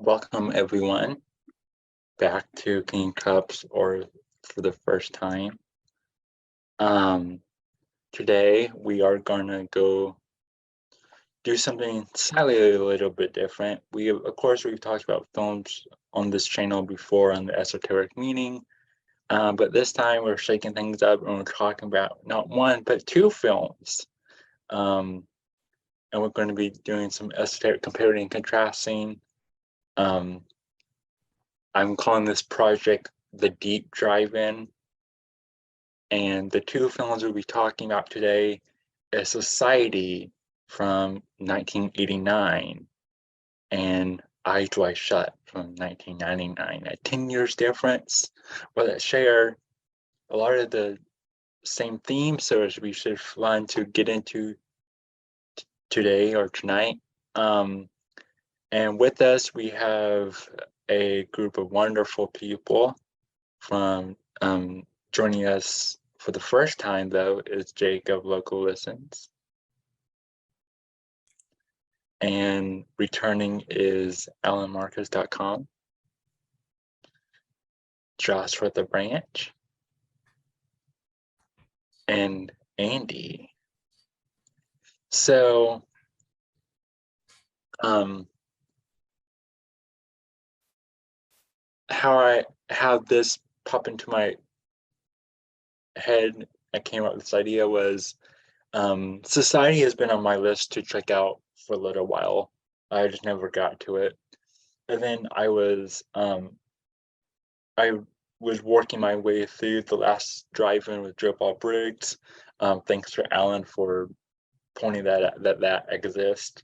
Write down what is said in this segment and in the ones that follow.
Welcome everyone back to King Kups, or for the first time. Today we are gonna go do something slightly a little bit different. Of course, we've talked about films on this channel before on the esoteric meaning, but this time we're shaking things up and we're talking about not one but two films. And we're going to be doing some esoteric comparing and contrasting. I'm calling this project The Deep Drive-In. And the two films we'll be talking about today is Society from 1989 and Eyes Wide Shut from 1999. A 10 years difference, but that share a lot of the same themes, so we should fun to get into today or tonight. And with us, we have a group of wonderful people from joining us for the first time, though, is Jake of LocoListens. And returning is alanmarcus.com, Joshua the Branch, and Andy. So, how this popped into my head, I came up with this idea was Society has been on my list to check out for a little while. I just never got to it. And then I was working my way through the last drive-in with Joe Bob Briggs. Thanks to Alan for pointing that out, that exists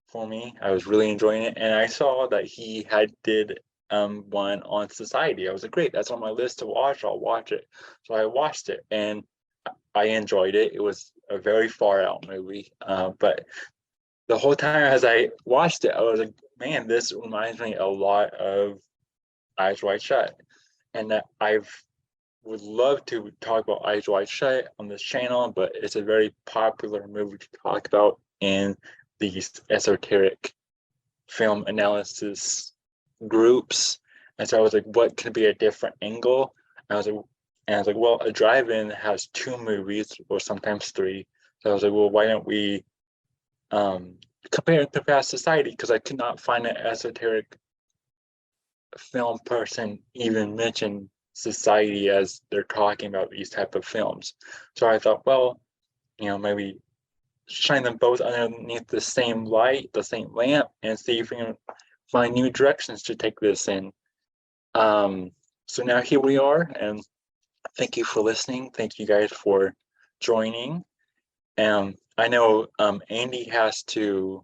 for me. I was really enjoying it, and I saw that he did one on Society. I was like, great, that's on my list to watch. I'll watch it. So I watched it, and I enjoyed it. It was a very far out movie, but the whole time as I watched it, I was like, man, this reminds me a lot of Eyes Wide Shut. And that would love to talk about Eyes Wide Shut on this channel, but it's a very popular movie to talk about in these esoteric film analysis groups. And so I was like, what could be a different angle? And I was like, well, a drive-in has two movies or sometimes three. So I was like, well, why don't we compare and contrast Society? Because I could not find an esoteric film person even mention Society as they're talking about these type of films. So I thought, well, maybe shine them both underneath the same light, the same lamp, and see if we can find new directions to take this in. So now here we are, and thank you for listening. Thank you guys for joining. I know Andy has to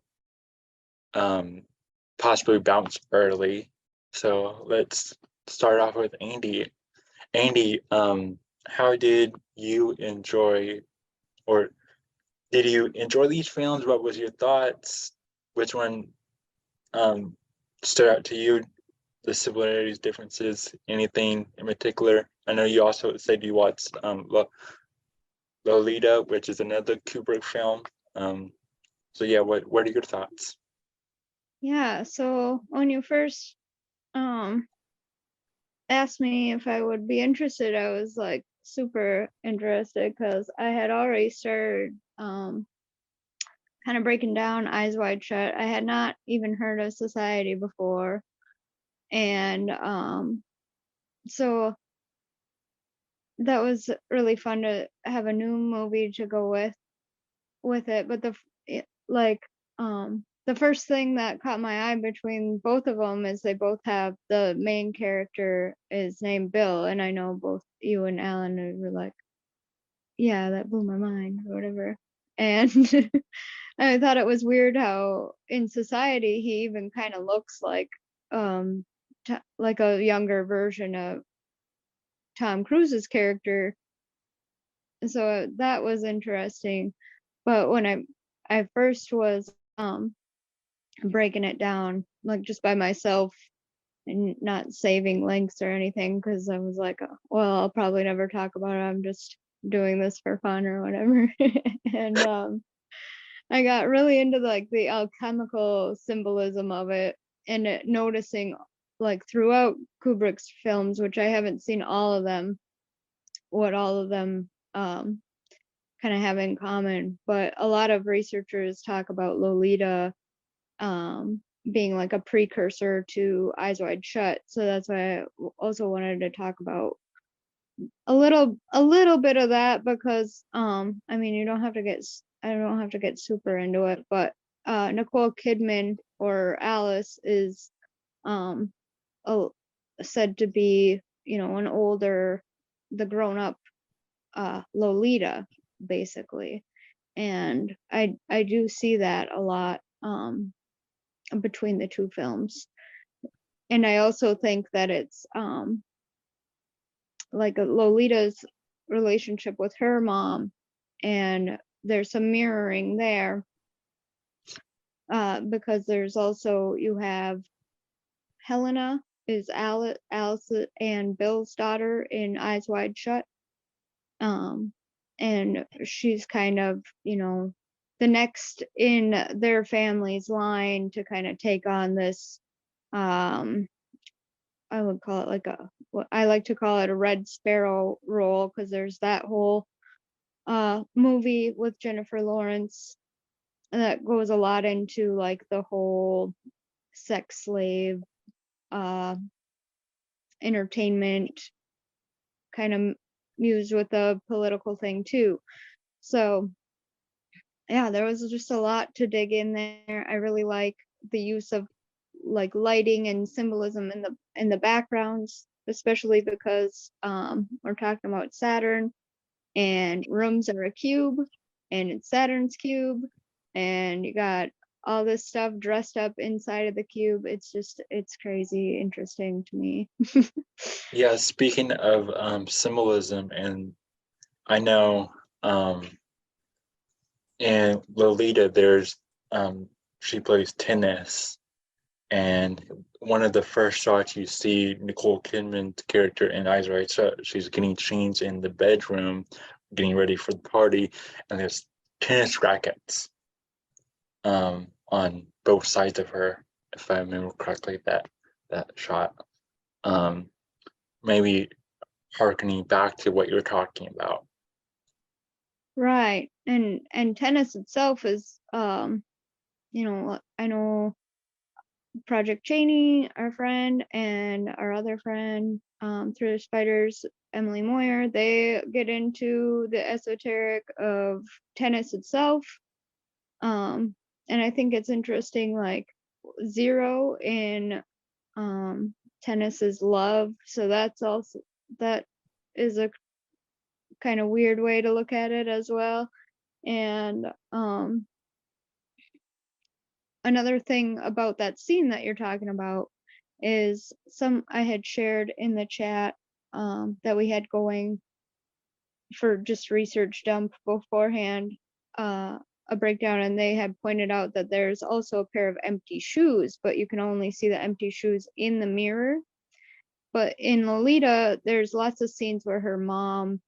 possibly bounce early, so let's start off with Andy. Andy, how did you enjoy, or did you enjoy these films? What was your thoughts? Which one stood out to you? The similarities, differences, anything in particular? I know you also said you watched Lolita, which is another Kubrick film. So yeah, what are your thoughts? Yeah, so when you first asked me if I would be interested, I was like super interested because I had already started kind of breaking down Eyes Wide Shut. I had not even heard of Society before, and so that was really fun to have a new movie to go with it. But the first thing that caught my eye between both of them is they both have the main character is named Bill, and I know both you and Alan were like, yeah, that blew my mind or whatever. And I thought it was weird how in Society he even kind of looks like like a younger version of Tom Cruise's character. So that was interesting. But when I first was breaking it down like just by myself and not saving links or anything, because I was like, well, I'll probably never talk about it, I'm just doing this for fun or whatever. And I got really into like the alchemical symbolism of it, and noticing like throughout Kubrick's films, which I haven't seen all of them, what all of them kind of have in common, but a lot of researchers talk about Lolita being like a precursor to Eyes Wide Shut. So that's why I also wanted to talk about a little bit of that, because I mean, I don't have to get super into it, but Nicole Kidman, or Alice, is um said to be, an older, the grown up Lolita, basically. And I do see that a lot between the two films. And I also think that it's like Lolita's relationship with her mom, and there's some mirroring there, because there's also, you have Helena is Alice and Bill's daughter in Eyes Wide Shut, and she's kind of, the next in their family's line to kind of take on this, I would call it like what I like to call it a Red Sparrow role, because there's that whole movie with Jennifer Lawrence that goes a lot into like the whole sex slave entertainment, kind of used with a political thing too. So yeah, there was just a lot to dig in there. I really like the use of like lighting and symbolism in the backgrounds, especially because we're talking about Saturn, and rooms are a cube, and it's Saturn's cube, and you got all this stuff dressed up inside of the cube. It's crazy interesting to me. Yeah, speaking of symbolism, and I know in Lolita, there's she plays tennis, and one of the first shots you see Nicole Kidman's character in Eyes Wide Shut, she's getting changed in the bedroom, getting ready for the party, and there's tennis rackets on both sides of her, if I remember correctly, that shot. Maybe harkening back to what you're talking about. Right. And tennis itself is I know Project Cheney, our friend, and our other friend, Through the Spiders, Emily Moyer, they get into the esoteric of tennis itself. And I think it's interesting, like Zero in tennis is love. So that is a kind of weird way to look at it as well. And another thing about that scene that you're talking about is I had shared in the chat that we had going for just research dump beforehand, a breakdown, and they had pointed out that there's also a pair of empty shoes, but you can only see the empty shoes in the mirror. But in Lolita, there's lots of scenes where her mom,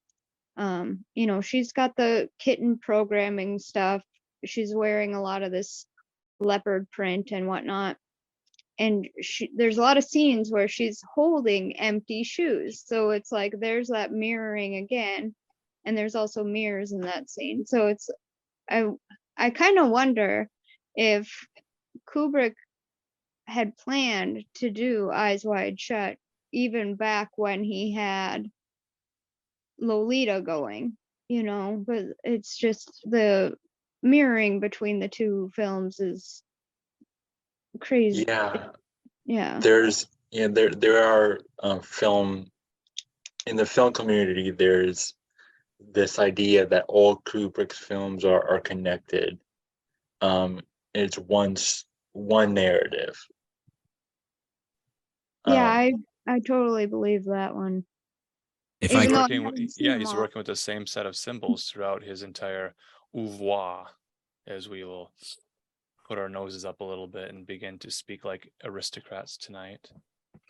she's got the kitten programming stuff. She's wearing a lot of this leopard print and whatnot. And there's a lot of scenes where she's holding empty shoes. So it's like there's that mirroring again. And there's also mirrors in that scene. So I kind of wonder if Kubrick had planned to do Eyes Wide Shut even back when he had Lolita going, but it's just the mirroring between the two films is crazy. Yeah, there are film in the film community. There's this idea that all Kubrick's films are connected. It's one narrative. I totally believe that one. He's working with the same set of symbols throughout his entire oeuvre, as we will put our noses up a little bit and begin to speak like aristocrats tonight.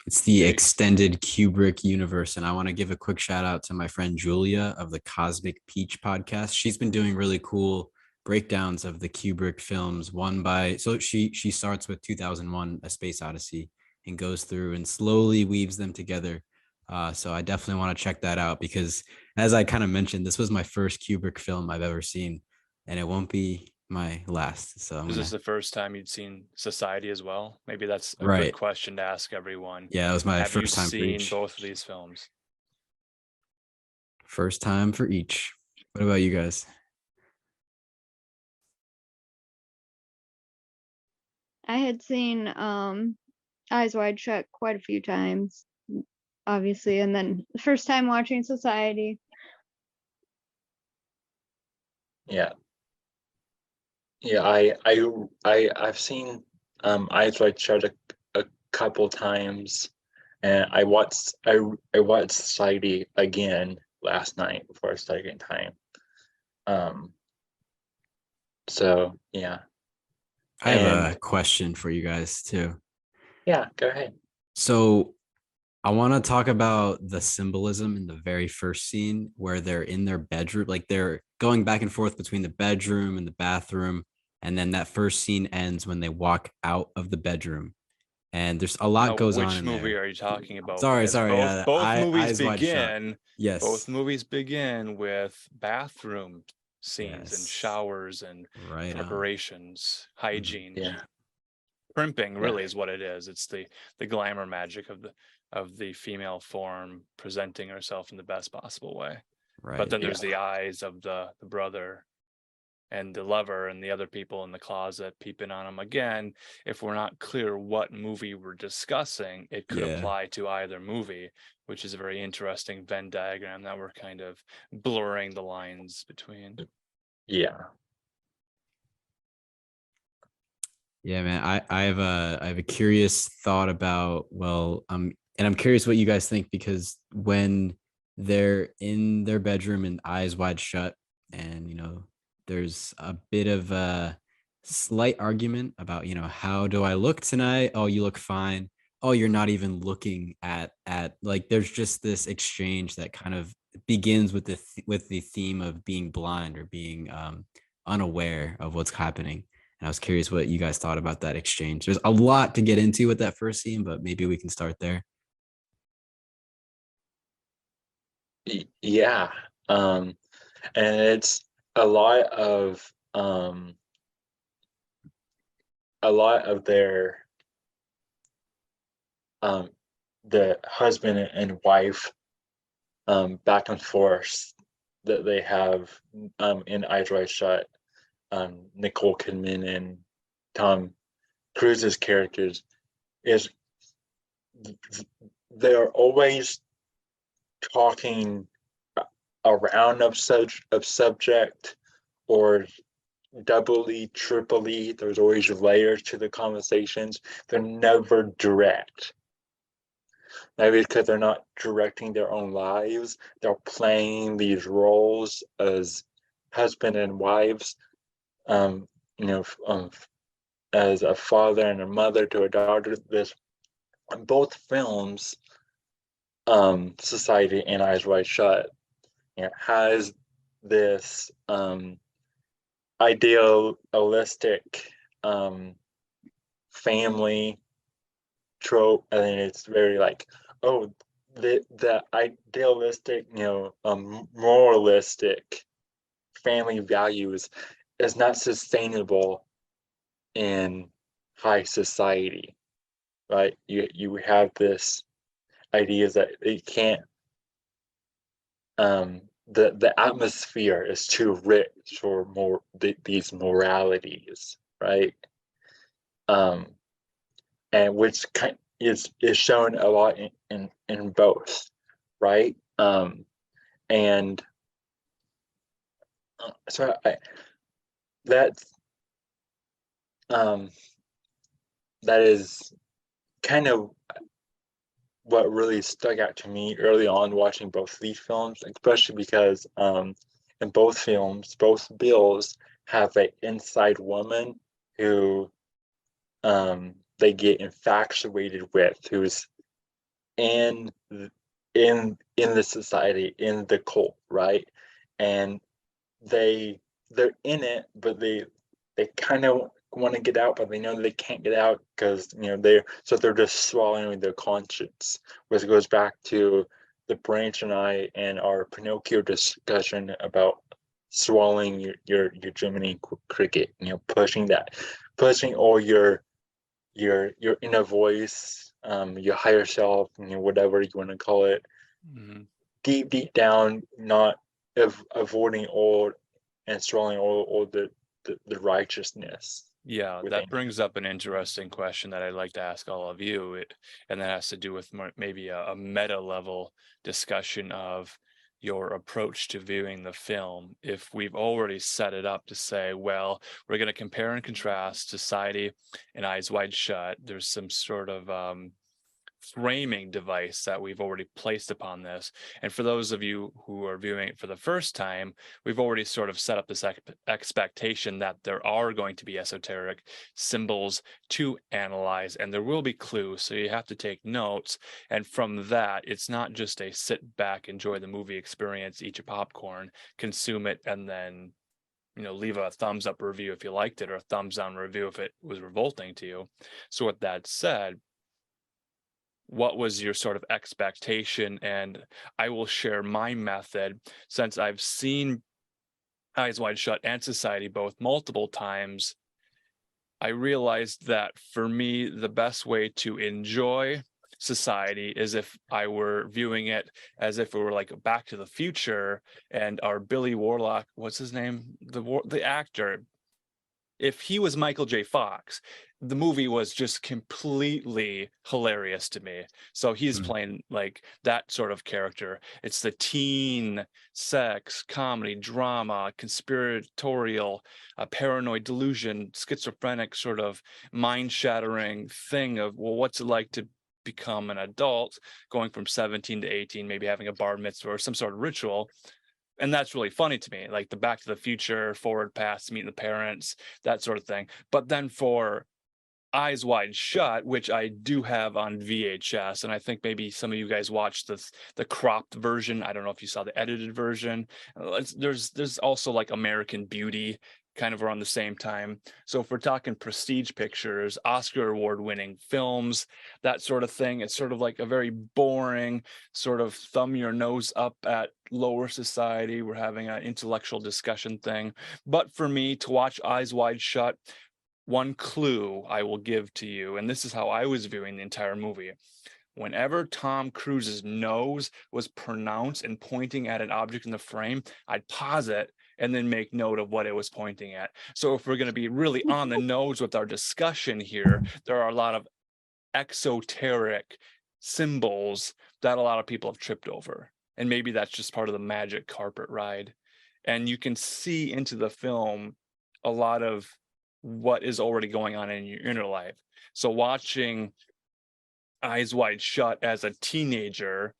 It's the extended Kubrick universe, and I want to give a quick shout out to my friend Julia of the Cosmic Peach podcast. She's been doing really cool breakdowns of the Kubrick films, one by, so she starts with 2001 A Space Odyssey and goes through and slowly weaves them together. So I definitely want to check that out, because as I kind of mentioned, this was my first Kubrick film I've ever seen, and it won't be my last. So Is this the first time you'd seen Society as well? Maybe that's a good question to ask everyone. Yeah, it was my Have you first time for seen each. both of these films? First time for each. What about you guys? I had seen Eyes Wide Shut quite a few times, obviously, and then the first time watching Society. Yeah. Yeah, I've seen Eyes Wide Shut a couple times, and I watched Society again last night for a second time. So yeah. I have a question for you guys too. Yeah, go ahead. So I want to talk about the symbolism in the very first scene where they're in their bedroom, like they're going back and forth between the bedroom and the bathroom. And then that first scene ends when they walk out of the bedroom. And there's a lot goes on Which in movie there. are you talking about? Sorry. Both movies Eyes Wide Shut. begin. Yes. Both movies begin with bathroom scenes and Yes. showers and Right preparations, hygiene. Yeah. Primping really is what it is. It's the glamour magic of the female form presenting herself in the best possible way. Right. But then there's the eyes of the brother and the lover and the other people in the closet peeping on them. Again, if we're not clear what movie we're discussing, it could apply to either movie, which is a very interesting Venn diagram that we're kind of blurring the lines between. Yeah. Yeah, man. I have a curious thought about, well, and I'm curious what you guys think, because when they're in their bedroom and Eyes Wide Shut, and there's a bit of a slight argument about, how do I look tonight? Oh, you look fine. Oh, you're not even looking at like, there's just this exchange that kind of begins with the theme of being blind or being unaware of what's happening. And I was curious what you guys thought about that exchange. There's a lot to get into with that first scene, but maybe we can start there. Yeah. And it's a lot of their the husband and wife back and forth that they have in Eyes Wide Shut. Nicole Kidman and Tom Cruise's characters is they're always talking around of subject, or doubly, triply. There's always layers to the conversations. They're never direct. Maybe because they're not directing their own lives, they're playing these roles as husband and wives, as a father and a mother to a daughter. This both films, Society and Eyes Wide Shut, has this idealistic family trope, and then it's very like, oh, the idealistic, moralistic family values is not sustainable in high society, right? You have this idea that it can't, the atmosphere is too rich for these moralities, right? And which is shown a lot in both, right? And so that is kind of what really stuck out to me early on watching both of these films, especially because in both films, both Bills have an inside woman who they get infatuated with, who's in the society, in the cult, right? And they they're in it, but they kind of want to get out, but they know they can't get out because they're just swallowing their conscience, which goes back to the Branch and I and our Pinocchio discussion about swallowing your Jiminy Cricket, pushing all your inner voice, your higher self, whatever you want to call it, deep down, not avoiding all and swallowing all the righteousness. Yeah, that brings up an interesting question that I'd like to ask all of you, and that has to do with maybe a meta level discussion of your approach to viewing the film. If we've already set it up to say, well, we're going to compare and contrast Society and Eyes Wide Shut, there's some sort of framing device that we've already placed upon this. And for those of you who are viewing it for the first time, we've already sort of set up this expectation that there are going to be esoteric symbols to analyze, and there will be clues. So you have to take notes. And from that, it's not just a sit back, enjoy the movie experience, eat your popcorn, consume it, and then leave a thumbs up review if you liked it, or a thumbs down review if it was revolting to you. So with that said, what was your sort of expectation? And I will share my method. Since I've seen Eyes Wide Shut and Society both multiple times, I realized that for me, the best way to enjoy Society is if I were viewing it as if it were like Back to the Future, and our Billy Warlock, what's his name? The actor, if he was Michael J. Fox, the movie was just completely hilarious to me. So he's playing like that sort of character. It's the teen sex, comedy, drama, conspiratorial, paranoid delusion, schizophrenic sort of mind-shattering thing of, well, what's it like to become an adult, going from 17 to 18, maybe having a bar mitzvah or some sort of ritual. And that's really funny to me, like the Back to the Future, forward past, meeting the parents, that sort of thing. But then for Eyes Wide Shut, which I do have on VHS, and I think maybe some of you guys watched the cropped version. I don't know if you saw the edited version. There's also like American Beauty kind of around the same time. So if we're talking prestige pictures, Oscar award winning films, that sort of thing, it's sort of like a very boring sort of thumb your nose up at lower society. We're having an intellectual discussion thing. But for me to watch Eyes Wide Shut, one clue I will give to you, and this is how I was viewing the entire movie. Whenever Tom Cruise's nose was pronounced and pointing at an object in the frame, I'd pause it and then make note of what it was pointing at. So if we're going to be really on the nose with our discussion here, there are a lot of exoteric symbols that a lot of people have tripped over. And maybe that's just part of the magic carpet ride. And you can see into the film a lot of what is already going on in your inner life. So watching Eyes Wide Shut as a teenager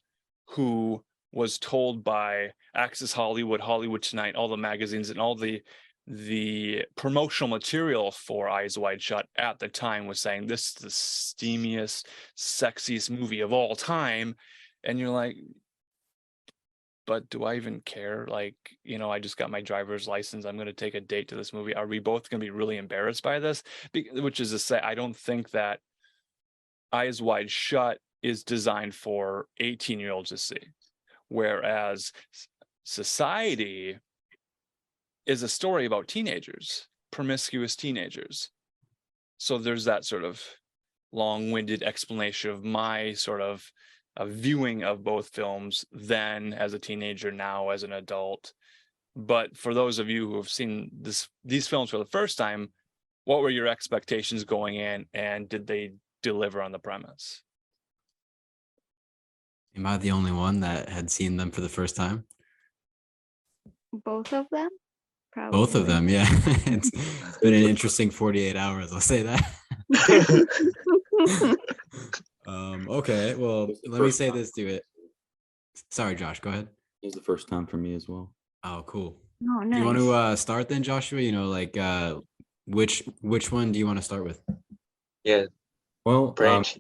who was told by Access Hollywood, Hollywood Tonight, all the magazines and all the promotional material for Eyes Wide Shut at the time was saying this is the steamiest, sexiest movie of all time. And you're like, but do I even care? Like, I just got my driver's license. I'm going to take a date to this movie. Are we both going to be really embarrassed by this? Which is to say, I don't think that Eyes Wide Shut is designed for 18-year-olds to see. Whereas Society is a story about teenagers, promiscuous teenagers. So there's that sort of long-winded explanation of my sort of a viewing of both films then as a teenager, now as an adult. But for those of you who have seen these films for the first time, what were your expectations going in, and did they deliver on the premise? Am I the only one that had seen them for the first time? Both of them? Probably. Both of them, yeah. It's been an interesting 48 hours, I'll say that. Okay, well, let me say this to it. Sorry, Josh, go ahead. It was the first time for me as well. Oh, cool. Oh, nice. You want to start then, Joshua? Which one do you want to start with? Yeah. Well, Branch.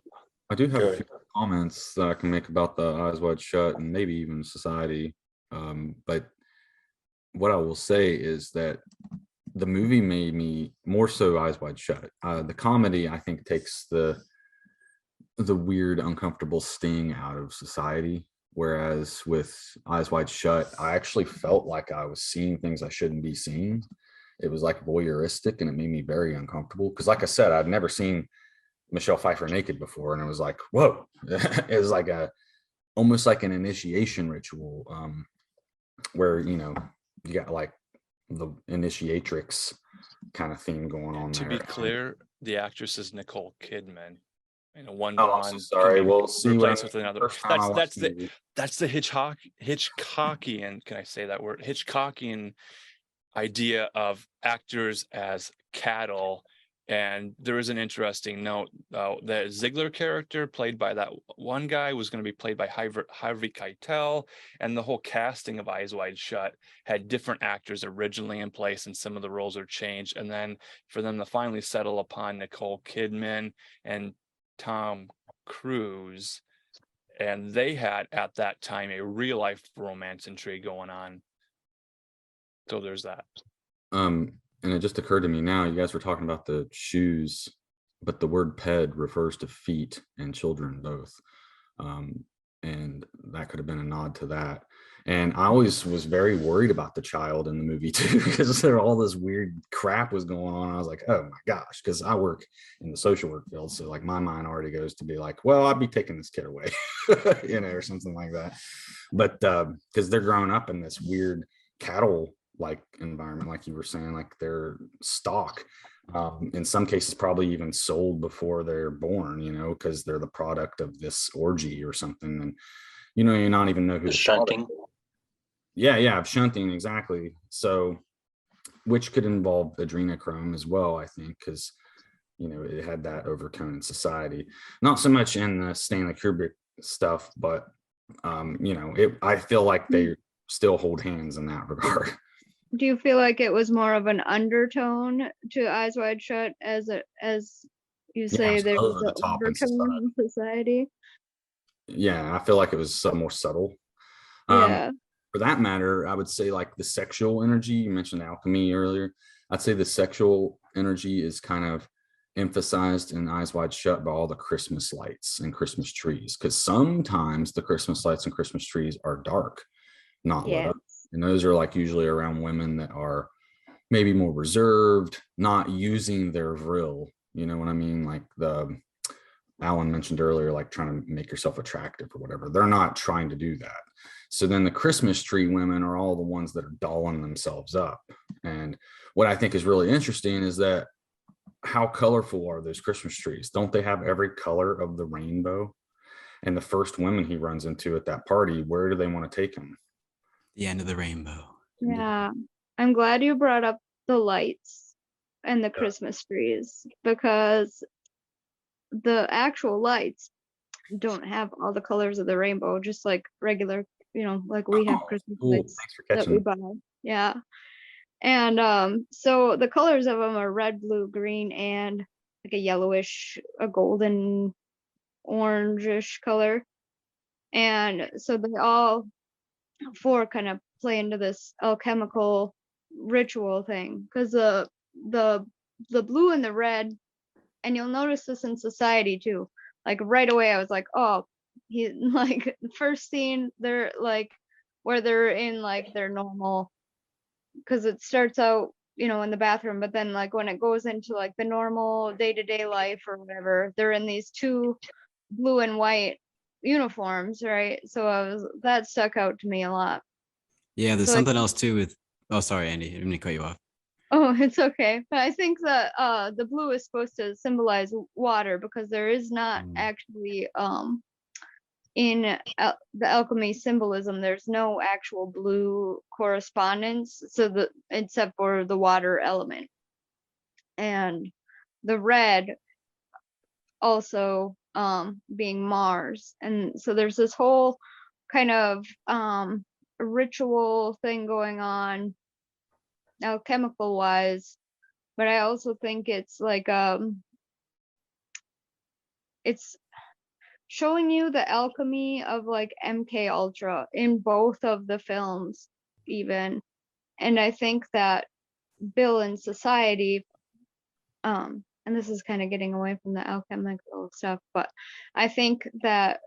I do have a few comments that I can make about the Eyes Wide Shut and maybe even Society. But what I will say is that the movie made me more so Eyes Wide Shut. The comedy, I think, takes the weird, uncomfortable sting out of society. Whereas with Eyes Wide Shut, I actually felt like I was seeing things I shouldn't be seeing. It was like voyeuristic, and it made me very uncomfortable. Because, like I said, I'd never seen Michelle Pfeiffer naked before, and it was like, whoa! It was like almost like an initiation ritual, where you got like the initiatrix kind of theme going on To there. be clear, the actress is Nicole Kidman. One Oh, I'm so sorry. Well, see, replaced with another. That's the movie. Hitchcockian. Can I say that word? Hitchcockian idea of actors as cattle. And there is an interesting note. The Ziegler character, played by that one guy, was going to be played by Harvey Keitel, and the whole casting of Eyes Wide Shut had different actors originally in place, and some of the roles are changed. And then for them to finally settle upon Nicole Kidman and Tom Cruise, and they had at that time a real life romance intrigue going on. So there's that. And it just occurred to me now, you guys were talking about the shoes, but the word ped refers to feet and children both. And that could have been a nod to that. And I always was very worried about the child in the movie too, because there all this weird crap was going on. I was like, oh my gosh, because I work in the social work field. So like my mind already goes to be like, well, I'd be taking this kid away, or something like that. But because they're growing up in this weird cattle like environment, like you were saying, like their stock, in some cases probably even sold before they're born, because they're the product of this orgy or something, and you not even know who the shunting. Yeah, shunting, exactly. So which could involve adrenochrome as well, I think, because it had that overtone in society, not so much in the Stanley Kubrick stuff, but I feel like they still hold hands in that regard. Do you feel like it was more of an undertone to Eyes Wide Shut, as you say, there was an overtone in society? Yeah, I feel like it was more subtle. Yeah. For that matter, I would say like the sexual energy, you mentioned alchemy earlier. I'd say the sexual energy is kind of emphasized in Eyes Wide Shut by all the Christmas lights and Christmas trees, because sometimes the Christmas lights and Christmas trees are dark, not lit up. And those are like usually around women that are maybe more reserved, not using their vril. You know what I mean? Like Alan mentioned earlier, like trying to make yourself attractive or whatever. They're not trying to do that. So then the Christmas tree women are all the ones that are dolling themselves up. And what I think is really interesting is that how colorful are those Christmas trees? Don't they have every color of the rainbow? And the first women he runs into at that party, where do they want to take him? The end of the rainbow. Yeah. I'm glad you brought up the lights and the Christmas trees, because the actual lights don't have all the colors of the rainbow, just like regular, like we have Christmas lights that we buy. Yeah. And so the colors of them are red, blue, green, and like a yellowish, a golden orangish color. And so they all four kind of play into this alchemical ritual thing, because the blue and the red, and you'll notice this in society too, like right away I was like, oh, he, like the first scene, they're like where they're in like their normal, because it starts out in the bathroom, but then like when it goes into like the normal day-to-day life or whatever, they're in these two blue and white uniforms, right? So that stuck out to me a lot. Yeah, there's something else too with, oh sorry Andy, I didn't mean to cut you off. Oh, it's okay. But I think that the blue is supposed to symbolize water, because there is not actually in the alchemy symbolism, there's no actual blue correspondence, so except for the water element. And the red also being Mars. And so there's this whole kind of ritual thing going on alchemical wise, but I also think it's like it's showing you the alchemy of like MK Ultra in both of the films, even And I think that Bill in society, and this is kind of getting away from the alchemical stuff, but I think that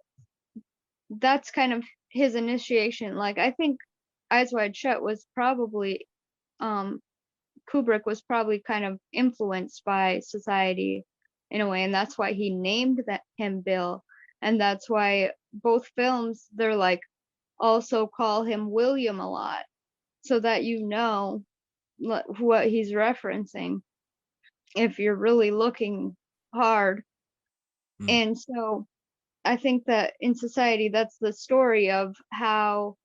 that's kind of his initiation. Like, I think Eyes Wide Shut was probably, Kubrick was probably kind of influenced by society in a way, and that's why he named him Bill. And that's why both films, they're like, also call him William a lot, so that you know what he's referencing if you're really looking hard. And so I think that in society, that's the story of how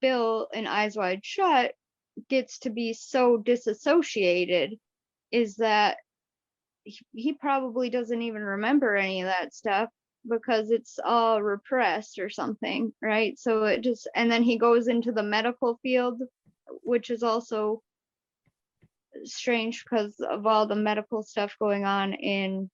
Bill in Eyes Wide Shut gets to be so disassociated, is that he probably doesn't even remember any of that stuff because it's all repressed or something, right? So it just, and then he goes into the medical field, which is also strange because of all the medical stuff going on in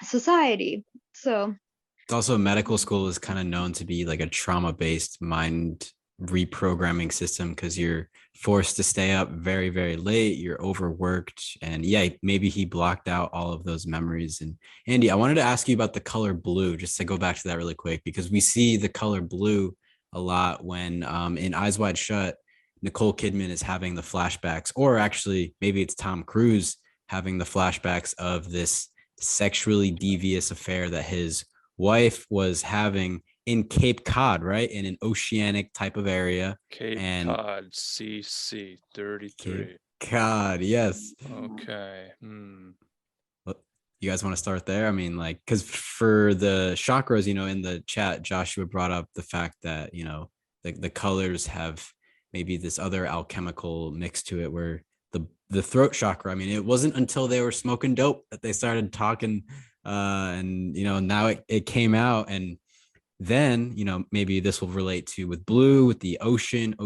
society. So it's also medical school is kind of known to be like a trauma-based mind reprogramming system because you're forced to stay up very, very late, you're overworked, and yeah, maybe he blocked out all of those memories. And Andy, I wanted to ask you about the color blue, just to go back to that really quick, because we see the color blue a lot when in Eyes Wide Shut, Nicole Kidman is having the flashbacks, or actually maybe it's Tom Cruise having the flashbacks of this sexually devious affair that his wife was having in Cape Cod, right? In an oceanic type of area. Cape Cod, CC 33. Cape Cod, yes. Okay. You guys want to start there? I mean, like, because for the chakras, you know, in the chat, Joshua brought up the fact that, you know, the colors have maybe this other alchemical mix to it, where the throat chakra, I mean, it wasn't until they were smoking dope that they started talking, and, you know, now it came out. And then, you know, maybe this will relate to with blue, with the oceanic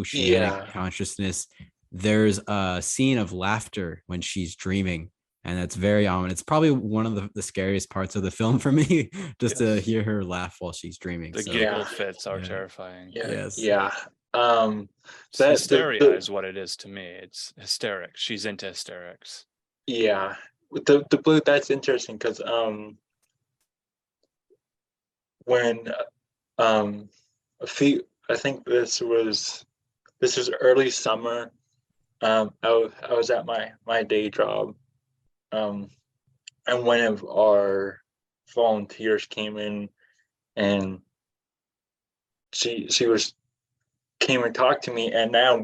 consciousness. There's a scene of laughter when she's dreaming, and that's very ominous. It's probably one of the scariest parts of the film for me, just to hear her laugh while she's dreaming. The giggle fits are terrifying. Hysteria is what it is to me. It's hysterics. She's into hysterics. Yeah, with the blue, that's interesting because when I think this was early summer. I was at my day job, and one of our volunteers came in, and she came and talked to me. And now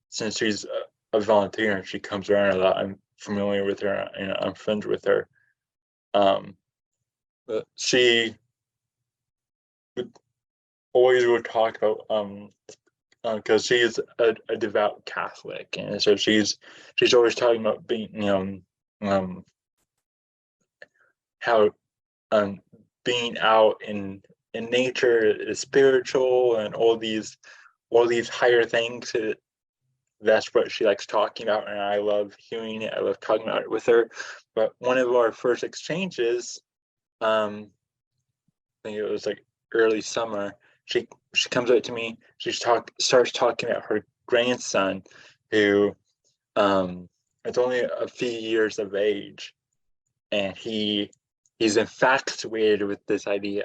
since she's a volunteer and she comes around a lot, I'm familiar with her and I'm friends with her. But she would talk about because she's a devout Catholic, and so she's always talking about being, you know, how being out in nature is spiritual, and all these higher things. That's what she likes talking about, and I love hearing it. I love talking about it with her. But one of our first exchanges, I think it was like early summer, she comes up to me. She starts talking about her grandson, who is only a few years of age, and he's infatuated with this idea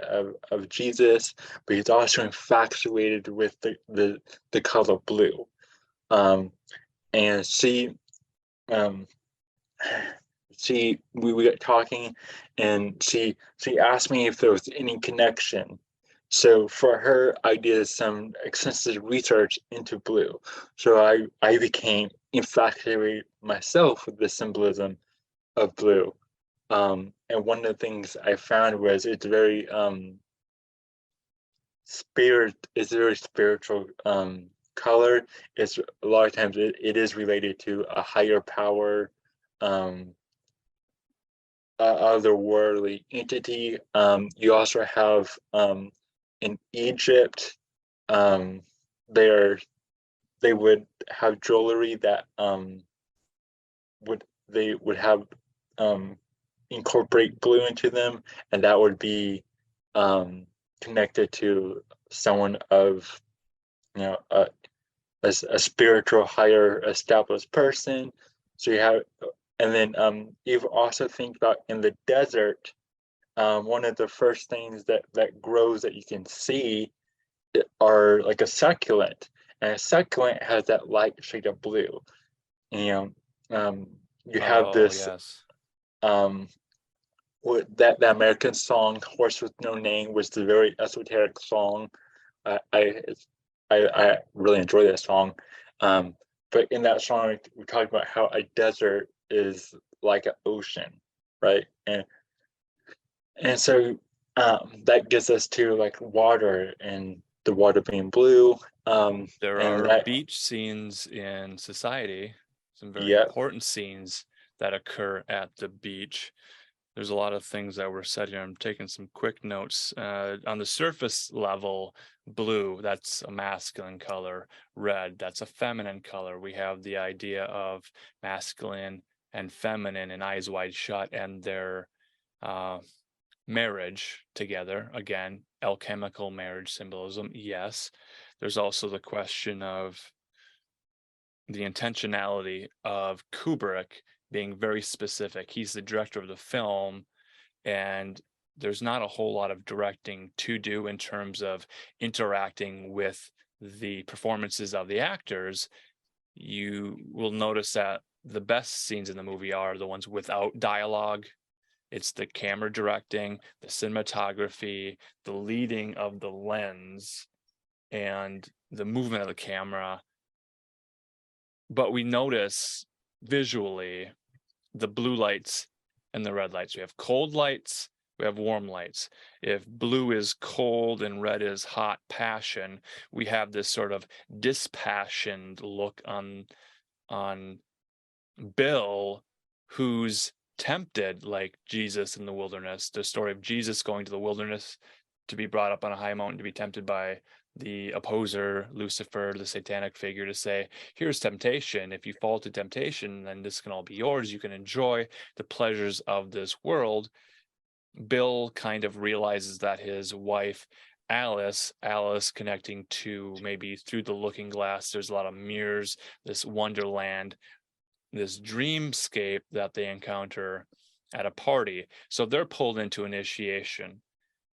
of Jesus, but he's also infatuated with the color blue. And we got talking, and she asked me if there was any connection. So for her, I did some extensive research into blue. So I became infatuated myself with the symbolism of blue. And one of the things I found was it's very spiritual color. It's a lot of times it is related to a higher power, otherworldly entity. You also have in Egypt, they would have jewelry that would have incorporate blue into them, and that would be connected to someone of, you know, a spiritual, higher established person. So you have, and then you also think about in the desert, one of the first things that grows that you can see are like a succulent, and a succulent has that light shade of blue. You know, you have this yes. that American song "Horse with No Name" was the very esoteric song. I really enjoy that song. But in that song, we talk about how a desert is like an ocean, right? And so that gets us to like water and the water being blue. There And are that, beach scenes in society, some very yeah, important scenes that occur at the beach. There's a lot of things that were said here. I'm taking some quick notes. On the surface level, blue, that's a masculine color. Red, that's a feminine color. We have the idea of masculine and feminine in Eyes Wide Shut and their marriage together. Again, alchemical marriage symbolism, yes. There's also the question of the intentionality of Kubrick being very specific. He's the director of the film, and there's not a whole lot of directing to do in terms of interacting with the performances of the actors. You will notice that the best scenes in the movie are the ones without dialogue. It's the camera directing, the cinematography, the leading of the lens, and the movement of the camera. But we notice visually the blue lights and the red lights. We have cold lights, we have warm lights. If blue is cold and red is hot passion, we have this sort of dispassioned look on Bill, who's tempted like Jesus in the wilderness. The story of Jesus going to the wilderness to be brought up on a high mountain to be tempted by the opposer, Lucifer, the satanic figure, to say, here's temptation. If you fall to temptation, then this can all be yours. You can enjoy the pleasures of this world. Bill kind of realizes that his wife, Alice connecting to maybe through the looking glass, there's a lot of mirrors, this wonderland, this dreamscape that they encounter at a party. So they're pulled into initiation.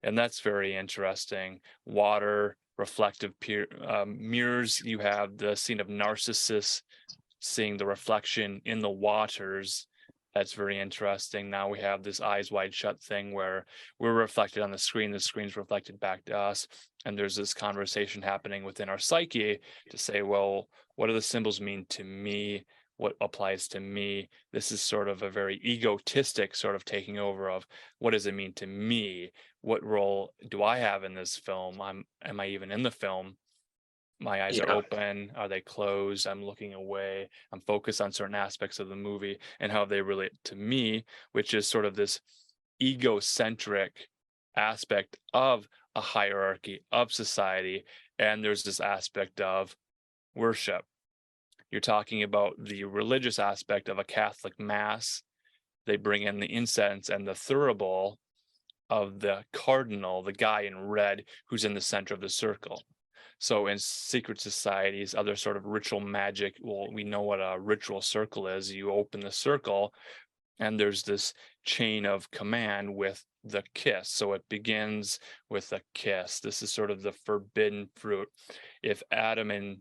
And that's very interesting. Water, reflective mirrors. You have the scene of Narcissus seeing the reflection in the waters. That's very interesting. Now we have this Eyes Wide Shut thing where we're reflected on the screen's reflected back to us. And there's this conversation happening within our psyche to say, well, what do the symbols mean to me? What applies to me? This is sort of a very egotistic sort of taking over of what does it mean to me? What role do I have in this film? Am I even in the film? My eyes are open. Are they closed? I'm looking away. I'm focused on certain aspects of the movie and how they relate to me, which is sort of this egocentric aspect of a hierarchy of society. And there's this aspect of worship. You're talking about the religious aspect of a Catholic mass. They bring in the incense and the thurible of the cardinal, the guy in red who's in the center of the circle. So in secret societies, other sort of ritual magic, well, we know what a ritual circle is. You open the circle and there's this chain of command with the kiss. So it begins with a kiss. This is sort of the forbidden fruit. If Adam and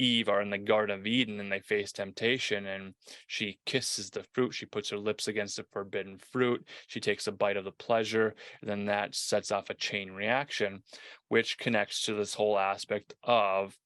Eve are in the Garden of Eden and they face temptation and she kisses the fruit, she puts her lips against the forbidden fruit, she takes a bite of the pleasure, then that sets off a chain reaction, which connects to this whole aspect of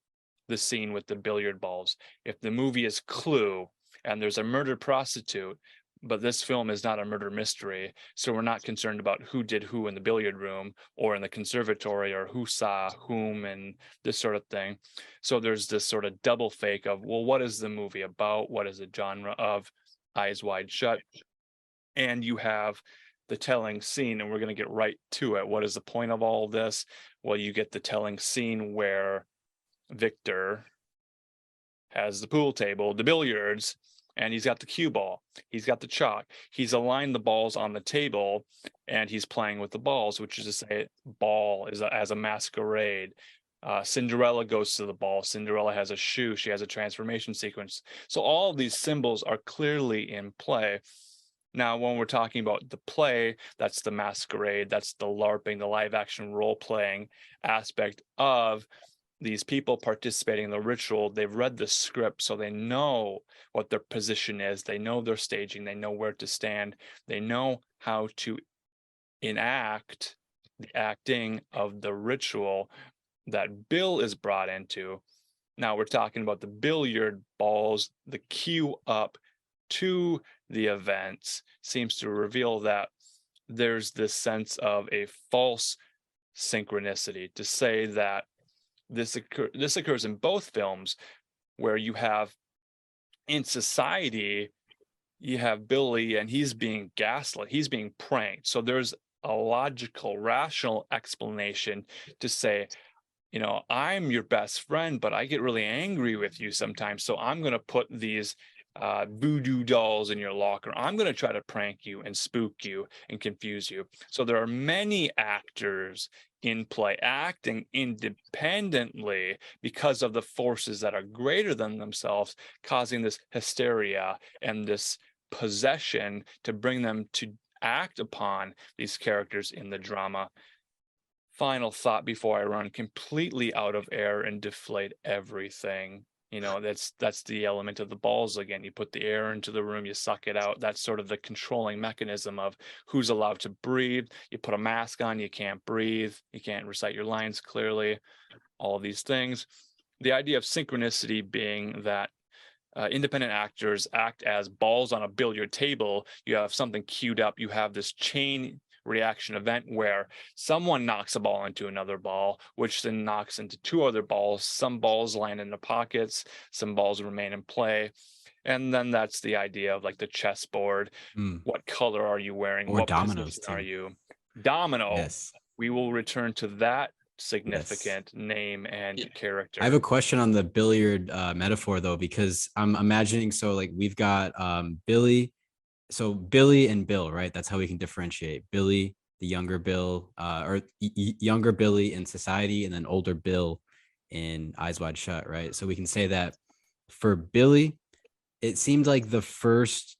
the scene with the billiard balls. If the movie is Clue and there's a murdered prostitute, but this film is not a murder mystery, so we're not concerned about who did who in the billiard room or in the conservatory or who saw whom and this sort of thing. So there's this sort of double fake of, well, what is the movie about? What is the genre of Eyes Wide Shut? And you have the telling scene, and we're going to get right to it. What is the point of all this? Well, you get the telling scene where Victor has the pool table, the billiards, and he's got the cue ball. He's got the chalk. He's aligned the balls on the table, and he's playing with the balls, which is to say, ball is as a masquerade. Cinderella goes to the ball. Cinderella has a shoe. She has a transformation sequence. So all of these symbols are clearly in play. Now, when we're talking about the play, that's the masquerade, that's the LARPing, the live action role playing aspect of these people participating in the ritual. They've read the script, so they know what their position is. They know their staging. They know where to stand. They know how to enact the acting of the ritual that Bill is brought into. Now we're talking about the billiard balls, the cue up to the events seems to reveal that there's this sense of a false synchronicity, to say that this occurs in both films, where you have in society, you have Billy and he's being gaslit, he's being pranked. So there's a logical, rational explanation to say, you know, I'm your best friend, but I get really angry with you sometimes. So I'm going to put these voodoo dolls in your locker. I'm going to try to prank you and spook you and confuse you. So there are many actors in play acting independently because of the forces that are greater than themselves, causing this hysteria and this possession to bring them to act upon these characters in the drama. Final thought before I run completely out of air and deflate everything. You know, that's the element of the balls again. You put the air into the room, you suck it out. That's sort of the controlling mechanism of who's allowed to breathe. You put a mask on, you can't breathe, you can't recite your lines clearly, all of these things. The idea of synchronicity being that independent actors act as balls on a billiard table. You have something queued up, you have this chain reaction event where someone knocks a ball into another ball, which then knocks into two other balls. Some balls land in the pockets, some balls remain in play. And then that's the idea of like the chessboard. What color are you wearing? Or what dominoes position are too. you? Domino. Yes. We will return to that significant name and character. I have a question on the billiard metaphor though, because I'm imagining, so like we've got Billy. So Billy and Bill, right? That's how we can differentiate Billy, the younger Bill, or younger Billy in society, and then older Bill in Eyes Wide Shut, right? So we can say that for Billy, it seemed like the first,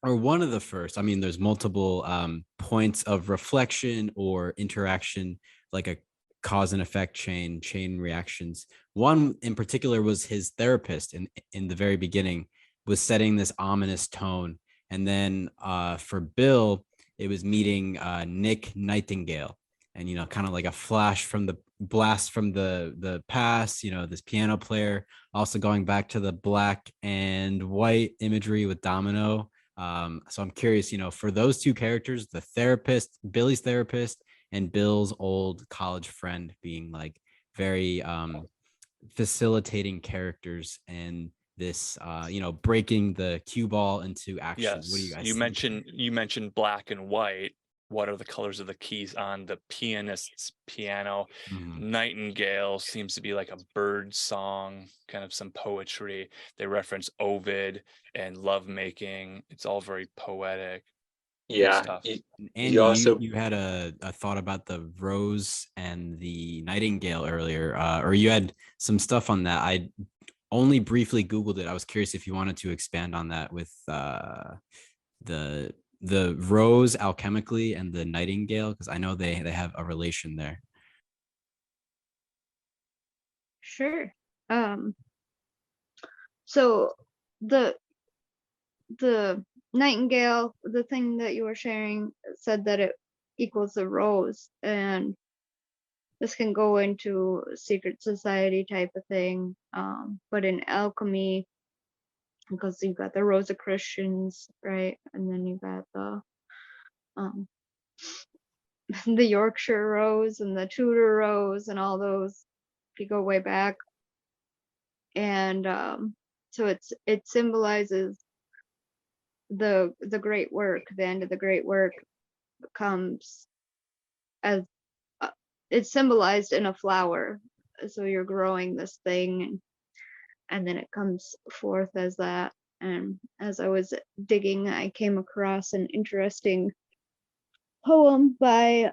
or one of the first. I mean, there's multiple points of reflection or interaction, like a cause and effect chain reactions. One in particular was his therapist in the very beginning was setting this ominous tone. And then for Bill, it was meeting Nick Nightingale, and kind of like a flash from the blast from the past. This piano player, also going back to the black and white imagery with Domino. So I'm curious, for those two characters, the therapist, Billy's therapist, and Bill's old college friend, being like very facilitating characters, and this breaking the cue ball into action. Yes. What do you guys think? You mentioned black and white. What are the colors of the keys on the pianist's piano? Nightingale seems to be like a bird song, kind of some poetry. They reference Ovid and lovemaking. It's all very poetic. Yeah. And you had a thought about the rose and the nightingale earlier, or you had some stuff on that. I only briefly Googled it. I was curious if you wanted to expand on that with the rose alchemically and the nightingale, because I know they have a relation there. Sure. So the nightingale, the thing that you were sharing, said that it equals the rose, and this can go into secret society type of thing. But in alchemy, because you got the Rosicrucians, right? And then you got the the Yorkshire rose and the Tudor rose and all those, if you go way back. And so it symbolizes the great work. The end of the great work comes as it's symbolized in a flower. So you're growing this thing, and then it comes forth as that. And as I was digging, I came across an interesting poem by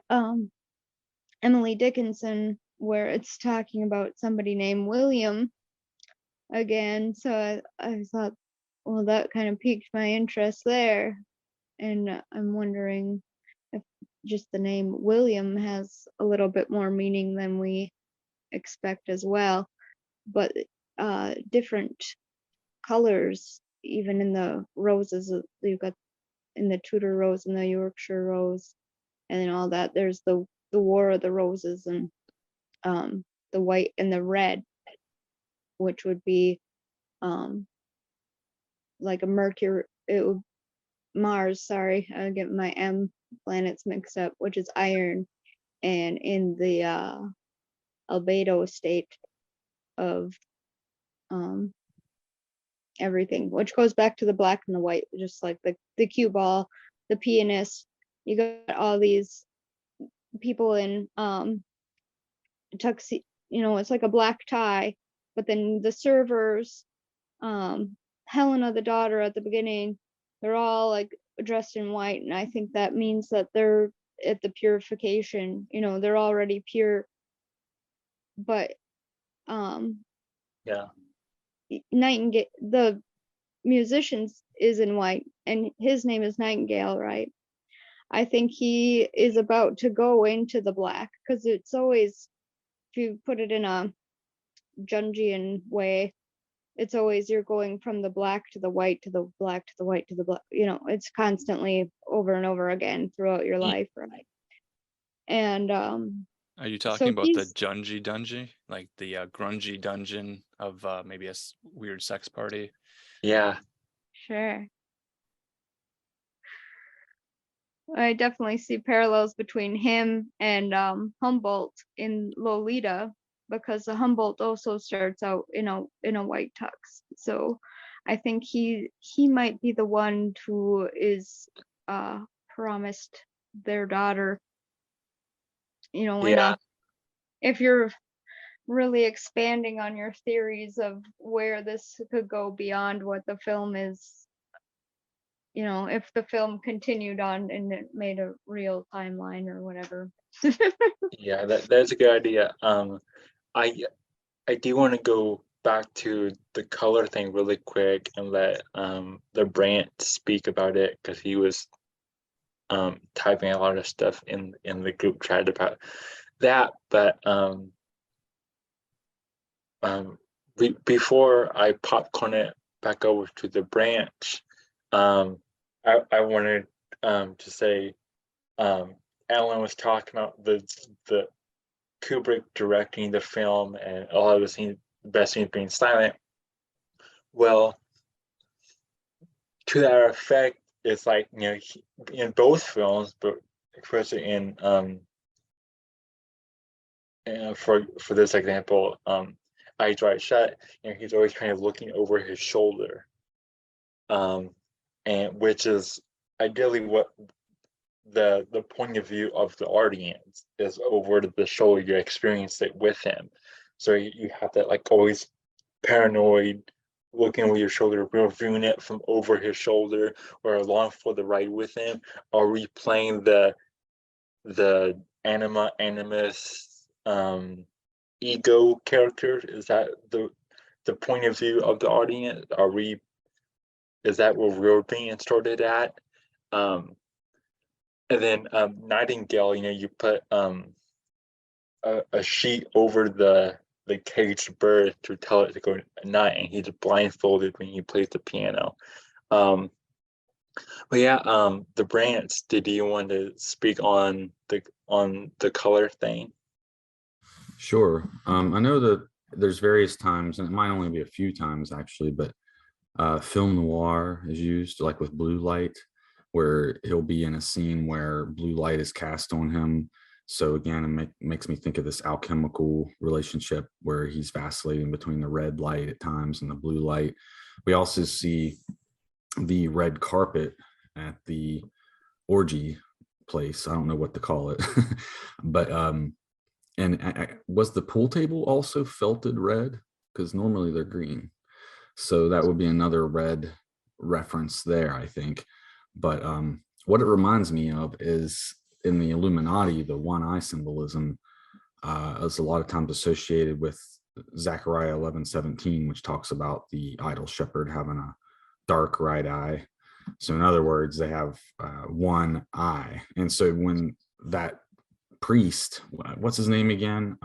Emily Dickinson, where it's talking about somebody named William again. So I thought, well, that kind of piqued my interest there. And I'm wondering if just the name William has a little bit more meaning than we expect as well. But different colors, even in the roses, you've got in the Tudor rose and the Yorkshire rose and all that. There's the War of the Roses and the white and the red, which would be like a Mercury, Mars, sorry, I get my M planets mixed up, which is iron, and in the albedo state of everything, which goes back to the black and the white, just like the cue ball, the pianist. You got all these people in tuxedo, it's like a black tie, but then the servers, Helena, the daughter at the beginning, they're all like dressed in white, and I think that means that they're at the purification, they're already pure. But Yeah. Nightingale, the musician, is in white, and his name is Nightingale, right? I think he is about to go into the black, because it's always, if you put it in a Jungian way, it's always you're going from the black to the white to the black to the white to the black. It's constantly over and over again throughout your life, right? And are you talking about the Jungi Dungeon, like the grungy dungeon of maybe a weird sex party? Yeah. Sure. I definitely see parallels between him and Humboldt in Lolita, because the Humboldt also starts out in a white tux. So I think he might be the one who is promised their daughter. Yeah. If you're really expanding on your theories of where this could go beyond what the film is, if the film continued on and it made a real timeline or whatever. Yeah, that's a good idea. I do want to go back to the color thing really quick and let the Brant speak about it, because he was typing a lot of stuff in the group chat about that. But before I popcorn it back over to the branch, I wanted to say, Alan was talking about the Kubrick directing the film and a lot of the best scenes being silent. Well, to that effect, it's like, in both films, but especially in for this example, Eyes Wide Shut, he's always kind of looking over his shoulder, and which is ideally what the point of view of the audience is, over the shoulder. You experience it with him, so you have that like always paranoid looking over your shoulder, reviewing it from over his shoulder or along for the ride with him, or replaying the animus ego character. Is that the point of view of the audience? Is that where we're being started at? And then Nightingale, you put a sheet over the caged bird to tell it to go at night, and he's blindfolded when he plays the piano. But yeah, the Brants, did you want to speak on the color thing? Sure. I know that there's various times, and it might only be a few times actually, but film noir is used, like with blue light, where he'll be in a scene where blue light is cast on him. So again, it makes me think of this alchemical relationship where he's vacillating between the red light at times and the blue light. We also see the red carpet at the orgy place. I don't know what to call it, but was the pool table also felted red? Because normally they're green. So that would be another red reference there, I think. But what it reminds me of is in the Illuminati, the one eye symbolism, is a lot of times associated with Zechariah 11:17, which talks about the idol shepherd having a dark right eye. So in other words, they have one eye. And so when that priest, what's his name again?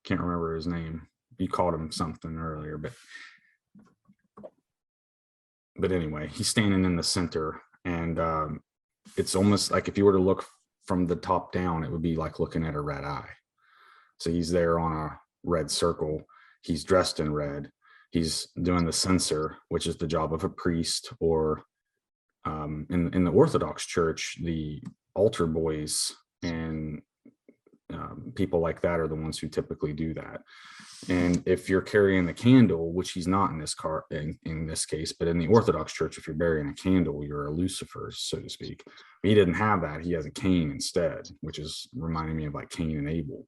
Can't remember his name. You called him something earlier, but anyway, he's standing in the center, and it's almost like if you were to look from the top down, it would be like looking at a red eye. So he's there on a red circle. He's dressed in red. He's doing the censer, which is the job of a priest, or in the Orthodox Church, the altar boys and people like that are the ones who typically do that. And if you're carrying the candle, which he's not in this case, but in the Orthodox Church, if you're burying a candle, you're a Lucifer, so to speak. He didn't have that. He has a Cain instead, which is reminding me of like Cain and Abel.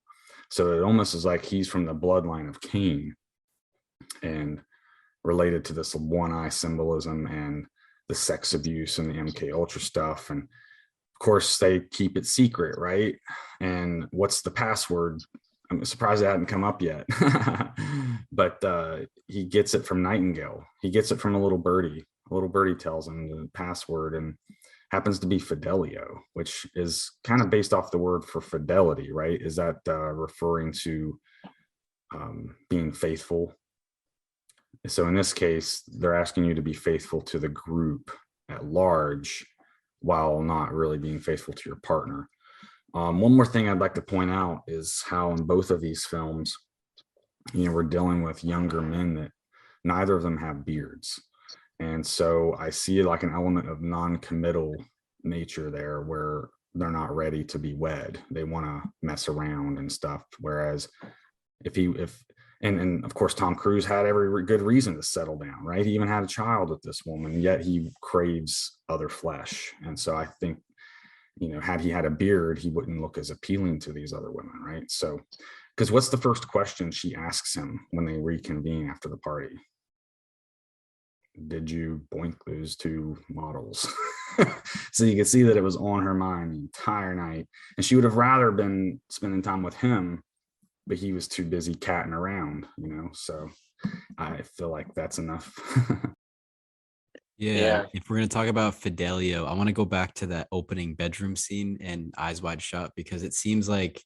So it almost is like he's from the bloodline of Cain and related to this one eye symbolism and the sex abuse and the MK Ultra stuff. And of course, they keep it secret, right? And what's the password? I'm surprised it hadn't come up yet. But he gets it from Nightingale. He gets it from a little birdie. A little birdie tells him the password, and happens to be Fidelio, which is kind of based off the word for fidelity, right? Is that referring to being faithful? So in this case, they're asking you to be faithful to the group at large, while not really being faithful to your partner. One more thing I'd like to point out is how in both of these films, we're dealing with younger men that neither of them have beards. And so I see like an element of non-committal nature there, where they're not ready to be wed. They want to mess around and stuff. Whereas and of course, Tom Cruise had every good reason to settle down, right? He even had a child with this woman, yet he craves other flesh. And so I think, had he had a beard, he wouldn't look as appealing to these other women, right? So, because what's the first question she asks him when they reconvene after the party? Did you boink those two models? So you can see that it was on her mind the entire night. And she would have rather been spending time with him, but he was too busy catting around, so I feel like that's enough. Yeah. If we're going to talk about Fidelio, I want to go back to that opening bedroom scene in Eyes Wide Shut, because it seems like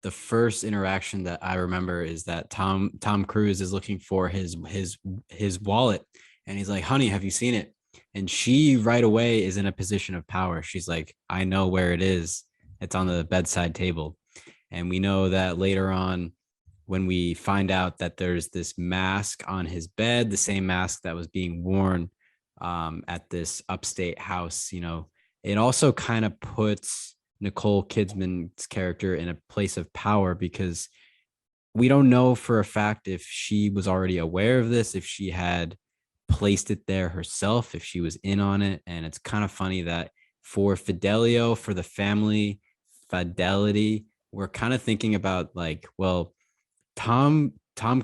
the first interaction that I remember is that Tom Cruise is looking for his wallet, and he's like, "Honey, have you seen it?" And she right away is in a position of power. She's like, "I know where it is. It's on the bedside table." And we know that later on, when we find out that there's this mask on his bed, the same mask that was being worn at this upstate house, it also kind of puts Nicole Kidman's character in a place of power, because we don't know for a fact if she was already aware of this, if she had placed it there herself, if she was in on it. And it's kind of funny that for Fidelio, for the family fidelity, we're kind of thinking about like, well, Tom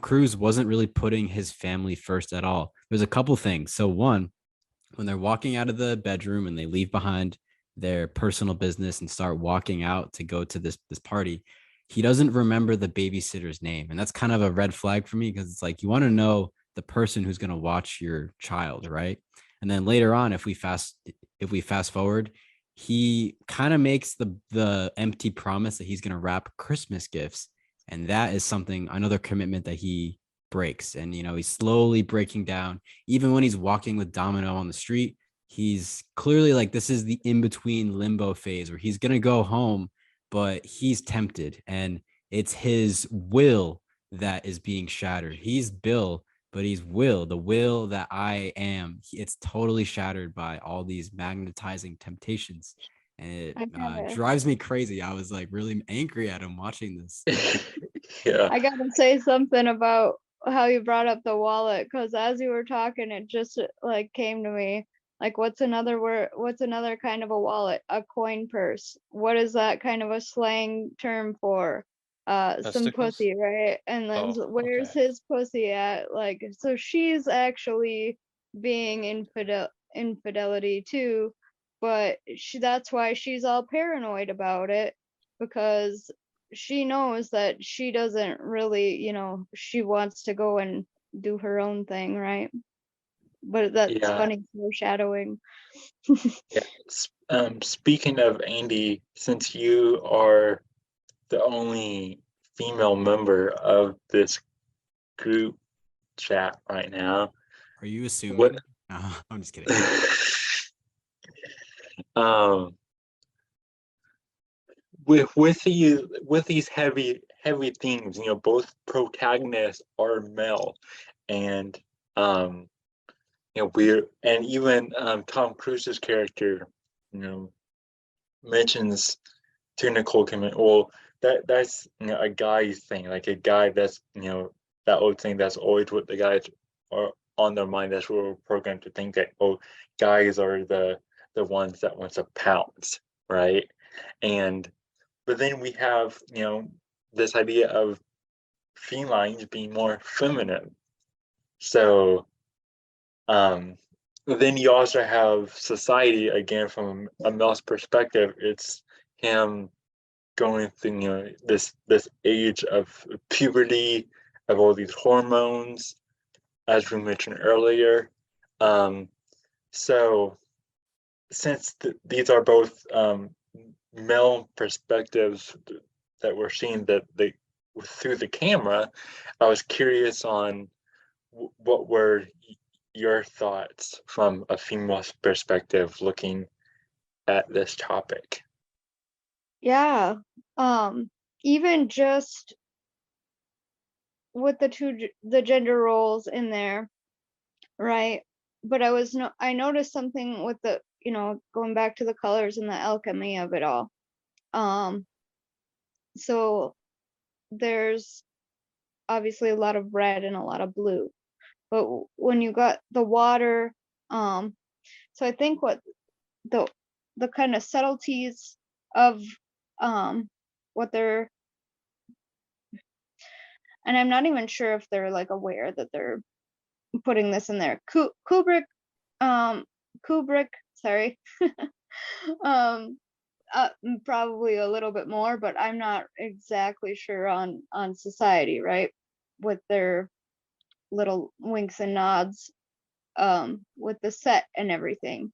Cruise wasn't really putting his family first at all. There's a couple things. So one, when they're walking out of the bedroom and they leave behind their personal business and start walking out to go to this party, he doesn't remember the babysitter's name. And that's kind of a red flag for me, because it's like, you want to know the person who's going to watch your child, right? And then later on, if we fast forward, he kind of makes the empty promise that he's going to wrap Christmas gifts. And that is another commitment that he breaks. And, he's slowly breaking down. Even when he's walking with Domino on the street, he's clearly like, this is the in-between limbo phase where he's going to go home, but he's tempted. And it's his will that is being shattered. He's Bill, but he's Will, the will that I am. It's totally shattered by all these magnetizing temptations. And it drives me crazy. I was like really angry at him watching this. I gotta say something about how you brought up the wallet, because as you were talking, it just like came to me. Like, what's another word? What's another kind of a wallet? A coin purse. What is that kind of a slang term for? Some pussy, right? And then where's his pussy at? Like, so she's actually being infidelity too, but that's why she's all paranoid about it, because she knows that she doesn't really, she wants to go and do her own thing, right? But that's Yeah. funny foreshadowing. Yeah. Speaking of Andy, since you are the only female member of this group chat right now, Are you assuming? what? I'm just kidding. With these heavy themes, both protagonists are male, and and even Tom Cruise's character, mentions to Nicole Kidman, well, that's a guy's thing, like a guy that's that old thing that's always what the guys are on their mind. That's what we're programmed to think, that guys are the ones that want to pounce, right? But then we have this idea of felines being more feminine. So then you also have society, again, from a male's perspective. It's him going through this age of puberty, of all these hormones, as we mentioned earlier. So since these are both male perspectives that we're seeing that they through the camera, I was curious on what were your thoughts from a female perspective looking at this topic. Yeah. Even just with the gender roles in there, right? But I noticed something with the, going back to the colors and the alchemy of it all. So there's obviously a lot of red and a lot of blue, but when you got the water, so I think what the kind of subtleties of what they're, and I'm not even sure if they're like aware that they're putting this in there. Kubrick, sorry, probably a little bit more, but I'm not exactly sure on society, right? With their little winks and nods, with the set and everything.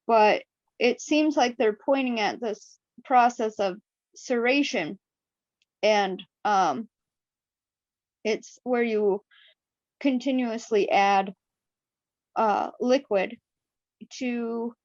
But it seems like they're pointing at this process of ceration, and it's where you continuously add liquid to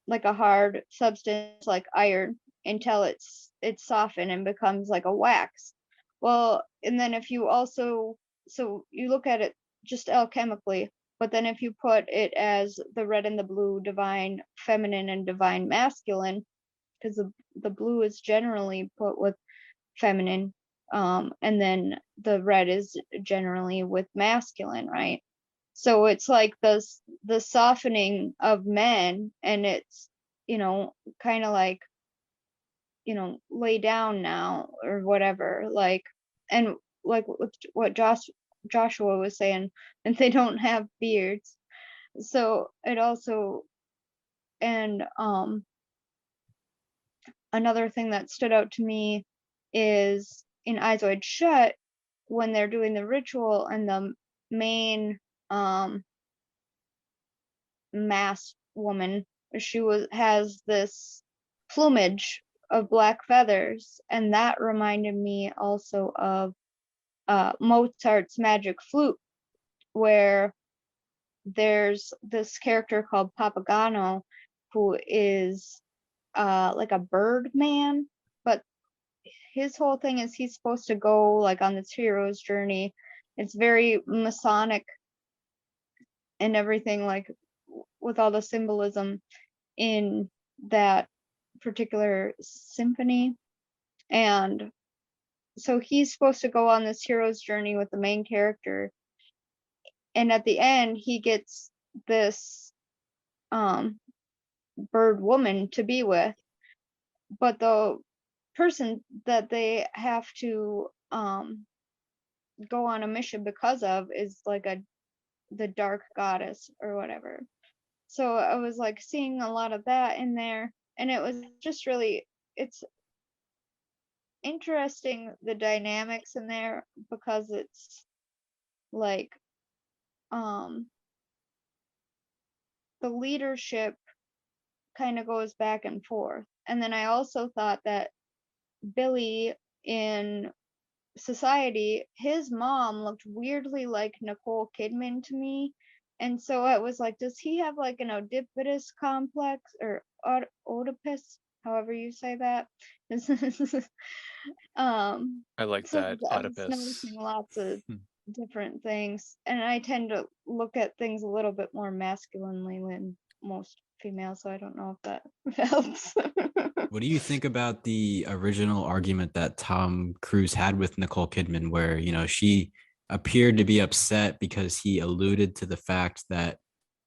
like a hard substance like iron until it's softened and becomes like a wax. Well, and then if you also, so you look at it just alchemically, but then if you put it as the red and the blue, divine feminine and divine masculine, because the blue is generally put with feminine, and then the red is generally with masculine, right? So it's like the softening of men, and it's kind of like lay down now or whatever, like, and like what Joshua was saying, and they don't have beards. So it also, and another thing that stood out to me is in Eyes Wide Shut, when they're doing the ritual and the main masked woman, she has this plumage of black feathers, and that reminded me also of Mozart's Magic Flute, where there's this character called Papagano who is like a bird man, but his whole thing is he's supposed to go like on this hero's journey. It's very Masonic and everything, like with all the symbolism in that particular symphony. And so he's supposed to go on this hero's journey with the main character, and at the end he gets this bird woman to be with, but the person that they have to go on a mission because of is like the dark goddess or whatever. So I was like seeing a lot of that in there, and it was just really, it's interesting, the dynamics in there, because it's like the leadership kind of goes back and forth. And then I also thought that Billy in Society, his mom looked weirdly like Nicole Kidman to me. And so I was like, does he have like an Oedipus complex, or Oedipus, however you say that? I like So that, I was Oedipus. noticing lots of different things, and I tend to look at things a little bit more masculinely than most females, so I don't know if that helps. What do you think about the original argument that Tom Cruise had with Nicole Kidman, where, you know, she appeared to be upset because he alluded to the fact that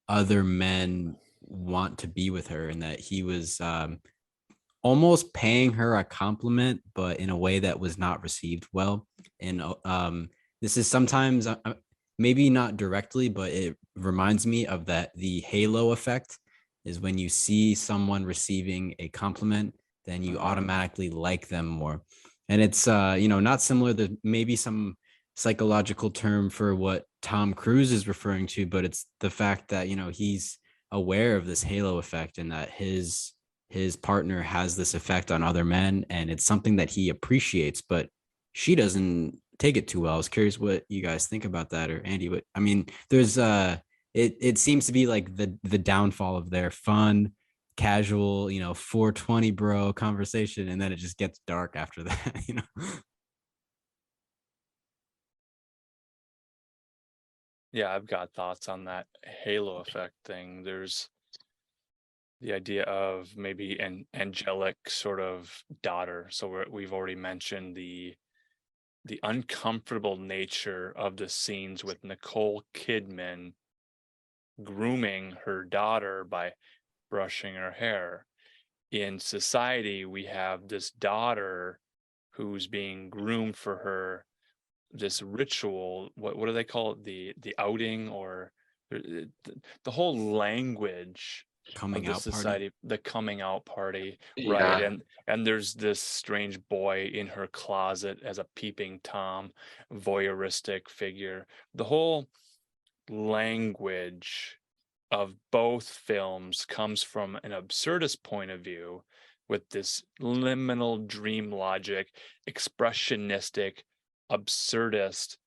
other men want to be with her, and that he was almost paying her a compliment, but in a way that was not received well. And this is sometimes maybe not directly, but it reminds me of that the halo effect is when you see someone receiving a compliment, then you automatically like them more. And it's you know, not similar to maybe some psychological term for what Tom Cruise is referring to, but it's the fact that, you know, he's aware of this halo effect, and that his partner has this effect on other men, and it's something that he appreciates, but she doesn't take it too well. I was curious what you guys think about that, or Andy. What I mean, there's it seems to be like the downfall of their fun, casual, you know, 420 bro conversation, and then it just gets dark after that, you know. Yeah, I've got thoughts on that halo effect thing. There's the idea of maybe an angelic sort of daughter. So we've already mentioned the uncomfortable nature of the scenes with Nicole Kidman grooming her daughter by brushing her hair. In Society, we have this daughter who's being groomed for her this ritual. What do they call it? The outing, or the whole language Coming of the out society, party. the coming out party, Yeah. right? And there's this strange boy in her closet as a peeping Tom, voyeuristic figure. The whole language of both films comes from an absurdist point of view, with this liminal dream logic, expressionistic, absurdist.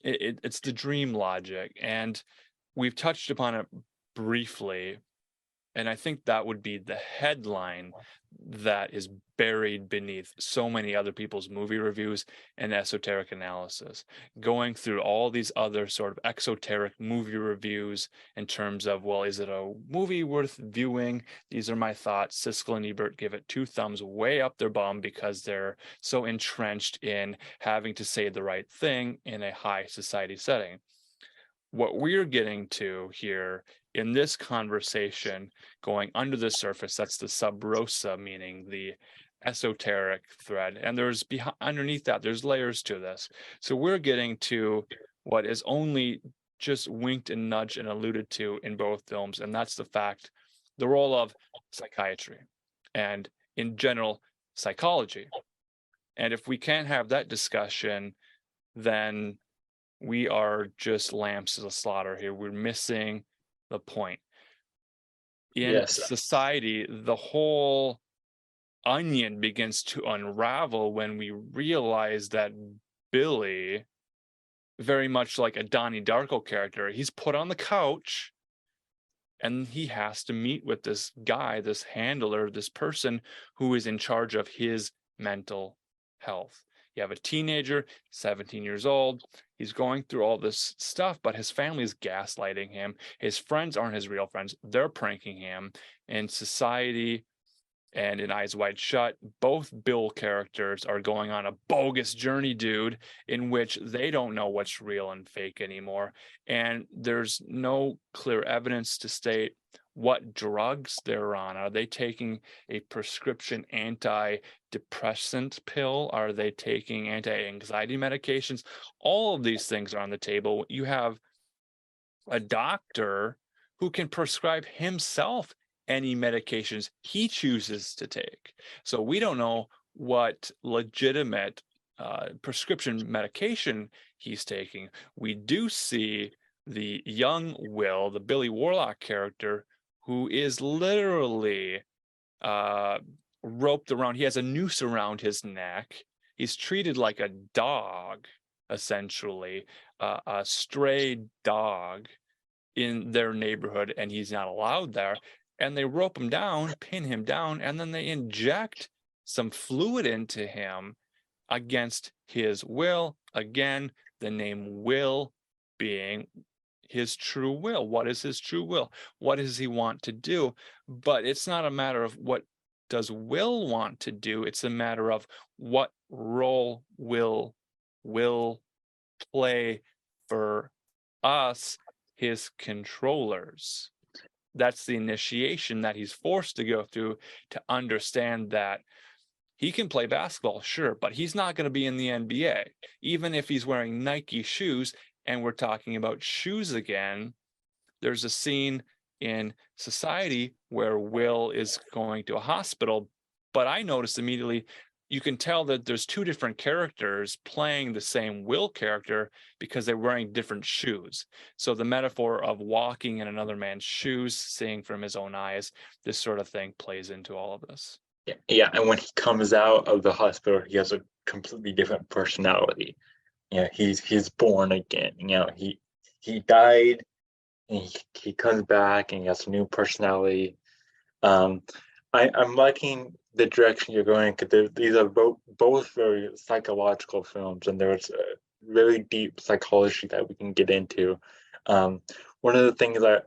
It's the dream logic, and we've touched upon it briefly, and I think that would be the headline that is buried beneath so many other people's movie reviews and esoteric analysis. Going through all these other sort of exoteric movie reviews in terms of, well, is it a movie worth viewing? These are my thoughts. Siskel and Ebert give it 2 thumbs way up their bum because they're so entrenched in having to say the right thing in a high society setting. What we're getting to here in this conversation, going under the surface, that's the sub rosa, meaning the esoteric thread, and there's underneath that there's layers to this. So we're getting to what is only just winked and nudged and alluded to in both films, and that's the fact, the role of psychiatry and in general psychology. And if we can't have that discussion, then we are just lambs to the slaughter here. We're missing the point. In Society, the whole onion begins to unravel when we realize that Billy, very much like a Donnie Darko character, he's put on the couch and he has to meet with this guy, this handler, this person who is in charge of his mental health. You have a teenager, 17 years old. He's going through all this stuff, but his family is gaslighting him. His friends aren't his real friends. They're pranking him. In Society and in Eyes Wide Shut, both Bill characters are going on a bogus journey, dude, in which they don't know what's real and fake anymore. And there's no clear evidence to state what drugs they're on. Are they taking a prescription antidepressant pill? Are they taking anti-anxiety medications? All of these things are on the table. You have a doctor who can prescribe himself any medications he chooses to take. So we don't know what legitimate prescription medication he's taking. We do see the young Will, the Billy Warlock character, who is literally roped around. He has a noose around his neck. He's treated like a dog, essentially, a stray dog in their neighborhood, and he's not allowed there. And they rope him down, pin him down, and then they inject some fluid into him against his will. Again, the name Will being his true will. What is his true will? What does he want to do? But it's not a matter of what does Will want to do. It's a matter of what role will play for us, his controllers. That's the initiation that he's forced to go through to understand that he can play basketball, sure, but he's not going to be in the NBA. Even if he's wearing Nike shoes, and we're talking about shoes again, there's a scene in Society where Will is going to a hospital, but I noticed immediately, you can tell that there's two different characters playing the same Will character because they're wearing different shoes. So the metaphor of walking in another man's shoes, seeing from his own eyes, this sort of thing plays into all of this. Yeah, and when he comes out of the hospital, he has a completely different personality. He's born again. He died, and he comes back, and he has a new personality. I'm liking the direction you're going, because these are both very psychological films, and there's a very deep psychology that we can get into. One of the things that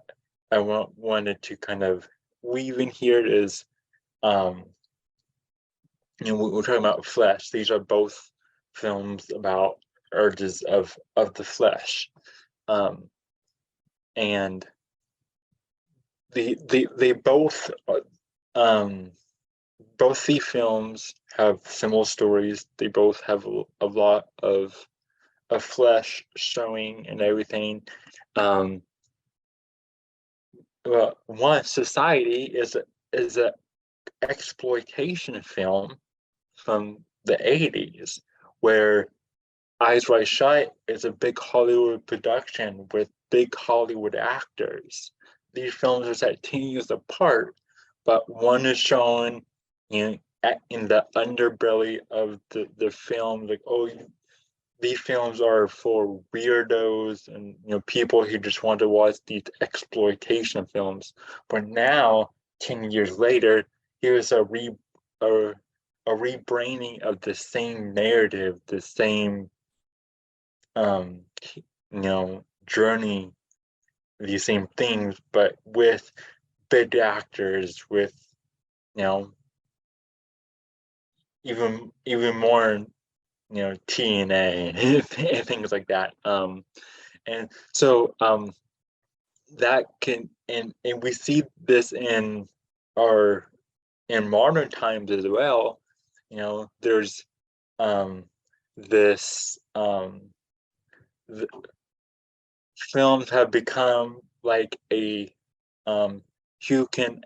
I wanted to kind of weave in here is, we're talking about flesh. These are both films about urges of the flesh, and they both the films have similar stories. They both have a lot of flesh showing and everything. Well, one, Society is a exploitation film from the 80s, where Eyes Wide Shut is a big Hollywood production with big Hollywood actors. These films are set 10 years apart, but one is shown in the underbelly of the film, like, oh, these films are for weirdos and people who just want to watch these exploitation films. But now, 10 years later, here's a rebranding of the same narrative, the same journey, these same things, but with big actors, with even more TNA and things like that. And so that can, and we see this in modern times as well. There's this films have become like a who can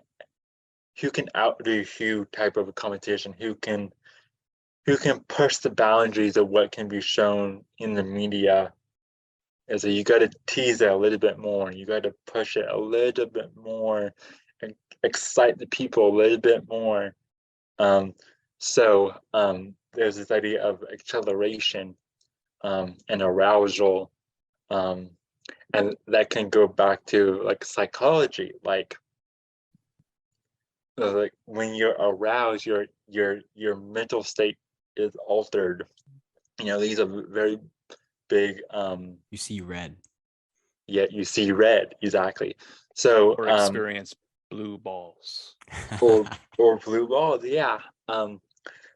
outdo who type of a competition, who can push the boundaries of what can be shown in the media. And so you got to tease it a little bit more, you got to push it a little bit more and excite the people a little bit more. So there's this idea of acceleration and arousal, and that can go back to like psychology, like when you're aroused, your mental state is altered. These are very big. You see red. Yeah, you see red, exactly. So or experience blue balls. or blue balls, yeah.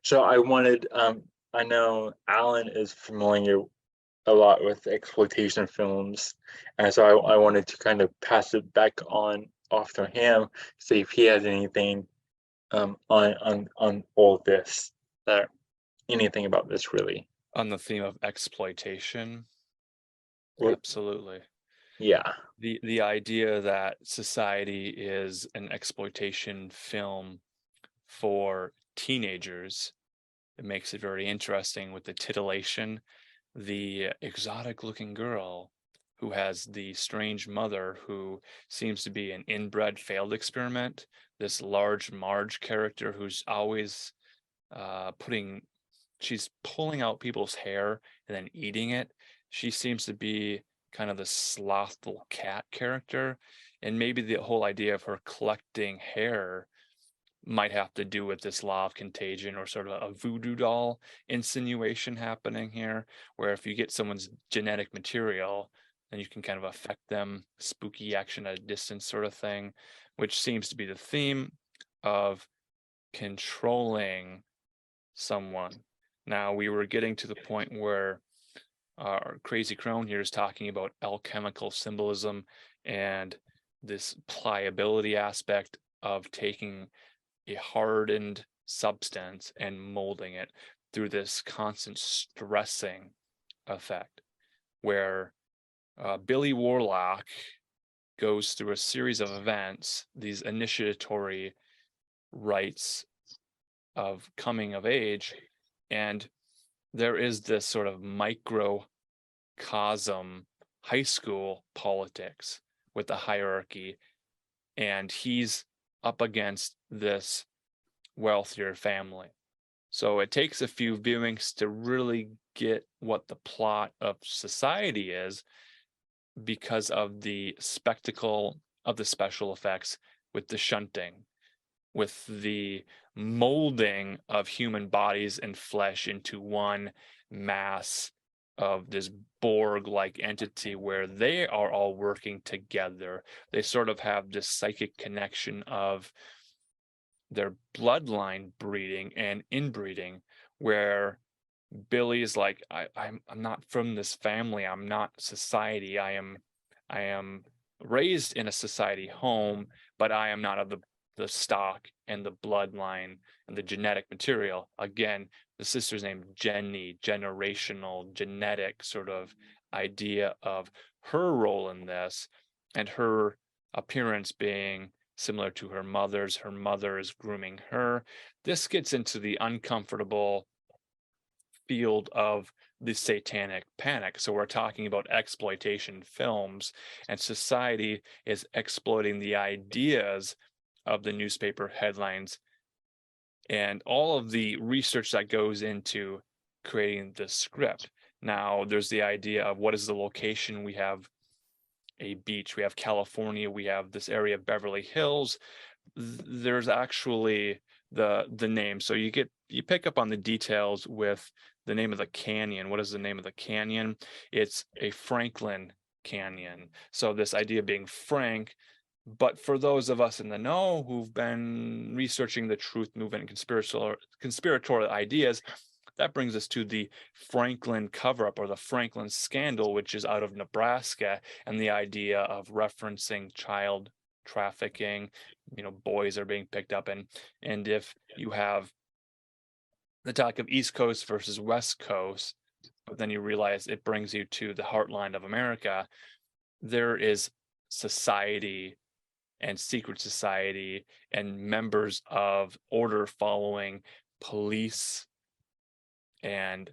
So I wanted, I know Alan is familiar a lot with exploitation films, and so I wanted to kind of pass it back off to him, see if he has anything on all this, that anything about this really. On the theme of exploitation, Well, absolutely. Yeah. The idea that Society is an exploitation film for teenagers it makes it very interesting with the titillation. The exotic looking girl who has the strange mother who seems to be an inbred failed experiment, this large Marge character who's always she's pulling out people's hair and then eating it. She seems to be kind of the slothful cat character, and maybe the whole idea of her collecting hair might have to do with this law of contagion, or sort of a voodoo doll insinuation happening here, where if you get someone's genetic material, then you can kind of affect them, spooky action at a distance sort of thing, which seems to be the theme of controlling someone. Now, we were getting to the point where our crazy Crone here is talking about alchemical symbolism and this pliability aspect of taking a hardened substance and molding it through this constant stressing effect, where Billy Warlock goes through a series of events, these initiatory rites of coming of age, and there is this sort of microcosm high school politics with the hierarchy, and he's up against this wealthier family. So it takes a few viewings to really get what the plot of society is, because of the spectacle of the special effects, with the shunting, with the molding of human bodies and flesh into one mass of this Borg-like entity where they are all working together. They sort of have this psychic connection of their bloodline breeding and inbreeding, where Billy is like, I'm not from this family. I'm not society. I am raised in a society home, but I am not of the stock and the bloodline and the genetic material. Again, the sister's name Jenny, generational, genetic sort of idea of her role in this, and her appearance being similar to her mother's. Her mother is grooming her. This gets into the uncomfortable field of the satanic panic. So we're talking about exploitation films, and society is exploiting the ideas of the newspaper headlines and all of the research that goes into creating the script. Now, there's the idea of what is the location. We have a beach, we have California, we have this area of Beverly Hills. There's actually the name. So you pick up on the details with the name of the canyon. What is the name of the canyon? It's a Franklin Canyon. So this idea being Frank, but for those of us in the know who've been researching the truth movement and conspiratorial ideas, that brings us to the Franklin cover-up, or the Franklin scandal, which is out of Nebraska, and the idea of referencing child trafficking. Boys are being picked up, and if you have the talk of East Coast versus West Coast, but then you realize it brings you to the heartland of America, there is society and secret society and members of order following police and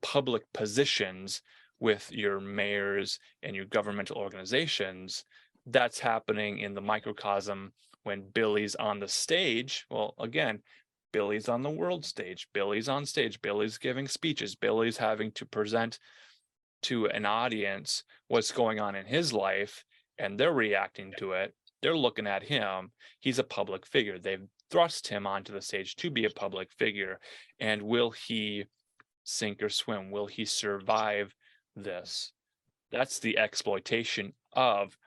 public positions with your mayors and your governmental organizations. That's happening in the microcosm when Billy's on the stage. Well, again, Billy's on the world stage. Billy's on stage. Billy's giving speeches. Billy's having to present to an audience what's going on in his life, and they're reacting to it. They're looking at him. He's a public figure. They've thrust him onto the stage to be a public figure. And will he sink or swim? Will he survive this? That's the exploitation of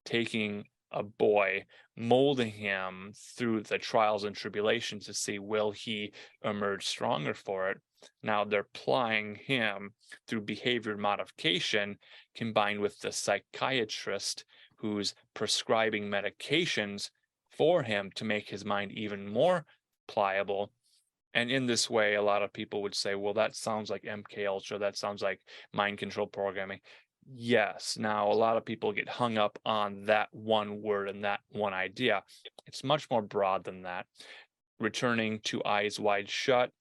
taking a boy, molding him through the trials and tribulations to see, will he emerge stronger for it? Now they're plying him through behavior modification, combined with the psychiatrist who's prescribing medications for him to make his mind even more pliable. And in this way, a lot of people would say, well, that sounds like MK Ultra. That sounds like mind control programming. Yes. Now, a lot of people get hung up on that one word and that one idea. It's much more broad than that. Returning to Eyes Wide Shut,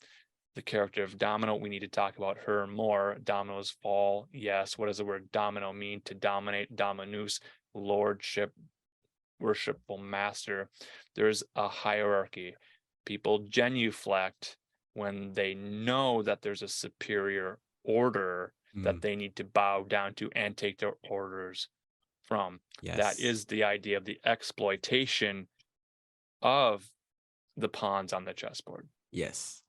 the character of Domino. We need to talk about her more. Domino's fall, yes. What does the word domino mean? To dominate, dominus, lordship, worshipful master. There's a hierarchy. People genuflect when they know that there's a superior order that they need to bow down to and take their orders from. Yes. That is the idea of the exploitation of the pawns on the chessboard. Yes.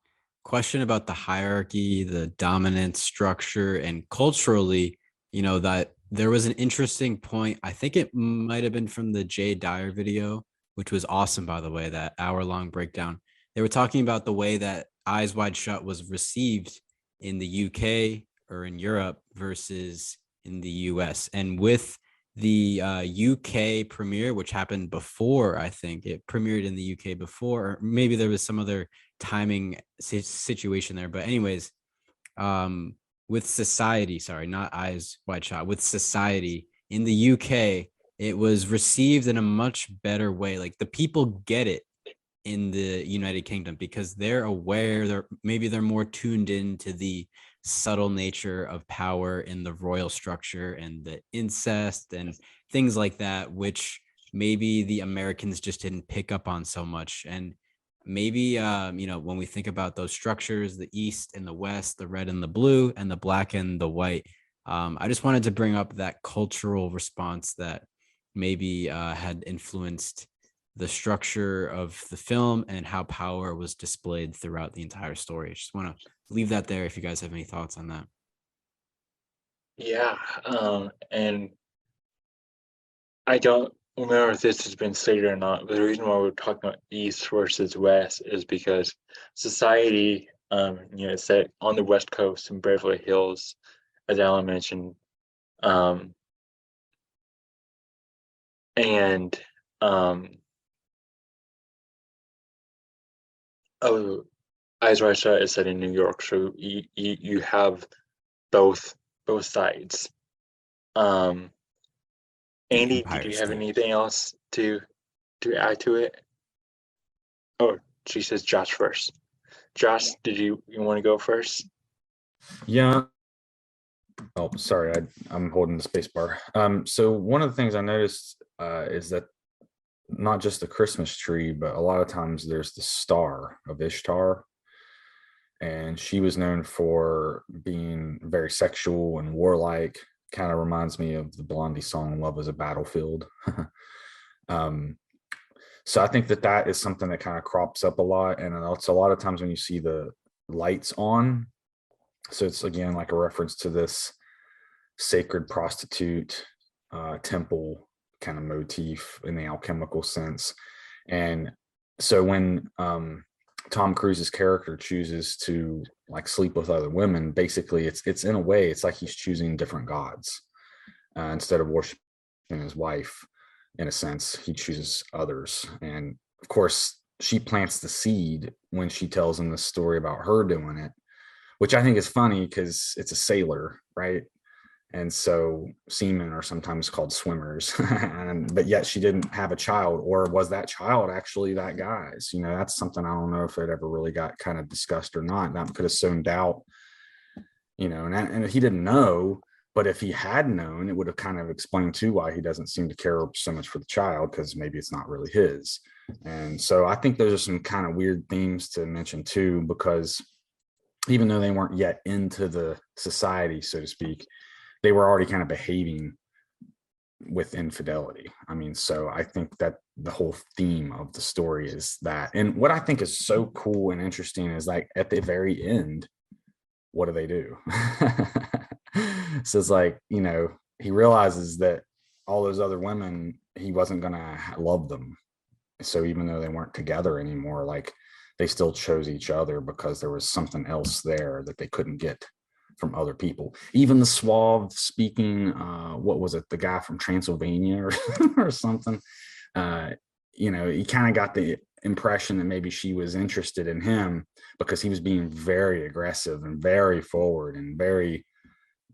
Question about the hierarchy, the dominant structure, and culturally, that there was an interesting point. I think it might have been from the Jay Dyer video, which was awesome, by the way, that hour-long breakdown. They were talking about the way that Eyes Wide Shut was received in the UK or in Europe versus in the US. And with the UK premiere, which happened before, I think it premiered in the UK before, or maybe there was some other timing situation there. But anyways, with Society, sorry, not Eyes Wide Shut, with Society in the UK, it was received in a much better way. Like the people get it in the United Kingdom because they're aware, they're more tuned into the subtle nature of power in the royal structure and the incest and things like that, which maybe the Americans just didn't pick up on so much. And maybe when we think about those structures, the East and the West, the red and the blue, and the black and the white, I just wanted to bring up that cultural response that maybe had influenced the structure of the film and how power was displayed throughout the entire story. I just want to leave that there if you guys have any thoughts on that. Yeah, and I don't remember if this has been stated or not, but the reason why we're talking about East versus West is because Society, it's set on the West Coast in Beverly Hills, as Alan mentioned, and Eyes Wide Shut is set in New York, so you have both sides. Andy, Empire did you have State. anything else to add to it? Oh, she says Josh first. Josh, did you want to go first? Yeah. Oh, sorry, I'm holding the space bar. So one of the things I noticed is that not just the Christmas tree, but a lot of times there's the star of Ishtar. And she was known for being very sexual and warlike. Kind of reminds me of the Blondie song "Love is a Battlefield." So I think that is something that kind of crops up a lot, and it's a lot of times when you see the lights on. So it's again like a reference to this sacred prostitute temple kind of motif in the alchemical sense. And so when Tom Cruise's character chooses to like sleep with other women, basically it's in a way, it's like he's choosing different gods instead of worshiping his wife. In a sense, he chooses others. And of course, she plants the seed when she tells him the story about her doing it, which I think is funny because it's a sailor, right? And so seamen are sometimes called swimmers, but yet she didn't have a child. Or was that child actually that guy's? That's something I don't know if it ever really got kind of discussed or not. That could have sown doubt, and he didn't know. But if he had known, it would have kind of explained too why he doesn't seem to care so much for the child, because maybe it's not really his. And so I think those are some kind of weird themes to mention too, because even though they weren't yet into the society, so to speak, they were already kind of behaving with infidelity. So I think that the whole theme of the story is that. And what I think is so cool and interesting is like at the very end, what do? So it's like, he realizes that all those other women, he wasn't going to love them. So even though they weren't together anymore, like they still chose each other because there was something else there that they couldn't get from other people. Even the suave speaking, what was it? The guy from Transylvania or something, he kind of got the impression that maybe she was interested in him because he was being very aggressive and very forward and very,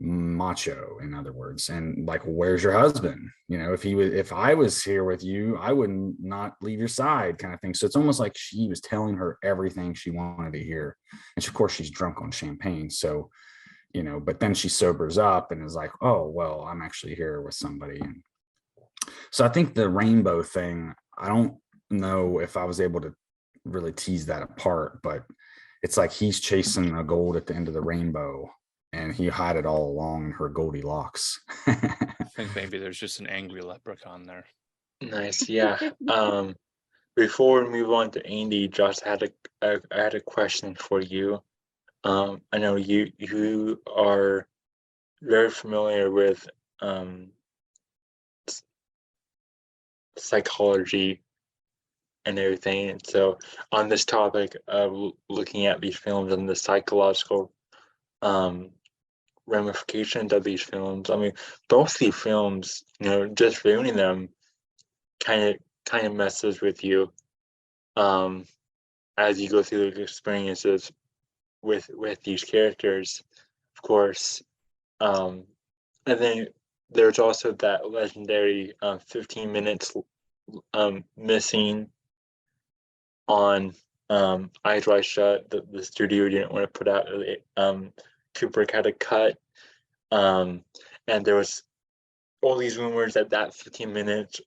macho, in other words, and like, where's your husband? You know, if I was here with you, I would not leave your side, kind of thing. So it's almost like she was telling her everything she wanted to hear. And of course she's drunk on champagne. So, you know, but then she sobers up and is like, oh, well, I'm actually here with somebody. And so I think the rainbow thing, I don't know if I was able to really tease that apart, but it's like he's chasing a gold at the end of the rainbow, and he had it all along in her Goldilocks. I think maybe there's just an angry leprechaun there. Nice, yeah. Before we move on to Andy, Josh, I had a question for you. I know you are very familiar with psychology and everything, and so on this topic of looking at these films and the psychological ramifications of these films, I mean, both these films, you know, just viewing them kind of messes with you as you go through the experiences with these characters, of course. And then there's also that legendary 15 minutes missing on Eyes Wide Shut. The studio didn't want to put out. Kubrick had a cut, and there was all these rumors that 15 minutes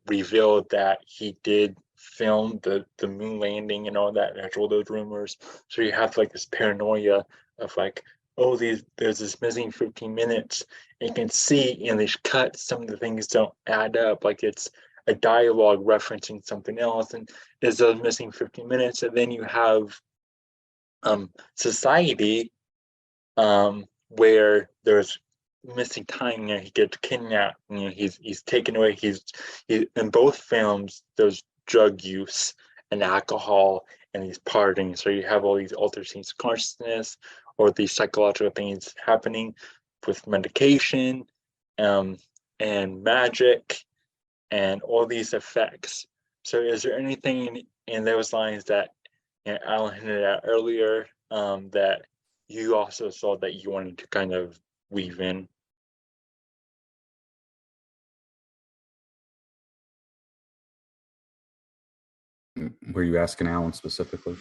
revealed that he did film the moon landing and all that. There's all those rumors, so you have like this paranoia of like, oh, there's this missing 15 minutes. And you can see in these cuts some of the things don't add up, like it's a dialogue referencing something else, and there's those missing 15 minutes. And then you have society where there's missing time. You know, he gets kidnapped, you know, he's taken away. He in both films there's drug use and alcohol and he's partying, so you have all these altered states of consciousness or these psychological things happening with medication and magic and all these effects. So is there anything in those lines that, you know, Alan hinted at earlier that you also saw that you wanted to kind of weave in? Were you asking Alan specifically?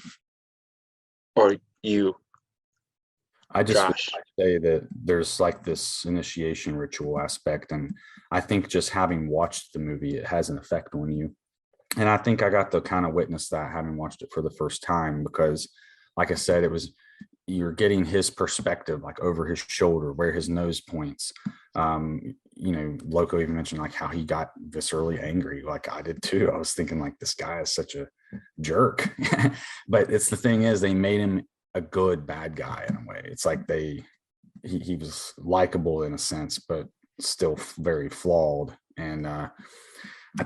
Or you, I just would Josh? say that there's like this initiation ritual aspect, and I think just having watched the movie, it has an effect on you. And I think I got to kind of witness that having watched it for the first time, because like I said, you're getting his perspective, like over his shoulder, where his nose points. You know, Loco even mentioned like how he got viscerally angry. Like I did too. I was thinking like, this guy is such a jerk. But it's the thing is, they made him a good bad guy in a way. It's like he was likable in a sense, but still very flawed. And I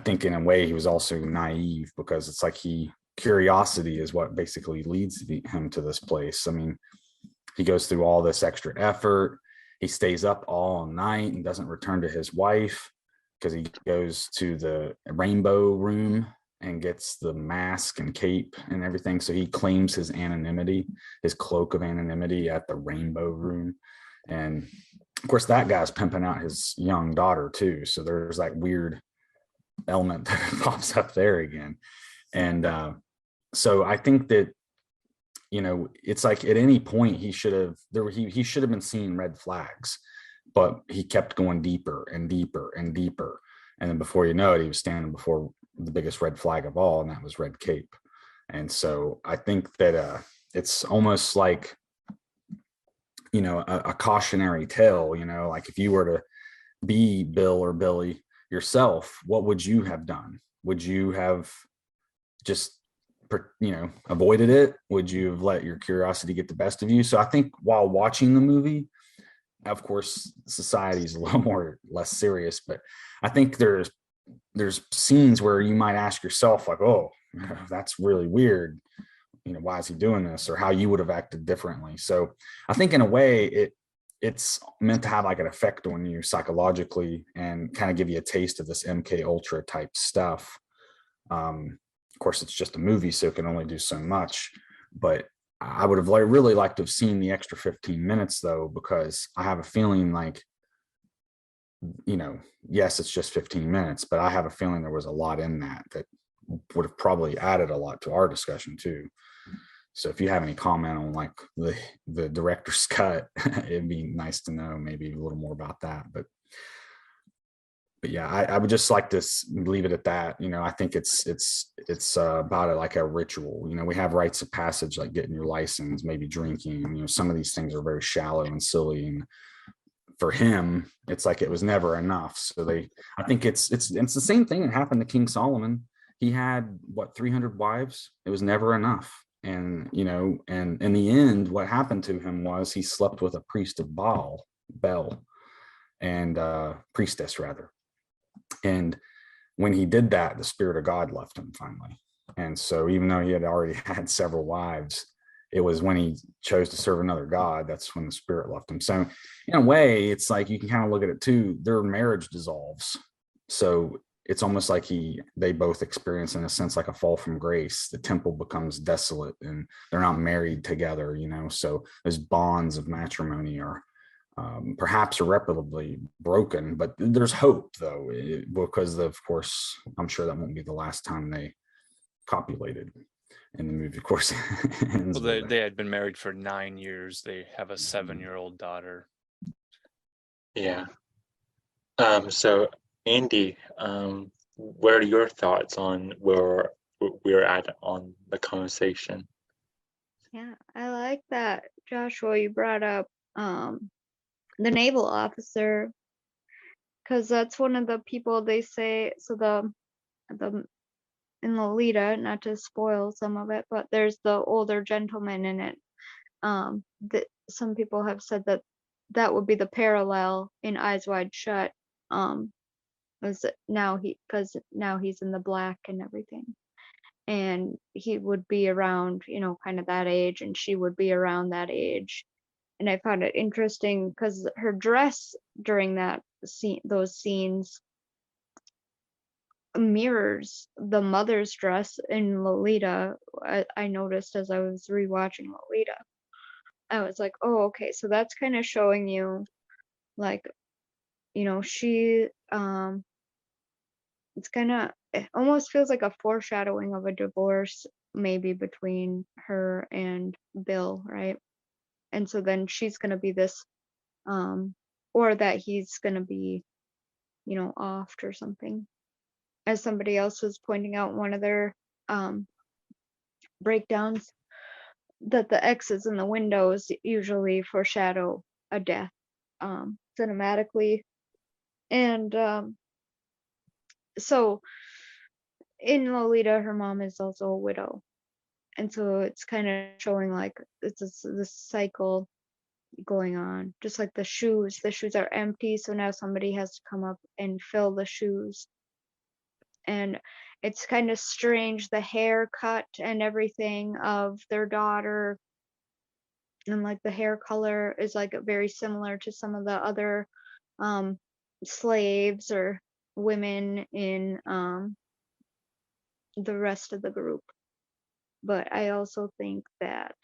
think in a way he was also naive, because it's like curiosity is what basically leads him to this place. I mean, he goes through all this extra effort. He stays up all night and doesn't return to his wife because he goes to the rainbow room and gets the mask and cape and everything. So he claims his anonymity, his cloak of anonymity at the rainbow room. And of course, that guy's pimping out his young daughter too. So there's that weird element that pops up there again. And so I think that, you know, it's like at any point he should have been seeing red flags, but he kept going deeper and deeper and deeper. And then before you know it, he was standing before the biggest red flag of all, and that was red cape. And so I think that it's almost like, you know, a cautionary tale. You know, like if you were to be Bill or Billy yourself, what would you have done? Would you have just, you know, avoided it? Would you have let your curiosity get the best of you? So I think while watching the movie, of course, society is a little less serious, but I think there's scenes where you might ask yourself like, oh, that's really weird. You know, why is he doing this? Or how you would have acted differently. So I think in a way it's meant to have like an effect on you psychologically and kind of give you a taste of this MK Ultra type stuff. Of course, it's just a movie, so it can only do so much, but I would have really liked to have seen the extra 15 minutes though, because I have a feeling like, yes, it's just 15 minutes, but I have a feeling there was a lot in that would have probably added a lot to our discussion too. So if you have any comment on like the director's cut, it'd be nice to know maybe a little more about that. But yeah, I would just like to leave it at that. I think it's about it like a ritual. We have rites of passage, like getting your license, maybe drinking. Some of these things are very shallow and silly, and for him, it's like it was never enough. So I think it's the same thing that happened to King Solomon. He had 300 wives. It was never enough. And and in the end, what happened to him was he slept with a priest of Bel, and priestess rather. And when he did that, the spirit of God left him finally. And so even though he had already had several wives, it was when he chose to serve another God, that's when the spirit left him. So in a way, it's like you can kind of look at it too, their marriage dissolves. So it's almost like they both experience, in a sense, like a fall from grace. The temple becomes desolate and they're not married together, so those bonds of matrimony are perhaps irreparably broken, but there's hope though, because of course, I'm sure that won't be the last time they copulated in the movie, of course. Well, they had been married for 9 years. They have a 7-year-old daughter. Yeah. So Andy, what are your thoughts on where we're at on the conversation? Yeah, I like that, Joshua, you brought up the naval officer, because that's one of the people they say. So the in Lolita, not to spoil some of it, but there's the older gentleman in it. That some people have said that would be the parallel in Eyes Wide Shut. Because now he's in the black and everything, and he would be around, kind of that age, and she would be around that age. And I found it interesting because her dress during those scenes mirrors the mother's dress in Lolita. I noticed as I was rewatching Lolita. I was like, oh, okay, so that's kind of showing you, like, she it almost feels like a foreshadowing of a divorce, maybe between her and Bill, right? And so then she's gonna be this, or that he's gonna be, offed or something. As somebody else was pointing out in one of their breakdowns, that the X's in the windows usually foreshadow a death, cinematically. And so in Lolita, her mom is also a widow. And so it's kind of showing like it's this cycle going on, just like the shoes are empty, so now somebody has to come up and fill the shoes. And it's kind of strange, the haircut and everything of their daughter, and like the hair color is like very similar to some of the other slaves or women in the rest of the group. But I also think that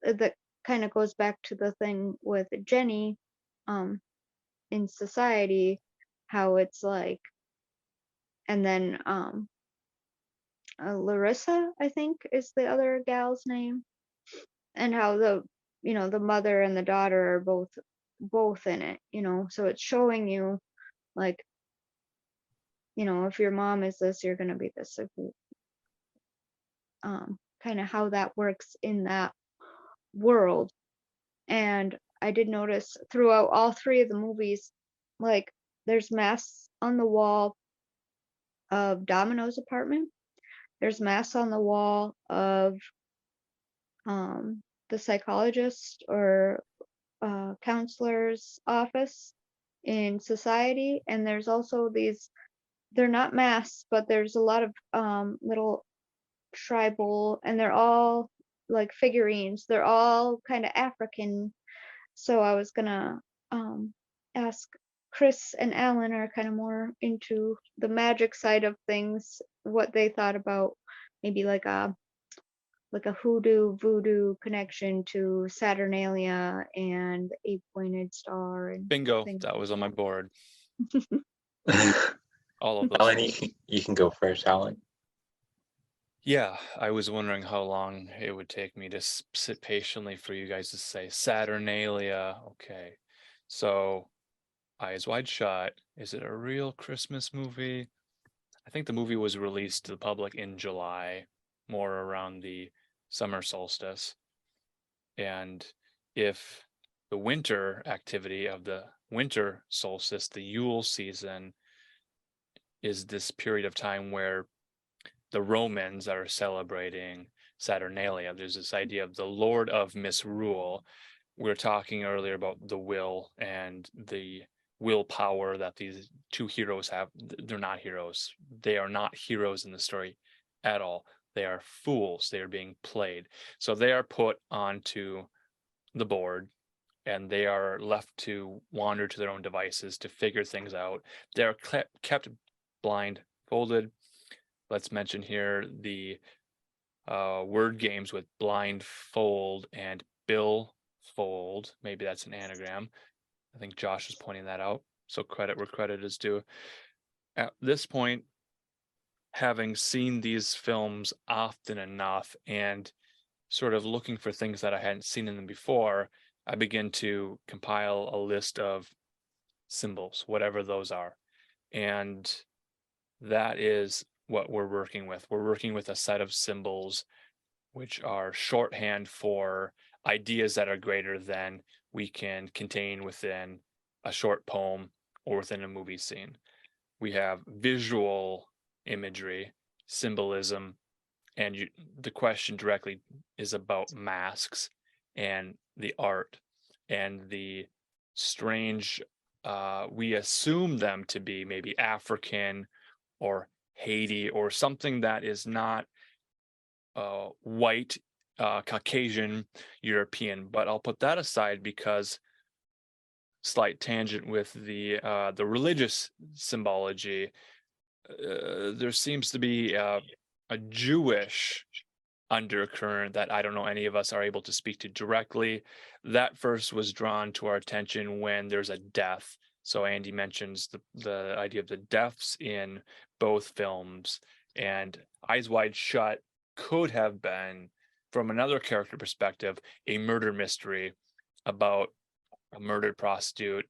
that kind of goes back to the thing with Jenny in society, how it's like, and then Larissa, I think, is the other gal's name, and how the mother and the daughter are both in it, so it's showing you like, if your mom is this, you're gonna be this. Kind of how that works in that world. And I did notice throughout all three of the movies, like, there's masks on the wall of Domino's apartment. There's masks on the wall of the psychologist or counselor's office in society. And there's also these, they're not masks, but there's a lot of little tribal, and they're all like figurines. They're all kind of African. So I was gonna ask Kris and Alan, are kind of more into the magic side of things, what they thought about maybe like a like a hoodoo voodoo connection to Saturnalia and the 8-pointed star and Bingo. things That was on my like board. that. All of those Alan, things. you can go first, Alan. Yeah, I was wondering how long it would take me to sit patiently for you guys to say Saturnalia. Okay. So, Eyes Wide Shut. Is it a real Christmas movie? I think the movie was released to the public in July, more around the summer solstice. And if the winter activity of the winter solstice, the Yule season, is this period of time where the Romans are celebrating Saturnalia, there's this idea of the Lord of Misrule. We were talking earlier about the will and the willpower that these two heroes have. They're not heroes. They are not heroes in the story at all. They are fools. They are being played. So they are put onto the board and they are left to wander to their own devices to figure things out. They're kept blindfolded. Let's mention here the word games with blindfold and billfold. Maybe that's an anagram. I think Josh was pointing that out. So credit where credit is due. At this point, having seen these films often enough and sort of looking for things that I hadn't seen in them before, I begin to compile a list of symbols, whatever those are. And that is what we're working with. We're working with a set of symbols which are shorthand for ideas that are greater than we can contain within a short poem or within a movie scene. We have visual imagery, symbolism, and the question directly is about masks and the art and the strange, we assume them to be maybe African or Haiti or something that is not white, Caucasian, European. But I'll put that aside because slight tangent with the religious symbology. There seems to be a Jewish undercurrent that I don't know any of us are able to speak to directly. That first was drawn to our attention when there's a death. So Andy mentions the idea of the deaths in both films, and Eyes Wide Shut could have been, from another character perspective, a murder mystery about a murdered prostitute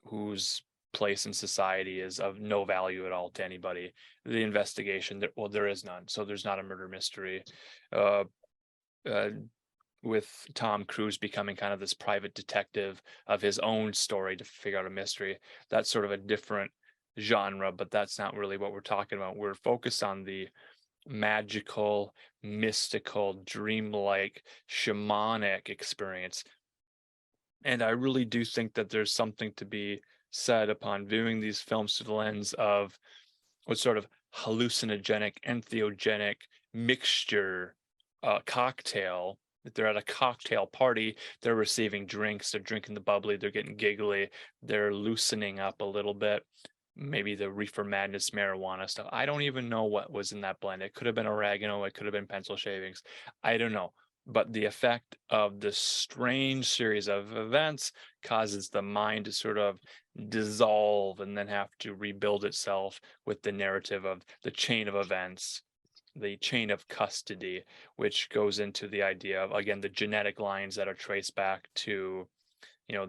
whose place in society is of no value at all to anybody. The investigation, well, there is none, so there's not a murder mystery. With Tom Cruise becoming kind of this private detective of his own story to figure out a mystery, that's sort of a different genre, but that's not really what we're talking about. We're focused on the magical, mystical, dreamlike, shamanic experience. And I really do think that there's something to be said upon viewing these films through the lens of what sort of hallucinogenic, entheogenic mixture, cocktail. If they're at a cocktail party, they're receiving drinks, they're drinking the bubbly, they're getting giggly, they're loosening up a little bit. Maybe the reefer madness marijuana stuff. I don't even know what was in that blend. It could have been oregano, it could have been pencil shavings. I don't know. But the effect of this strange series of events causes the mind to sort of dissolve and then have to rebuild itself with the narrative of the chain of events, the chain of custody, which goes into the idea of, again, the genetic lines that are traced back to,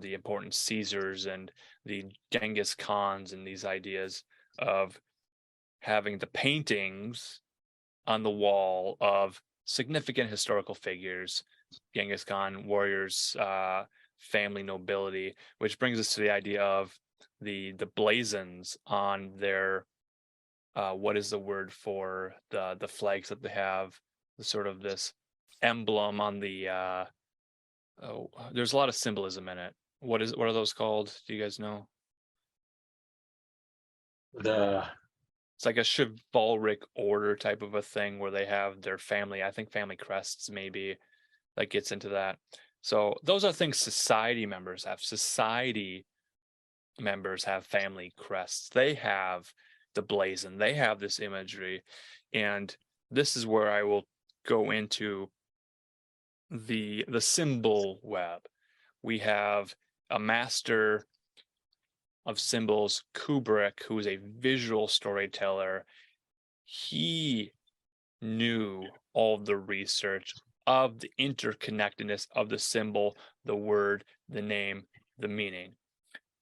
the important Caesars and the Genghis Khans, and these ideas of having the paintings on the wall of significant historical figures, Genghis Khan, warriors, family nobility, which brings us to the idea of the blazons on their, what is the word for the flags that they have, the sort of this emblem on the, there's a lot of symbolism in it. What are those called? Do you guys know? It's like a chivalric order type of a thing where they have their family, I think family crests maybe, that gets into that. So those are things society members have. Society members have family crests. They have the blazon. They have this imagery. And this is where I will go into the symbol web. We have a master of symbols, Kubrick, who is a visual storyteller. He knew all of the research of the interconnectedness of the symbol, the word, the name, the meaning.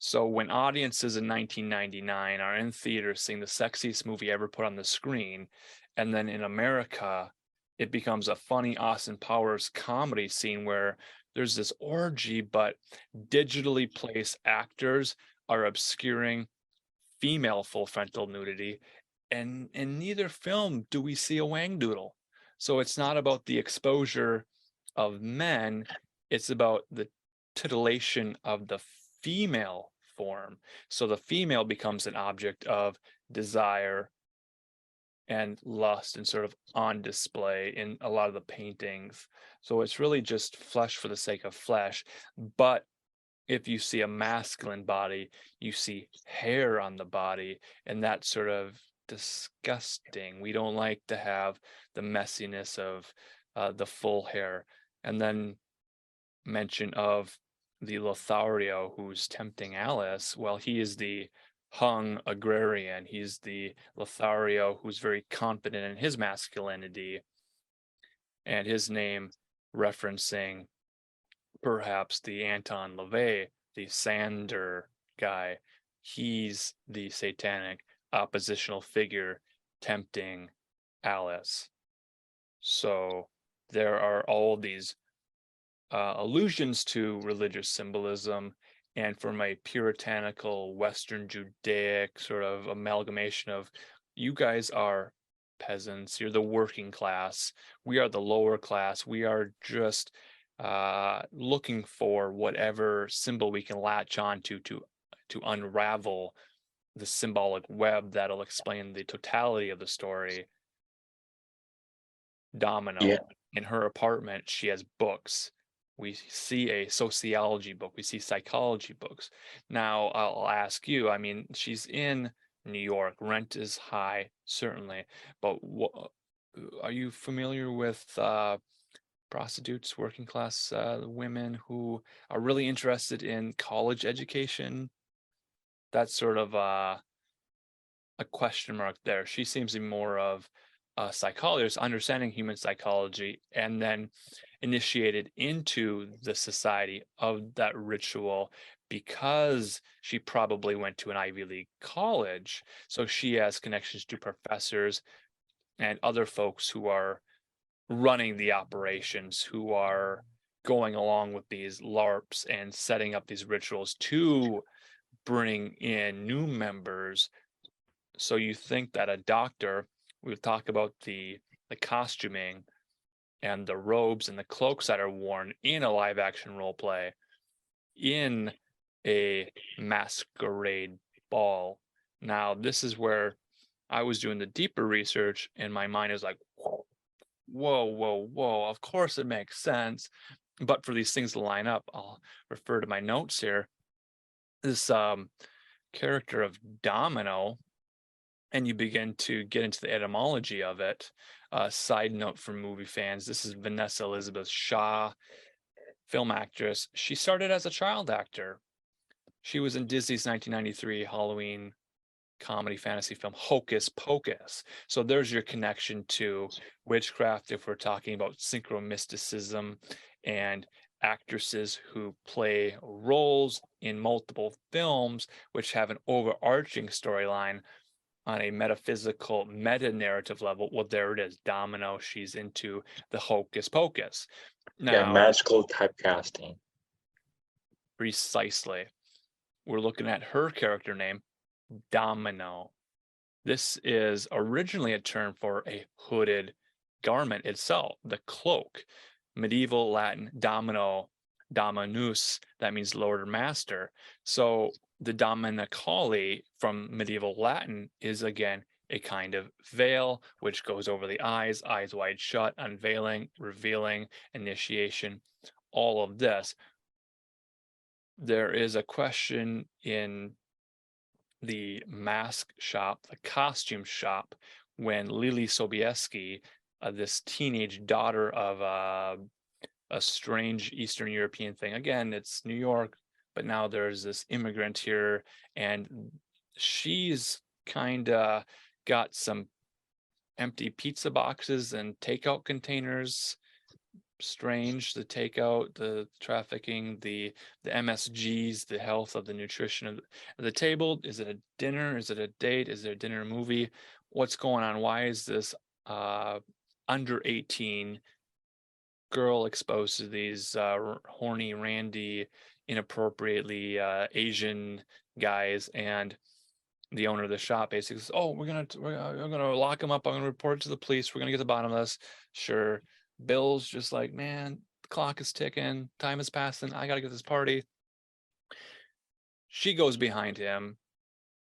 So when audiences in 1999 are in theaters seeing the sexiest movie ever put on the screen, and then in America, it becomes a funny Austin Powers comedy scene where there's this orgy, but digitally placed actors are obscuring female full frontal nudity, and in neither film do we see a wang doodle. So it's not about the exposure of men, it's about the titillation of the female form. So the female becomes an object of desire and lust and sort of on display in a lot of the paintings. So it's really just flesh for the sake of flesh. But if you see a masculine body, you see hair on the body, and that's sort of disgusting. We don't like to have the messiness of the full hair. And then mention of the Lothario who's tempting Alice. Well, he is the hung agrarian. He's the Lothario who's very confident in his masculinity, and his name referencing perhaps the Anton LaVey, the Sander guy. He's the satanic oppositional figure tempting Alice. So there are all these allusions to religious symbolism, and from a puritanical Western Judaic sort of amalgamation of, you guys are peasants, you're the working class, we are the lower class, we are just looking for whatever symbol we can latch on to unravel the symbolic web that'll explain the totality of the story. Domino, in her apartment, she has books. We see a sociology book, we see psychology books. Now I'll ask you, I mean, she's in New York, rent is high, certainly, but are you familiar with prostitutes, working class women who are really interested in college education? That's sort of a question mark there. She seems to be more of a psychologist, understanding human psychology, and then initiated into the society of that ritual because she probably went to an Ivy League college. So she has connections to professors and other folks who are running the operations, who are going along with these LARPs and setting up these rituals to bring in new members. So you think that a doctor, we've talked about the costuming and the robes and the cloaks that are worn in a live action role play, in a masquerade ball. Now, this is where I was doing the deeper research, and my mind is like, whoa, of course it makes sense. But for these things to line up, I'll refer to my notes here. This character of Domino, and you begin to get into the etymology of it. Side note for movie fans, this is Vanessa Elizabeth Shaw, film actress. She started as a child actor. She was in Disney's 1993 Halloween comedy fantasy film Hocus Pocus. So there's your connection to witchcraft if we're talking about synchromysticism and actresses who play roles in multiple films which have an overarching storyline on a metaphysical meta-narrative level. Well, there it is, Domino. She's into the Hocus Pocus. Now, magical typecasting. Precisely. We're looking at her character name, Domino. This is originally a term for a hooded garment itself, the cloak. Medieval Latin, domino, dominus, that means lord or master. So the dominicale from medieval Latin is again a kind of veil which goes over the eyes, eyes wide shut, unveiling, revealing, initiation, all of this. There is a question in the mask shop, the costume shop, when Lily Sobieski, this teenage daughter of a strange Eastern European thing. Again, it's New York, but now there's this immigrant here, and she's kind of got some empty pizza boxes and takeout containers. Strange, the takeout, the trafficking, the MSGs, the health of the nutrition of the table. Is it a dinner? Is it a date? Is it a dinner movie? What's going on? Why is this under 18 girl exposed to these horny, randy, inappropriately Asian guys? And the owner of the shop basically says, "Oh, we're gonna lock him up. I'm gonna report it to the police. We're gonna get to the bottom of this." Sure. Bill's just like, "Man, the clock is ticking. Time is passing. I gotta get this party." She goes behind him.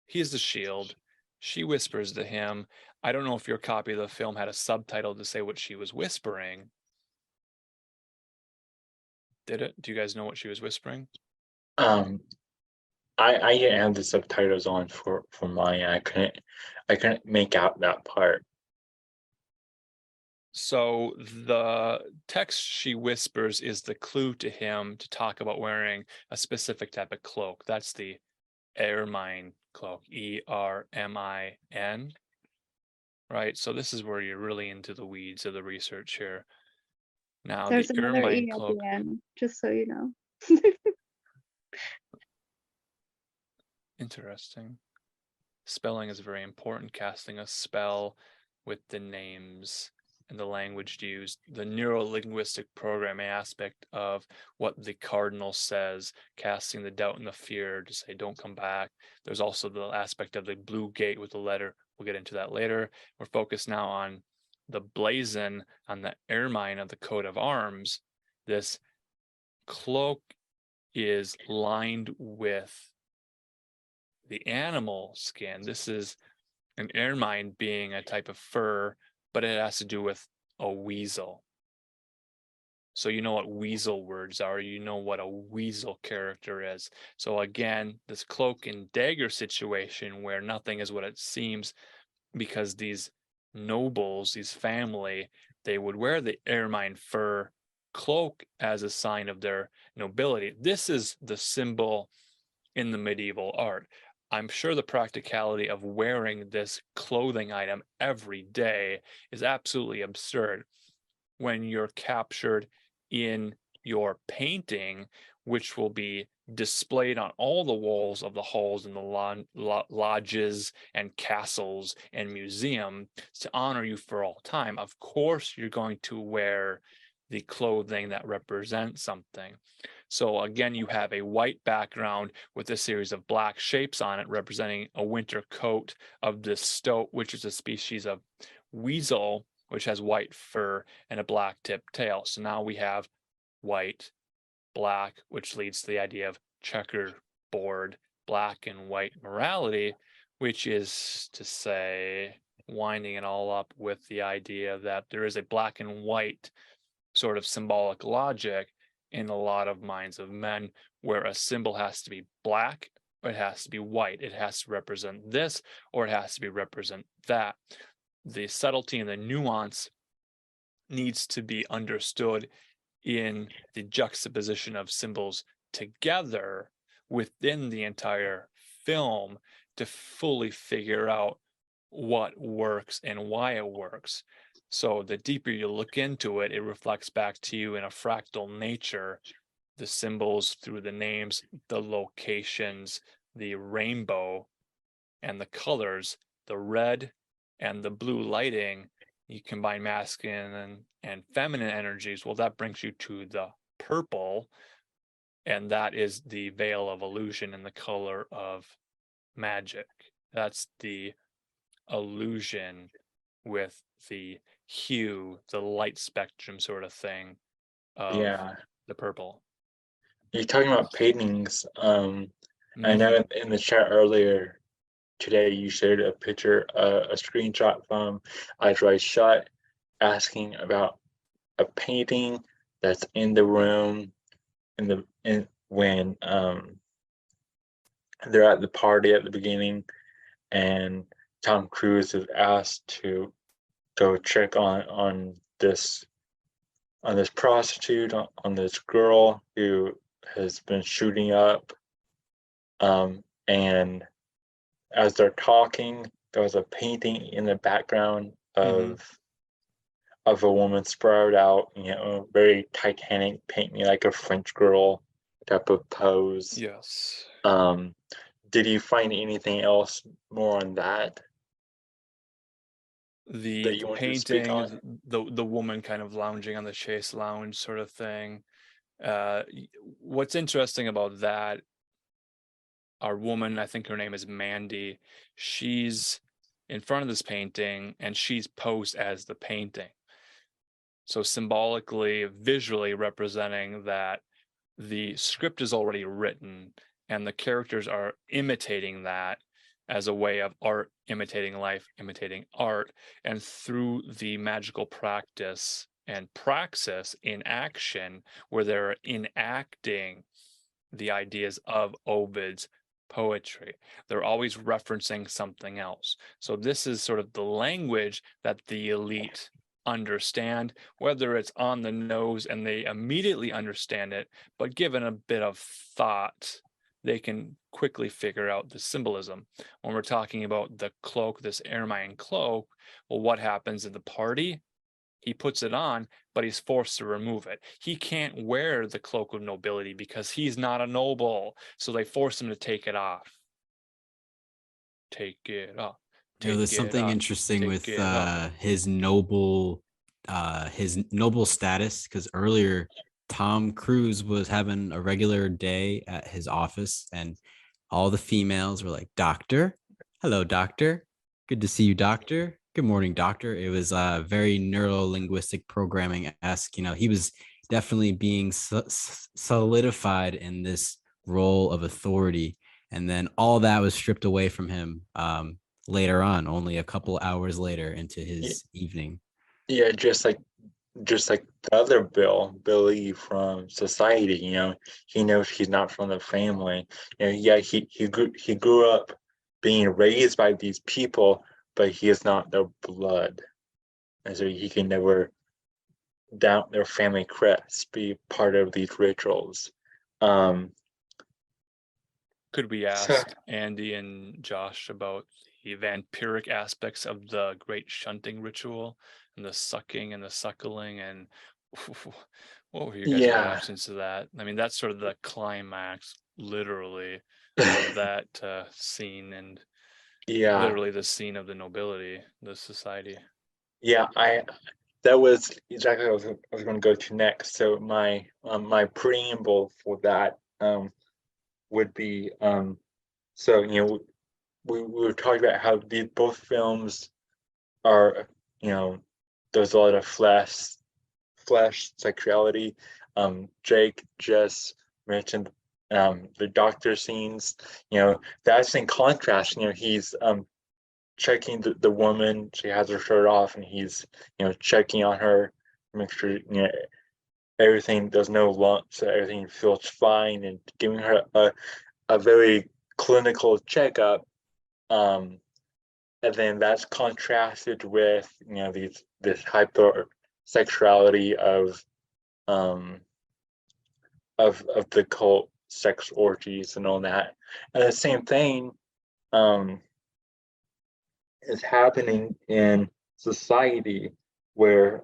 He's the shield. She whispers to him. I don't know if your copy of the film had a subtitle to say what she was whispering. Did it? Do you guys know what she was whispering? I didn't have the subtitles on for mine. I couldn't make out that part. So the text she whispers is the clue to him to talk about wearing a specific type of cloak. That's the ermine cloak, ERMIN. Right. So this is where you're really into the weeds of the research here. Now There's the another ermine E at cloak. the end, just so you know. Interesting. Spelling is very important. Casting a spell with the names and the language used, the neuro-linguistic programming aspect of what the cardinal says, casting the doubt and the fear to say, don't come back. There's also the aspect of the blue gate with the letter. We'll get into that later. We're focused now on the blazon, on the ermine of the coat of arms. This cloak is lined with the animal skin. This is an ermine being a type of fur, but it has to do with a weasel. So you know what weasel words are, you know what a weasel character is. So again, this cloak and dagger situation where nothing is what it seems, because these nobles, these family, they would wear the ermine fur cloak as a sign of their nobility. This is the symbol in the medieval art. I'm sure the practicality of wearing this clothing item every day is absolutely absurd when you're captured in your painting, which will be displayed on all the walls of the halls and the lodges and castles and museum to honor you for all time. Of course, you're going to wear the clothing that represents something. So again, you have a white background with a series of black shapes on it representing a winter coat of the stoat, which is a species of weasel, which has white fur and a black tipped tail. So now we have white, black, which leads to the idea of checkerboard, black and white morality, which is to say, winding it all up with the idea that there is a black and white sort of symbolic logic in a lot of minds of men, where a symbol has to be black or it has to be white. It has to represent this or it has to be represent that. The subtlety and the nuance needs to be understood in the juxtaposition of symbols together within the entire film to fully figure out what works and why it works. So the deeper you look into it, it reflects back to you in a fractal nature, the symbols through the names, the locations, the rainbow, and the colors, the red and the blue lighting. You combine masculine and feminine energies. Well, that brings you to the purple, and that is the veil of illusion and the color of magic. That's the illusion with the hue, the light spectrum sort of thing of the purple. You're talking about paintings. I know in the chat earlier today you shared a picture, a screenshot from Eyes Wide Shut, asking about a painting that's in the room when they're at the party at the beginning, and Tom Cruise is asked to go check on this prostitute, on this girl who has been shooting up. And as they're talking, there was a painting in the background of a woman sprawled out, very Titanic, paint me like a French girl type of pose. Yes. Did you find anything else more on that? The painting, the woman kind of lounging on the chaise lounge sort of thing. What's interesting about that, our woman, I think her name is Mandy, she's in front of this painting and she's posed as the painting. So symbolically, visually representing that the script is already written and the characters are imitating that as a way of art, imitating life, imitating art. And through the magical practice and praxis in action, where they're enacting the ideas of Ovid's poetry, they're always referencing something else. So this is sort of the language that the elite understand, whether it's on the nose and they immediately understand it, but given a bit of thought, they can quickly figure out the symbolism. When we're talking about the cloak, this ermine cloak, well, what happens at the party? He puts it on, but he's forced to remove it. He can't wear the cloak of nobility because he's not a noble. So they force him to take it off. Take it off. There's something interesting with his noble status, because earlier Tom Cruise was having a regular day at his office and all the females were like, "Doctor, hello, doctor. Good to see you, doctor. Good morning, doctor." It was very neuro-linguistic programming-esque. He was definitely being solidified in this role of authority. And then all that was stripped away from him later on, only a couple hours later into his evening. Yeah, just like the other Billy from Society, he knows he's not from the family. He grew up being raised by these people, but he is not their blood, and so he can never doubt their family crest, be part of these rituals. Could we ask Andy and Josh about the vampiric aspects of the great shunting ritual and the sucking and the suckling, and what were you guys' reactions to that? I mean, that's sort of the climax, literally, of that scene, and literally the scene of the nobility, the society. Yeah, that was exactly what I was going to go to next. So my preamble for that would be we were talking about how both films are, there's a lot of flesh sexuality. Jake just mentioned the doctor scenes. That's in contrast. He's checking the woman. She has her shirt off, and he's checking on her, make sure everything, there's no lumps, so everything feels fine, and giving her a very clinical checkup. And then that's contrasted with this hypersexuality of the cult sex orgies and all that. And the same thing is happening in society, where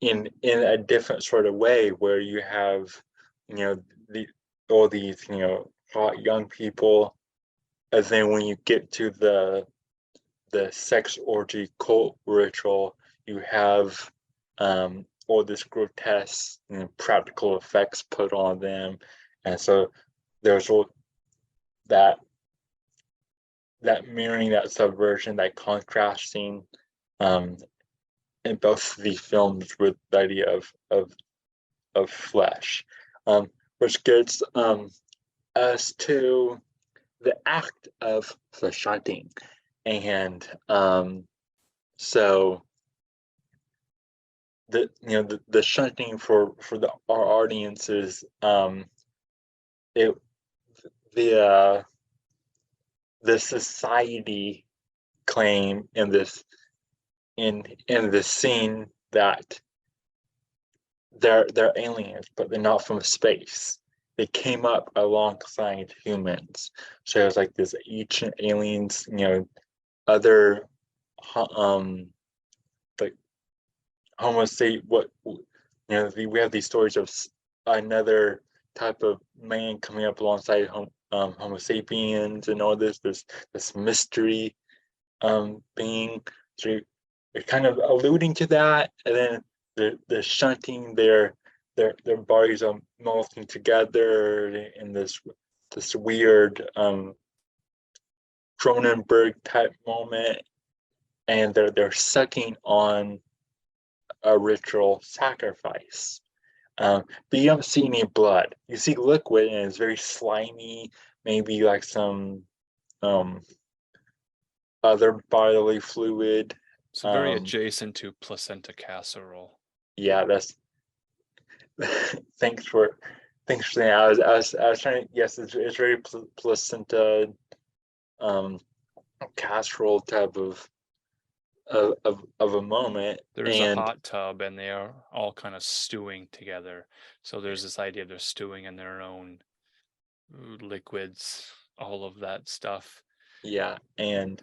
in a different sort of way, where you have all these hot young people, and then when you get to the sex orgy cult ritual, you have all this grotesque practical effects put on them, and so there's all that mirroring, that subversion, that contrasting in both the films with the idea of flesh, which gets us to the act of fleshlighting. And so the shunting for our audiences, the society claim in this scene that they're aliens, but they're not from space. They came up alongside humans. So it's like this ancient aliens, other like Homo sapien. We have these stories of another type of man coming up alongside Homo sapiens and all this mystery being. So you're kind of alluding to that, and then the shunting their bodies are melting together in this weird Cronenberg type moment, and they're sucking on a ritual sacrifice. But you don't see any blood. You see liquid, and it's very slimy, maybe like some other bodily fluid. It's very adjacent to placenta casserole. Yeah, that's. Thanks for saying. I was trying to. Yes, it's very placenta, casserole type of a moment. There's a hot tub, and they are all kind of stewing together. So there's this idea of they're stewing in their own liquids, all of that stuff. Yeah, and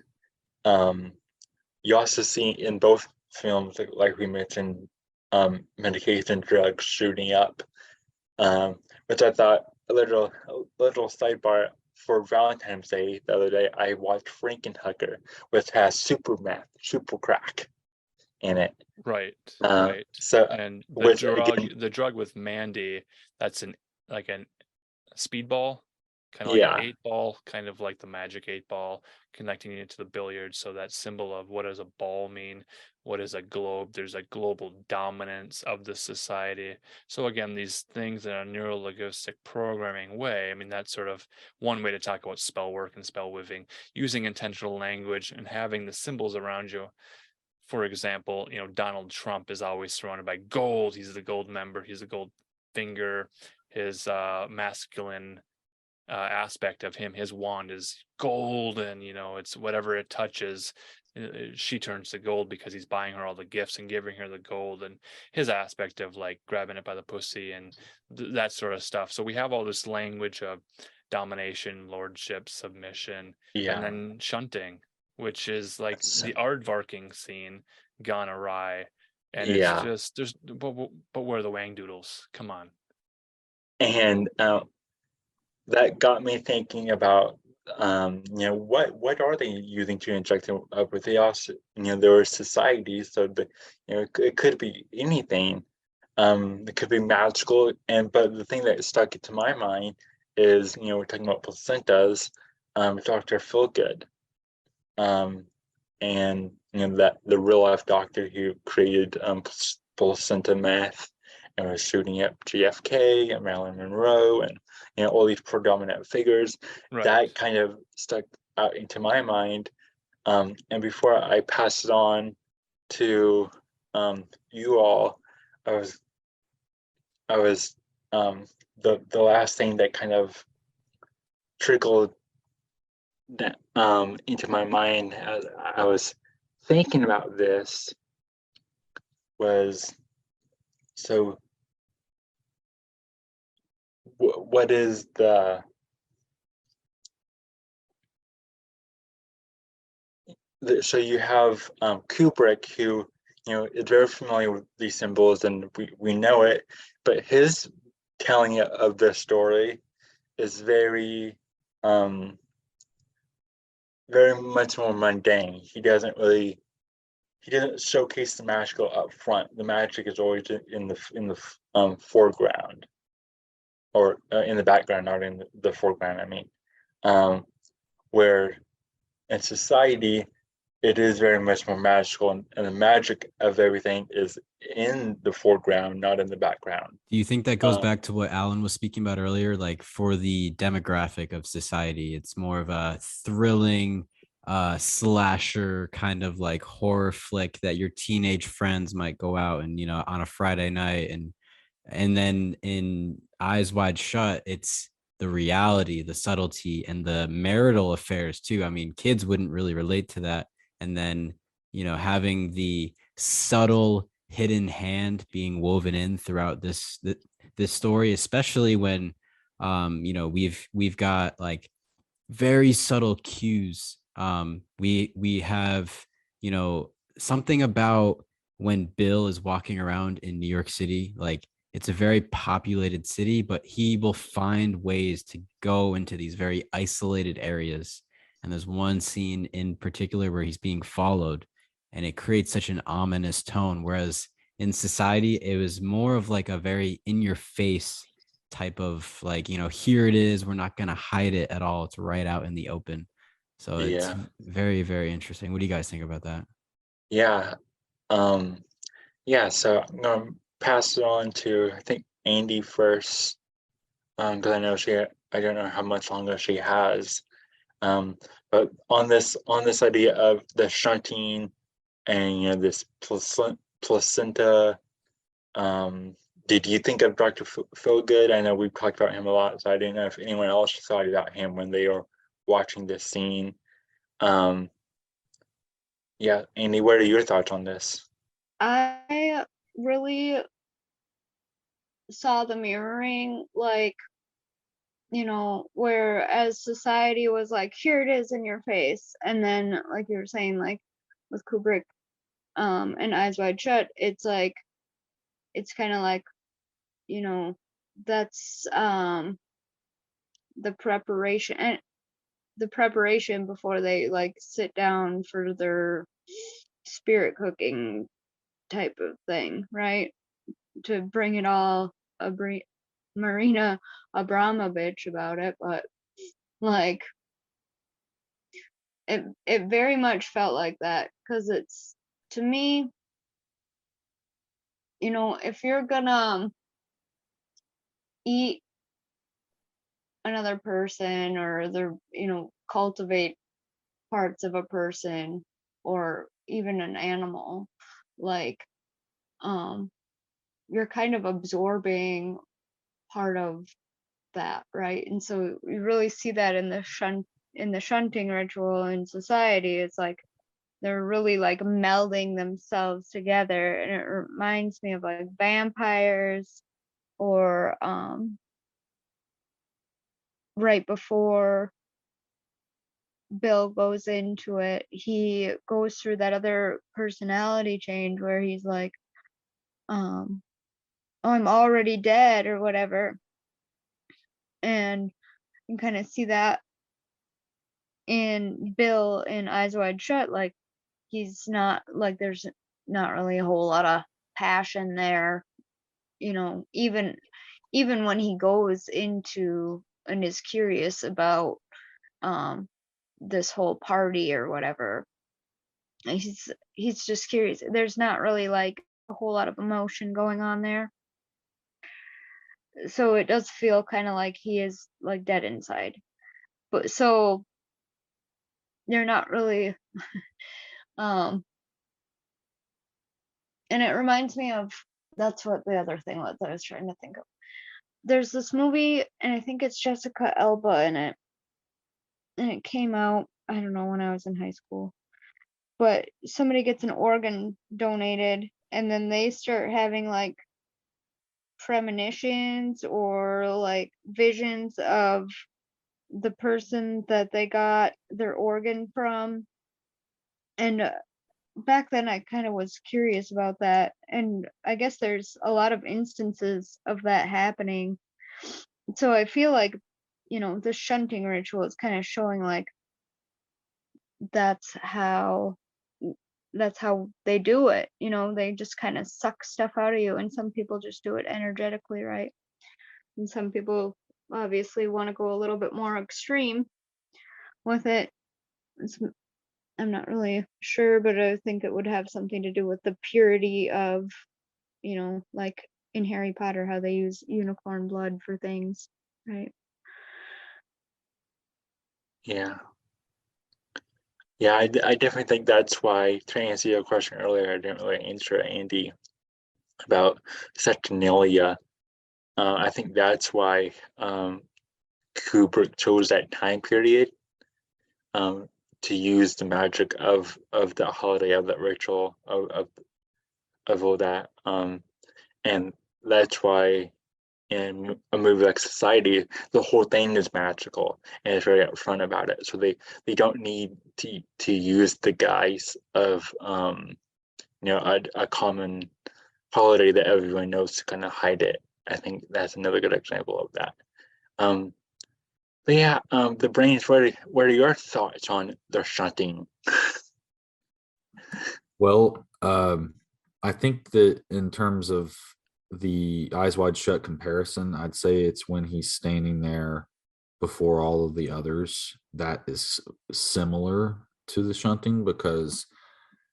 you also see in both films, like we mentioned, medication, drugs shooting up, which I thought a little sidebar. For Valentine's Day the other day, I watched Frankenhooker, which has super meth, super crack in it. Right. So, and the drug with Mandy, that's a speedball, kind of like an 8-ball, kind of like the magic 8-ball, connecting it to the billiard. So that symbol of what does a ball mean? What is a globe? There's a global dominance of the society. So again, these things in a neurolinguistic programming way, I mean, that's sort of one way to talk about spell work and spell weaving, using intentional language and having the symbols around you. For example, Donald Trump is always surrounded by gold. He's the gold member. He's the gold finger. His masculine aspect of him, his wand is gold, and it's whatever it touches, she turns to gold because he's buying her all the gifts and giving her the gold, and his aspect of like grabbing it by the pussy and that sort of stuff. So we have all this language of domination, lordship, submission, and then shunting, which is like the aardvarking scene gone awry. And it's just but where are the wang doodles? Come on. And that got me thinking about what are they using to inject them up with? They also, there are societies, so it could be anything. It could be magical, but the thing that stuck into my mind is, we're talking about placentas, Dr. Feelgood, and that the real life doctor who created placenta meth and was shooting up JFK and Marilyn Monroe and all these predominant figures. Right. That kind of stuck out into my mind. And before I pass it on to you all, I was the last thing that kind of trickled into my mind as I was thinking about this was, so what is so you have Kubrick, who is very familiar with these symbols, and we know it, but his telling of the story is very much more mundane. He doesn't showcase the magical up front. The magic is always in the foreground, or in the background, not in the foreground. I mean, where in society it is very much more magical, and the magic of everything is in the foreground, not in the background. Do you think that goes back to what Alan was speaking about earlier? Like, for the demographic of society, it's more of a thrilling slasher kind of like horror flick that your teenage friends might go out and on a Friday night, and then in Eyes Wide Shut, it's the reality, the subtlety, and the marital affairs too. I mean, kids wouldn't really relate to that. And then, having the subtle hidden hand being woven in throughout this story, especially when we've got like very subtle cues. We have, something about when Bill is walking around in New York City, like it's a very populated city, but he will find ways to go into these very isolated areas. And there's one scene in particular where he's being followed, and it creates such an ominous tone. Whereas in society, it was more of like a very in your face type of like, here it is. We're not going to hide it at all. It's right out in the open. So it's Yeah. very, very interesting. What do you guys think about that? Yeah. So I'm gonna pass it on to, I think, Andy first, because I don't know how much longer she has. But on this idea of the shunting and this placenta, did you think of Dr. Feelgood? I know we've talked about him a lot, so I didn't know if anyone else thought about him when they were watching this scene. Yeah, Andy, what are your thoughts on this? I really saw the mirroring, like, whereas society was like, here it is in your face. And then, like you were saying, like with Kubrick and Eyes Wide Shut, it's like, it's kind of like, that's the preparation before they like sit down for their spirit cooking type of thing, right? To bring it all Marina Abramovich about it, but like it very much felt like that, because it's, to me, if you're gonna eat another person, or cultivate parts of a person, or even an animal, like you're kind of absorbing part of that, right? And so you really see that in the shunting ritual in society. It's like they're really like melding themselves together, and it reminds me of like vampires, or right before Bill goes into it, he goes through that other personality change where he's like, oh, I'm already dead, or whatever. And you kind of see that in Bill in Eyes Wide Shut. Like, he's not, like, there's not really a whole lot of passion there, even when he goes into and is curious about this whole party or whatever. He's just curious. There's not really like a whole lot of emotion going on there. So it does feel kind of like he is like dead inside. But so they're not really and it reminds me of, that's what the other thing was I was trying to think of. There's this movie, and I think it's Jessica Alba in it, and it came out, I don't know, when I was in high school. But somebody gets an organ donated, and then they start having like premonitions or like visions of the person that they got their organ from. And back then I kind of was curious about that, and I guess there's a lot of instances of that happening. So I feel like, the shunting ritual is kind of showing like that's how they do it. They just kind of suck stuff out of you, and some people just do it energetically, right? And some people obviously want to go a little bit more extreme with it. I'm not really sure, but I think it would have something to do with the purity of, like in Harry Potter, how they use unicorn blood for things, right? Yeah. Yeah, I definitely think that's why, to answer your question earlier, I didn't really answer Andy about Saturnalia. I think that's why Kubrick chose that time period to use the magic of that holiday, of that ritual, of all that, and that's why in a movie like Society, the whole thing is magical and it's very upfront about it. So they don't need to use the guise of a common holiday that everyone knows to kind of hide it. I think that's another good example of that. But yeah, the brains. What are your thoughts on the shunting? Well, I think that in terms of the Eyes Wide Shut comparison, I'd say it's when he's standing there before all of the others that is similar to the shunting, because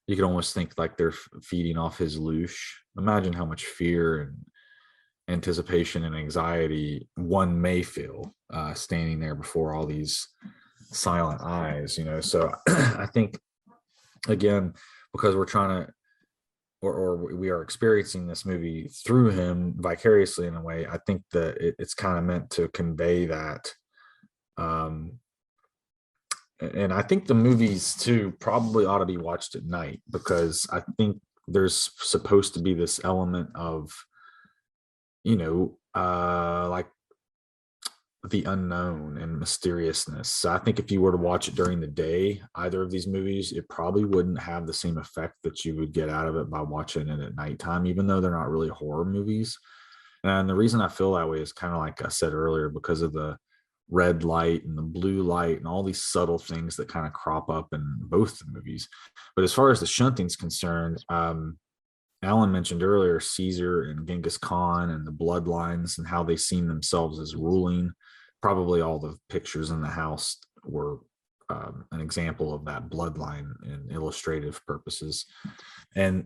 you can almost think like they're feeding off his loosh. Imagine how much fear and anticipation and anxiety one may feel standing there before all these silent eyes, So I think, again, because we're trying to, or we are experiencing this movie through him vicariously in a way, I think that it's kind of meant to convey that. And I think the movies too probably ought to be watched at night, because I think there's supposed to be this element of, like the unknown and mysteriousness. So I think if you were to watch it during the day, either of these movies, it probably wouldn't have the same effect that you would get out of it by watching it at nighttime, even though they're not really horror movies. And the reason I feel that way is kind of like I said earlier, because of the red light and the blue light and all these subtle things that kind of crop up in both the movies. But as far as the shunting's concerned, Alan mentioned earlier Caesar and Genghis Khan and the bloodlines and how they seen themselves as ruling. Probably all the pictures in the house were an example of that bloodline in illustrative purposes. And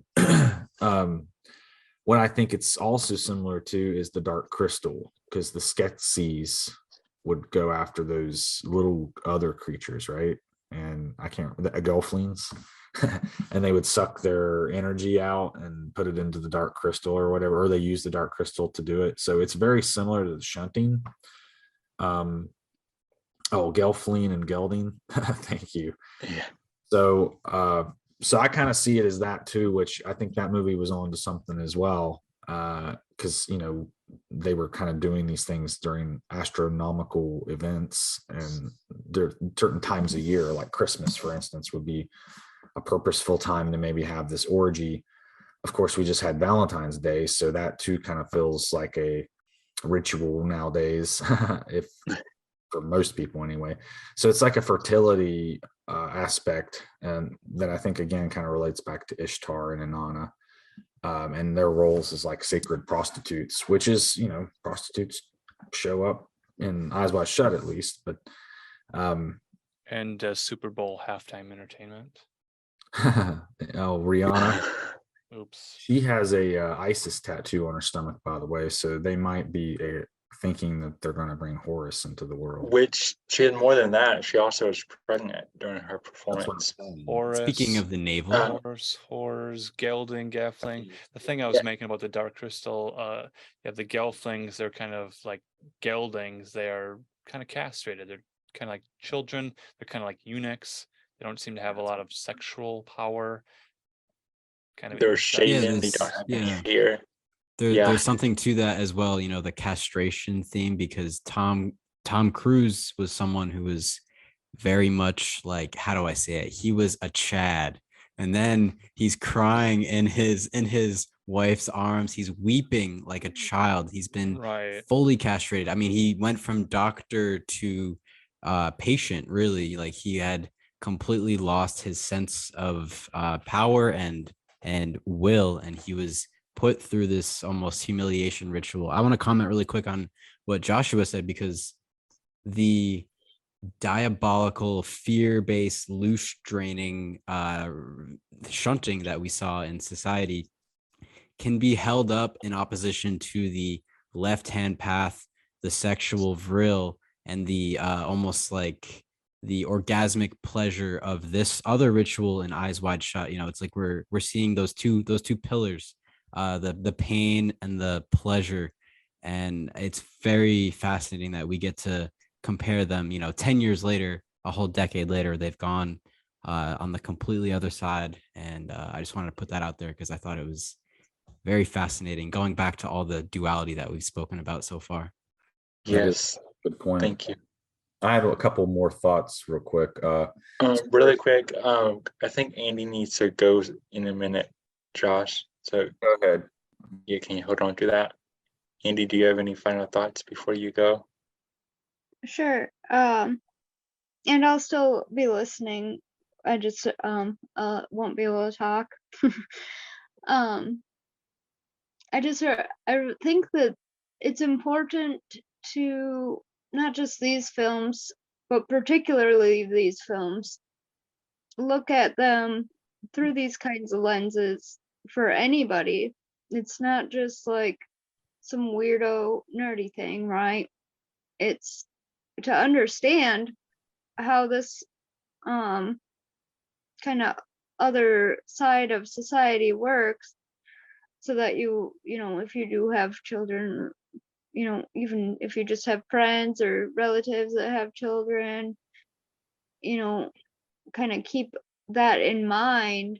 what I think it's also similar to is the Dark Crystal, because the Skeksis would go after those little other creatures, right? And I can't remember, the Gelflings. And they would suck their energy out and put it into the Dark Crystal or whatever, or they use the Dark Crystal to do it. So it's very similar to the shunting. Gelfling and Gelding. Thank you. Yeah. So I kind of see it as that too, which I think that movie was on to something as well. Because they were kind of doing these things during astronomical events, and there are certain times a year, like Christmas, for instance, would be a purposeful time to maybe have this orgy. Of course, we just had Valentine's Day, so that too kind of feels like a ritual nowadays, if for most people anyway. So it's like a fertility aspect, and that I think again kind of relates back to Ishtar and Inanna, and their roles as like sacred prostitutes, which is, prostitutes show up in Eyes Wide Shut at least, but and Super Bowl halftime entertainment. Rihanna. Oops. She has a ISIS tattoo on her stomach, by the way, so they might be thinking that they're going to bring Horus into the world. Which she had more than that. She also was pregnant during her performance. Horus, Speaking of the navel, Horus, Gelding, Gelfling. The thing I was making about the Dark Crystal, you have the Gelflings. They're kind of like Geldings. They are kind of castrated. They're kind of like children. They're kind of like eunuchs. They don't seem to have a lot of sexual power. Kind of they're shaven. They don't have any hair. There's something to that as well. The castration theme, because Tom Cruise was someone who was very much like, how do I say it? He was a Chad, and then he's crying in his wife's arms. He's weeping like a child. He's been fully castrated. I mean, he went from doctor to patient, really. Like, he had completely lost his sense of power and will, and he was put through this almost humiliation ritual. I want to comment really quick on what Joshua said, because the diabolical fear-based loose draining shunting that we saw in Society can be held up in opposition to the left-hand path, the sexual vril, and the almost like the orgasmic pleasure of this other ritual in Eyes Wide Shut. It's like we're seeing those two pillars, the pain and the pleasure, and it's very fascinating that we get to compare them, 10 years later, a whole decade later, they've gone on the completely other side. And I just wanted to put that out there because I thought it was very fascinating, going back to all the duality that we've spoken about so far. That is Yes. a good point. Thank you. I have a couple more thoughts real quick. Really quick, I think Andy needs to go in a minute, Josh. So Go ahead. yeah, can you hold on to that? Andy, do you have any final thoughts before you go? Sure. And I'll still be listening. I just won't be able to talk. I think that it's important to not just these films, but particularly these films, look at them through these kinds of lenses for anybody. It's not just like some weirdo nerdy thing, right? It's to understand how this kind of other side of society works, so that if you do have children, even if you just have friends or relatives that have children, kind of keep that in mind,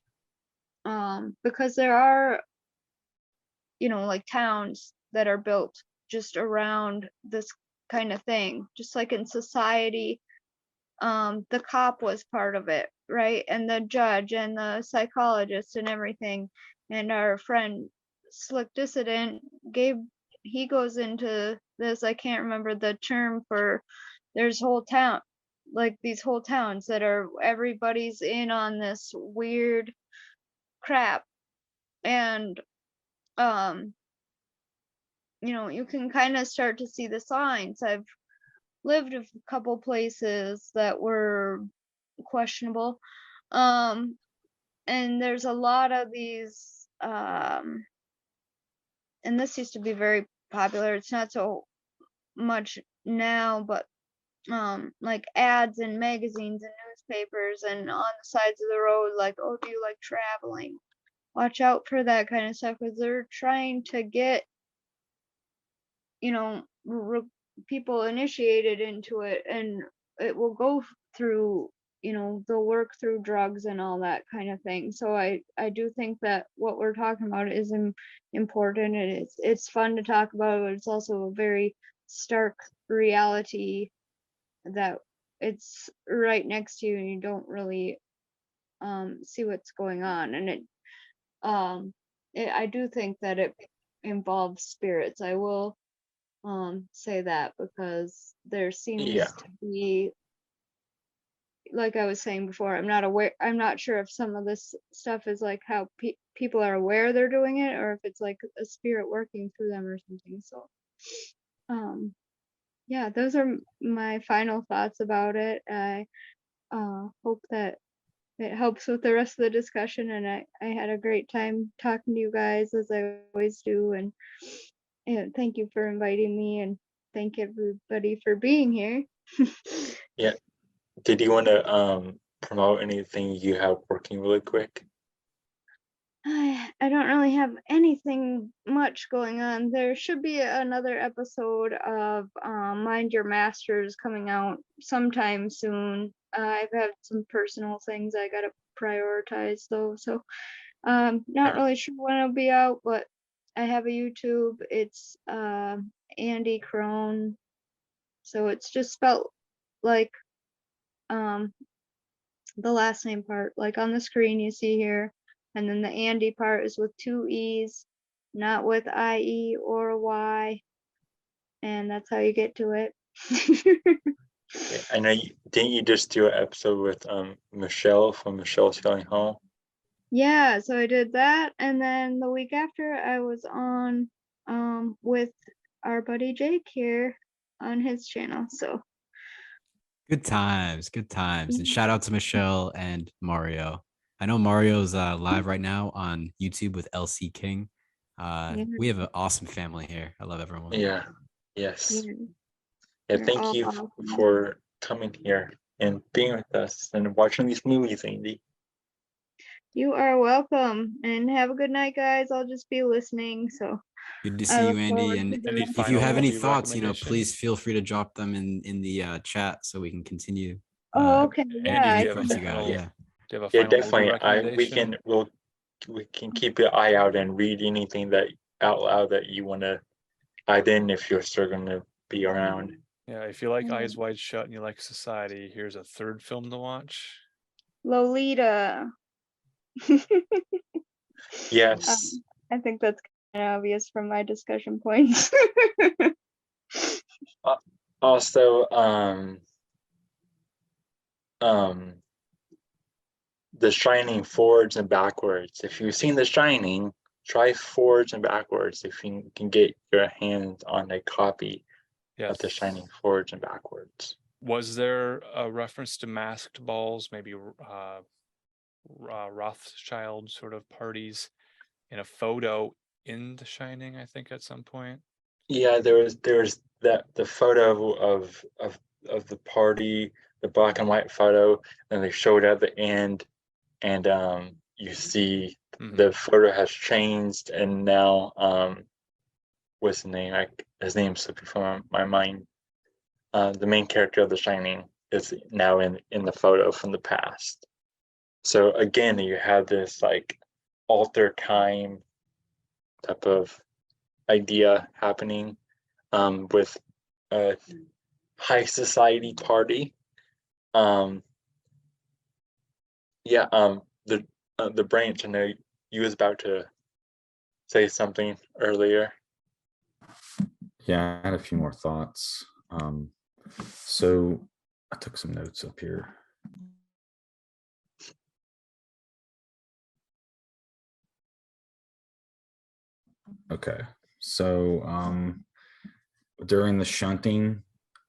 because there are like towns that are built just around this kind of thing, just like in society. The cop was part of it, right? And the judge and the psychologist and everything. And our friend Slick Dissident he goes into this, I can't remember the term for, there's these whole towns that are, everybody's in on this weird crap. And you can kind of start to see the signs. I've lived a couple places that were questionable, and there's a lot of these, and this used to be very popular. It's not so much now, but like ads in magazines and newspapers and on the sides of the road, like, oh, do you like traveling? Watch out for that kind of stuff, because they're trying to get people initiated into it, and it will go through, they'll work through drugs and all that kind of thing. So I do think that what we're talking about is important, and it's fun to talk about, but it's also a very stark reality that it's right next to you and you don't really see what's going on. And I do think that it involves spirits. I will say that, because there seems to be, like I was saying before, I'm not sure if some of this stuff is like how people are aware they're doing it, or if it's like a spirit working through them or something. So yeah, those are my final thoughts about it. I hope that it helps with the rest of the discussion, and I had a great time talking to you guys, as I always do. And thank you for inviting me, and thank everybody for being here. Yeah. Did you want to promote anything you have working really quick? I don't really have anything much going on. There should be another episode of Mind Your Masters coming out sometime soon. I've had some personal things I gotta prioritize though, so not really sure when it'll be out, but I have a YouTube. It's Andy Crone, so it's just spelled like the last name part, like on the screen you see here, and then the Andy part is with 2 E's, not with IE or a Y, and that's how you get to it. Yeah, I know didn't you just do an episode with Michelle from Michelle's Selling Home? Yeah, so I did that, and then the week after I was on with our buddy Jake here on his channel. So Good times. And shout out to Michelle and Mario. I know Mario's live right now on YouTube with LC King. We have an awesome family here. I love everyone. Yeah. Yes. yeah, Yeah. Thank you awesome. for coming here and being with us and watching these movies, Andy. You are welcome, and have a good night, guys. I'll just be listening. So Good to I see you, look Andy. forward And to Any doing if you final have any movie thoughts, recommendation? please feel free to drop them in the chat so we can continue. Oh, okay. Andy, Yeah. do I you have a What you got? final? Yeah. Do you have a Yeah, final movie definitely. recommendation? We can keep your eye out and read anything that out loud that you want to add in if you're still going to be around. Yeah, if you like Yeah. Eyes Wide Shut and you like Society, here's a third film to watch. Lolita. Yes. I think that's kind of obvious from my discussion points. Also, The Shining forwards and backwards. If you've seen The Shining, try forwards and backwards if you can get your hands on a copy Yes. of The Shining forwards and backwards. Was there a reference to masked balls, maybe Rothschild sort of parties in a photo in The Shining, I think at some point? Yeah, there was the photo of the party, the black and white photo, and they showed at the end, and you see the photo has changed, and now what's the name? His name's slipping from my mind. The main character of The Shining is now in the photo from the past. So again, you have this like alter time type of idea happening with a high society party. The branch. I know you was about to say something earlier. Yeah, I had a few more thoughts. So I took some notes up here. Okay, so during the shunting,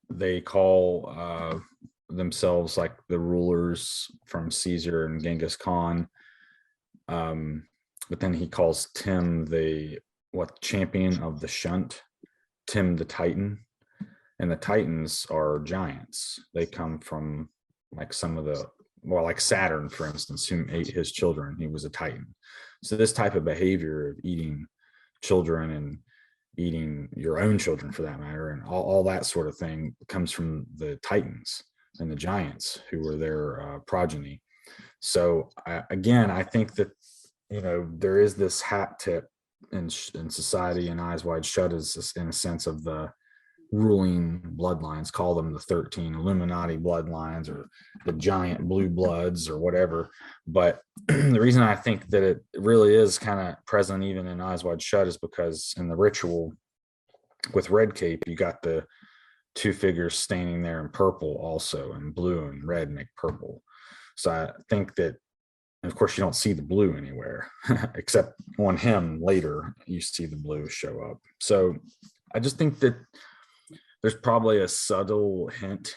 they call themselves like the rulers from Caesar and Genghis Khan. But then he calls Tim the champion of the shunt, Tim the Titan. And the Titans are giants. They come from like some of the more like Saturn, for instance, who ate his children. He was a Titan. So this type of behavior of eating children and eating your own children for that matter, and all that sort of thing comes from the Titans and the giants who were their progeny. So again, I think that, there is this hat tip in society, and Eyes Wide Shut is in a sense of the ruling bloodlines, call them the 13 Illuminati bloodlines or the giant blue bloods or whatever. But the reason I think that it really is kind of present even in Eyes Wide Shut is because in the ritual with Red Cape, you got the two figures standing there in purple also, and blue and red make purple. So I think that, and of course, you don't see the blue anywhere except on him later, you see the blue show up. So I just think that there's probably a subtle hint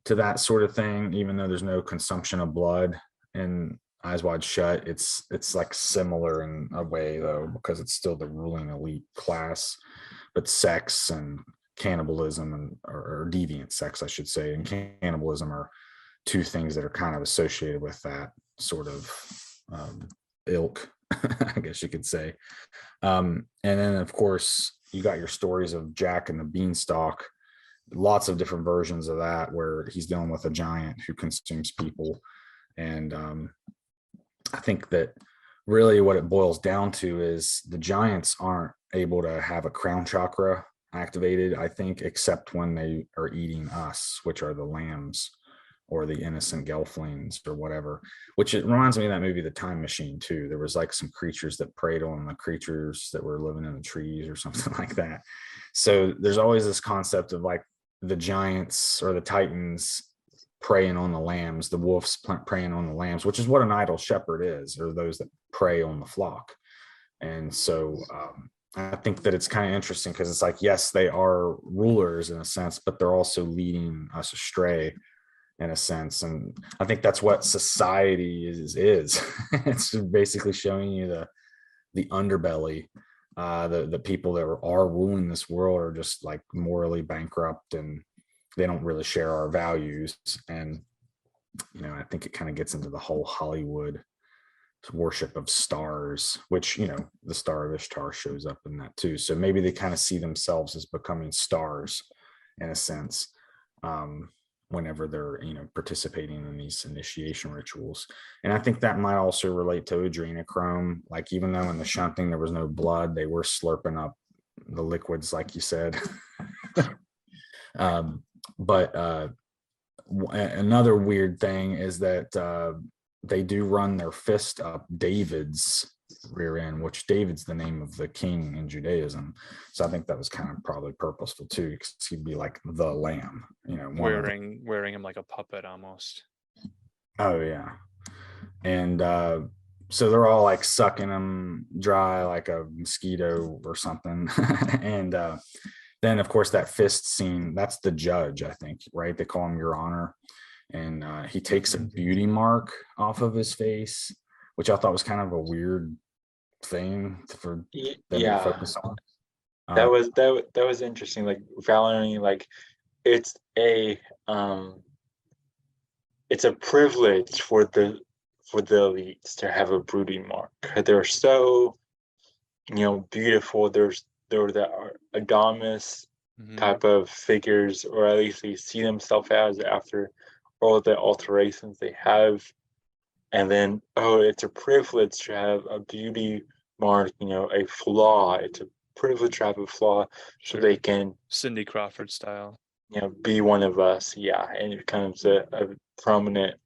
to that sort of thing, even though there's no consumption of blood in Eyes Wide Shut. It's like similar in a way though, because it's still the ruling elite class, but sex and cannibalism or deviant sex, I should say, and cannibalism are two things that are kind of associated with that sort of ilk, I guess you could say. And then of course you got your stories of Jack and the Beanstalk, lots of different versions of that where he's dealing with a giant who consumes people. And I think that really what it boils down to is the giants aren't able to have a crown chakra activated, I think, except when they are eating us, which are the lambs or the innocent gelflings or whatever, which it reminds me of that movie, The Time Machine too. There was like some creatures that preyed on the creatures that were living in the trees or something like that. So there's always this concept of like the giants or the titans preying on the lambs, the wolves preying on the lambs, which is what an idle shepherd is, or those that prey on the flock. And so I think that it's kind of interesting because it's like, yes, they are rulers in a sense, but they're also leading us astray in a sense. And I think that's what society is. It's basically showing you the underbelly. The people that are ruling this world are just like morally bankrupt, and they don't really share our values. And I think it kind of gets into the whole Hollywood worship of stars, which, you know, the Star of Ishtar shows up in that too. So maybe they kind of see themselves as becoming stars in a sense, whenever they're, you know, participating in these initiation rituals. And I think that might also relate to adrenochrome. Like, even though in the shunting there was no blood, they were slurping up the liquids, like you said. But another weird thing is that they do run their fist up David's rear end, which David's the name of the king in Judaism. So I think that was kind of probably purposeful too, because he'd be like the lamb, you know, wearing him like a puppet almost. Oh yeah. And so they're all like sucking him dry like a mosquito or something. And then of course that fist scene, that's the judge, I think, right? They call him Your Honor. And he takes a beauty mark off of his face, which I thought was kind of a weird thing for them to focus on. That was interesting. Like Valerie, like it's a privilege for the elites to have a broody mark. They're so, you know, beautiful. There were the Adonis type of figures, or at least they see themselves as after all the alterations they have. And then, oh, it's a privilege to have a beauty mark, you know, a flaw. It's a privilege to have a flaw, so they can Cindy Crawford style, you know, be one of us. Yeah, and it becomes a prominent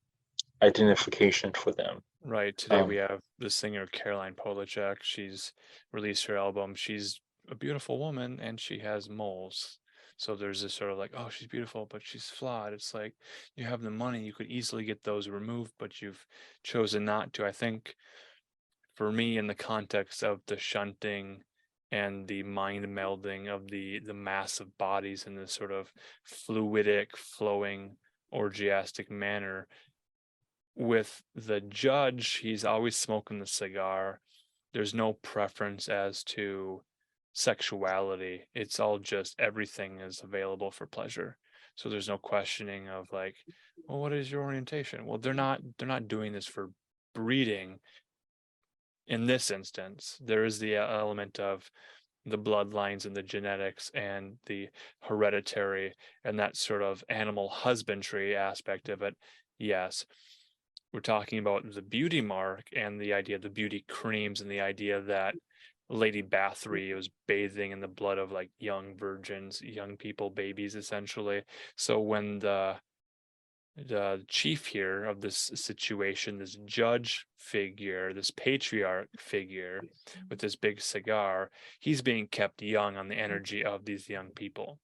identification for them. Right. Today we have the singer Caroline Polachek. She's released her album. She's a beautiful woman and she has moles. So there's this sort of like, oh, she's beautiful, but she's flawed. It's like, you have the money, you could easily get those removed, but you've chosen not to. I think for me, in the context of the shunting and the mind melding of the massive bodies in this sort of fluidic, flowing, orgiastic manner, with the judge, he's always smoking the cigar. There's no preference as to sexuality. It's all just everything is available for pleasure. So there's no questioning of like, well, what is your orientation? Well, they're not doing this for breeding. In this instance, there is the element of the bloodlines and the genetics and the hereditary and that sort of animal husbandry aspect of it. Yes. We're talking about the beauty mark and the idea of the beauty creams and the idea that Lady Bathory was bathing in the blood of like young virgins, young people, babies, essentially. So when the chief here of this situation, this judge figure, this patriarch figure with this big cigar, he's being kept young on the energy of these young people.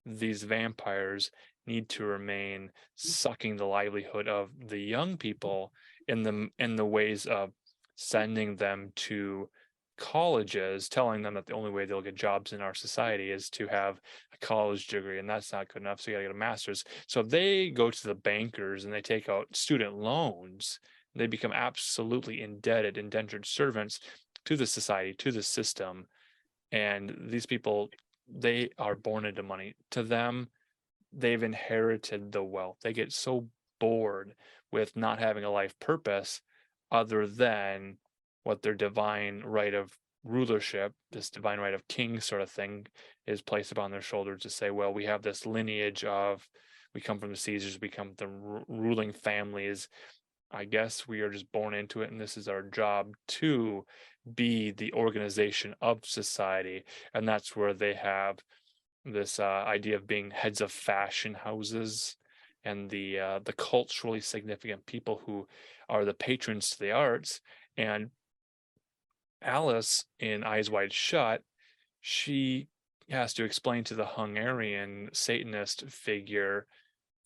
These vampires need to remain sucking the livelihood of the young people in the ways of sending them to colleges, telling them that the only way they'll get jobs in our society is to have a college degree, and that's not good enough, so you gotta get a master's. So they go to the bankers and they take out student loans. They become absolutely indebted, indentured servants to the society, to the system. And these people, they are born into money. To them, they've inherited the wealth. They get so bored with not having a life purpose other than what their divine right of rulership, this divine right of king sort of thing, is placed upon their shoulders to say, well, we have this lineage of, we come from the Caesars, we come from the ruling families. I guess we are just born into it, and this is our job to be the organization of society. And that's where they have this idea of being heads of fashion houses and the culturally significant people who are the patrons to the arts. And Alice in Eyes Wide Shut, she has to explain to the Hungarian Satanist figure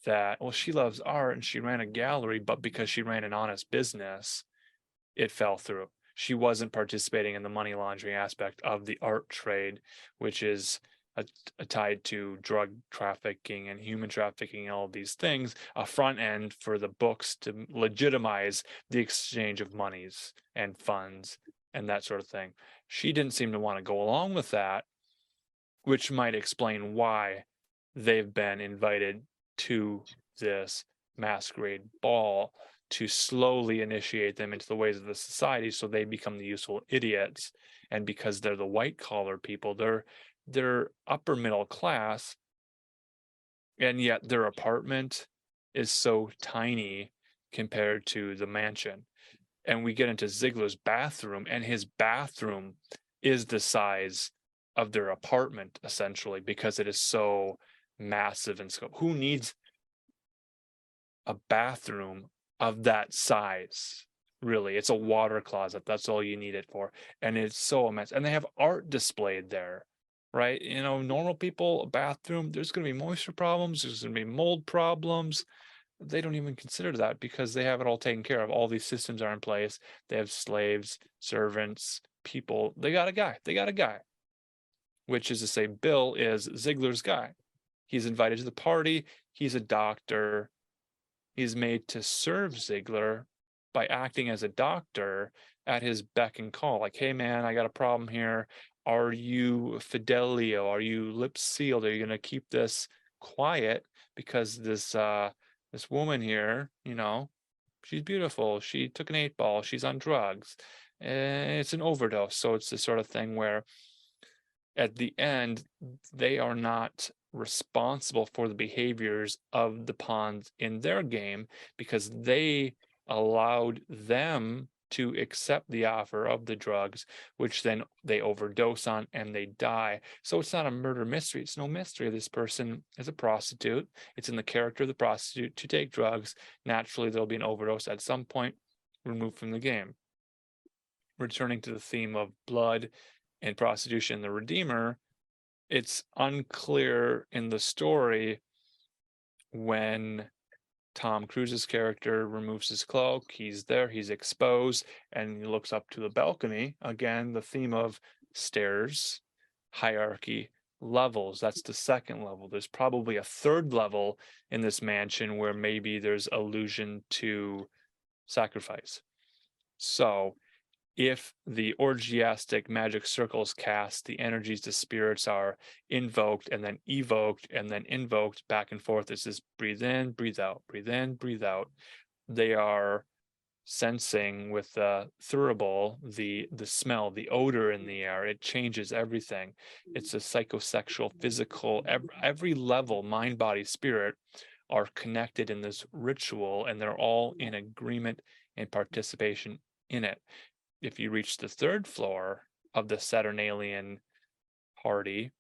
that, well, she loves art and she ran a gallery, but because she ran an honest business, it fell through. She wasn't participating in the money laundering aspect of the art trade, which is tied to drug trafficking and human trafficking and all of these things, a front end for the books to legitimize the exchange of monies and funds and that sort of thing. She didn't seem to want to go along with that, which might explain why they've been invited to this masquerade ball to slowly initiate them into the ways of the society so they become the useful idiots. And because they're the white collar people, they're upper middle class, and yet their apartment is so tiny compared to the mansion. And we get into Ziegler's bathroom, and his bathroom is the size of their apartment, essentially, because it is so massive in scope. Who needs a bathroom of that size? Really, it's a water closet. That's all you need it for. And it's so immense. And they have art displayed there, right? You know, normal people, a bathroom, there's going to be moisture problems, there's going to be mold problems. They don't even consider that because they have it all taken care of. All these systems are in place. They have slaves, servants, people. They got a guy, which is to say Bill is Ziegler's guy. He's invited to the party. He's a doctor. He's made to serve Ziegler by acting as a doctor at his beck and call. Like, hey man, I got a problem here. Are you Fidelio? Are you lip sealed? Are you going to keep this quiet? Because this woman here, you know, she's beautiful. She took an 8-ball. She's on drugs. It's an overdose. So it's the sort of thing where at the end, they are not responsible for the behaviors of the pawns in their game because they allowed them to accept the offer of the drugs, which then they overdose on and they die. So it's not a murder mystery. It's no mystery. This person is a prostitute. It's in the character of the prostitute to take drugs. Naturally, there'll be an overdose at some point, removed from the game. Returning to the theme of blood and prostitution, the Redeemer, it's unclear in the story when Tom Cruise's character removes his cloak, he's there, he's exposed, and he looks up to the balcony. Again, the theme of stairs, hierarchy, levels. That's the second level. There's probably a third level in this mansion where maybe there's allusion to sacrifice. So if the orgiastic magic circles cast, the energies, the spirits are invoked and then evoked and then invoked back and forth. This is breathe in, breathe out, breathe in, breathe out. They are sensing with the thurible, the smell, the odor in the air. It changes everything. It's a psychosexual, physical, every level, mind, body, spirit are connected in this ritual, and they're all in agreement and participation in it. If you reach the third floor of the Saturnalian party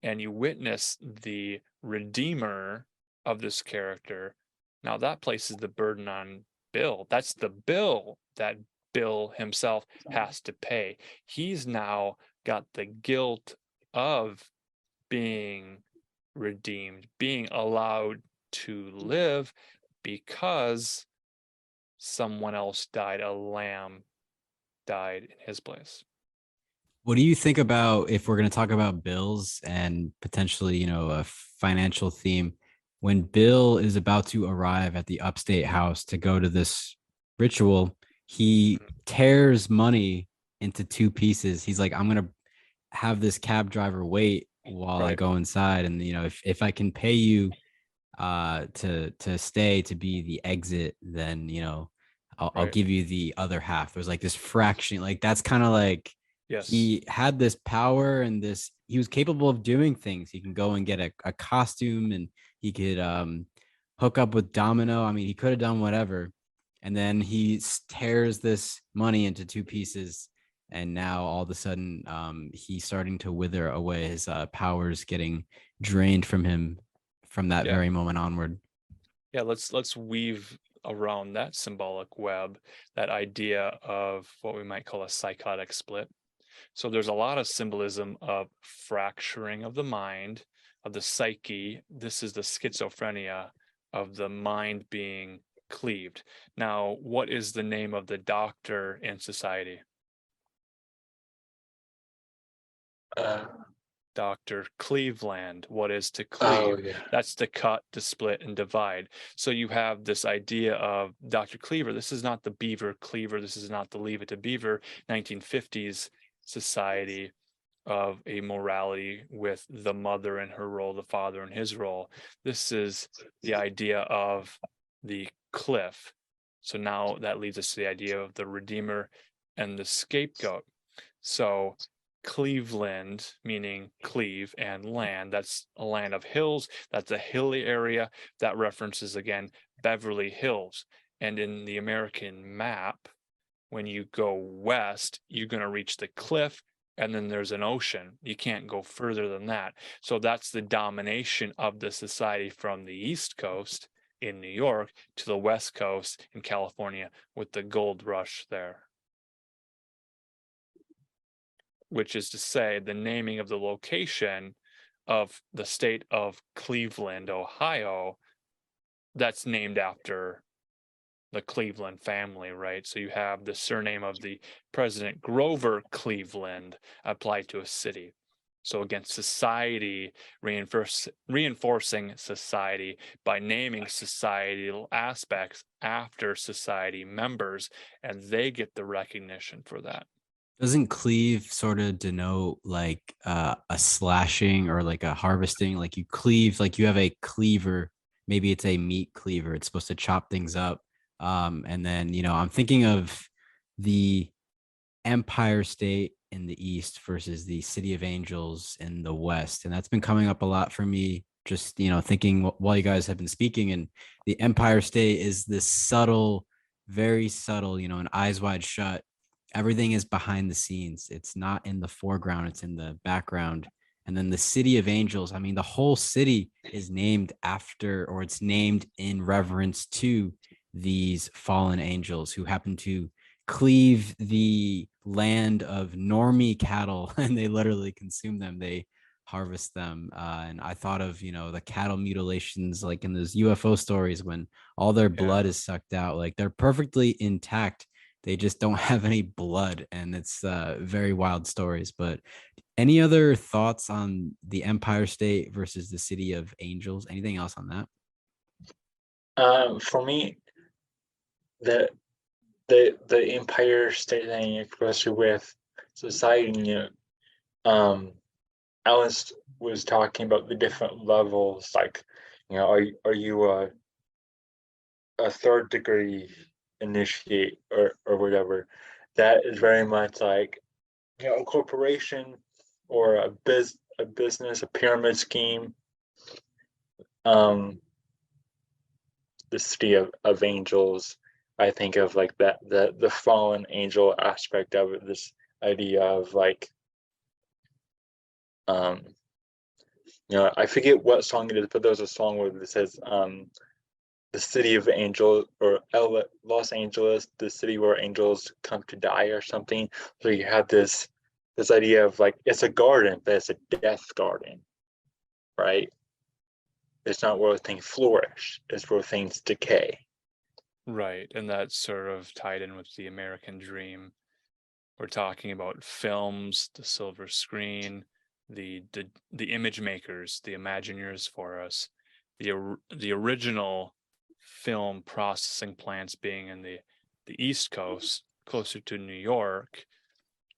and you witness the Redeemer of this character, now that places the burden on Bill. That's the bill that Bill himself has to pay. He's now got the guilt of being redeemed, being allowed to live because someone else died, a lamb died in his place. What do you think about, if we're going to talk about bills and potentially, you know, a financial theme, when Bill is about to arrive at the upstate house to go to this ritual, he tears money into two pieces. He's like, I'm going to have this cab driver wait while I go inside. And, you know, if I can pay you to stay, to be the exit, then, you know, I'll give you the other half. There's like this fraction, like that's kind of like, yes, he had this power and this, he was capable of doing things. He can go and get a costume, and he could hook up with Domino. I mean, he could have done whatever. And then he tears this money into two pieces. And now all of a sudden he's starting to wither away. His powers getting drained from him from that very moment onward. Yeah, let's weave around that symbolic web, that idea of what we might call a psychotic split. So there's a lot of symbolism of fracturing of the mind, of the psyche. This is the schizophrenia of the mind being cleaved. Now, what is the name of the doctor in society? Dr. Cleveland. What is to cleave? Oh, yeah. That's to cut, to split, and divide. So you have this idea of Dr. Cleaver. This is not the Beaver Cleaver. This is not the Leave It to Beaver 1950s society of a morality with the mother and her role, the father and his role. This is the idea of the cliff. So now that leads us to the idea of the Redeemer and the scapegoat. So Cleveland, meaning cleave, and land, that's a land of hills. That's a hilly area. That references, again, Beverly Hills. And in the American map, when you go west, you're going to reach the cliff, and then there's an ocean. You can't go further than that. So that's the domination of the society from the East Coast in New York to the West Coast in California with the gold rush there. Which is to say, the naming of the location of the state of Cleveland, Ohio, that's named after the Cleveland family, right? So you have the surname of the President Grover Cleveland applied to a city. So again, society reinforcing society by naming societal aspects after society members, and they get the recognition for that. Doesn't cleave sort of denote like a slashing or like a harvesting? Like you cleave, like you have a cleaver, maybe it's a meat cleaver. It's supposed to chop things up. And then, I'm thinking of the Empire State in the East versus the City of Angels in the West. And that's been coming up a lot for me, just, thinking while you guys have been speaking. And the Empire State is this subtle, very subtle, an Eyes Wide Shut. Everything is behind the scenes. It's not in the foreground, it's in the background. And then the City of Angels, I mean, the whole city is named after, or it's named in reverence to these fallen angels who happen to cleave the land of normie cattle and they literally consume them. They harvest them. And I thought of, the cattle mutilations, like in those UFO stories when all their blood is sucked out, like they're perfectly intact. They just don't have any blood. And it's very wild stories. But any other thoughts on the Empire State versus the City of Angels? Anything else on that? For me, the Empire State thing, especially with society, Alice was talking about the different levels. Like, are you a third degree initiate or whatever? That is very much like, a corporation or a business, a pyramid scheme. The City of Angels, I think of like that, the fallen angel aspect of it, this idea of like, I forget what song it is, but there's a song where it says, the City of Angels, or Los Angeles, the city where angels come to die or something. So you have this idea of like, it's a garden, but it's a death garden, right? It's not where things flourish, it's where things decay. Right, and that's sort of tied in with the American dream. We're talking about films, the silver screen, the image makers, the Imagineers for us, the original film processing plants being in the East Coast, closer to New York,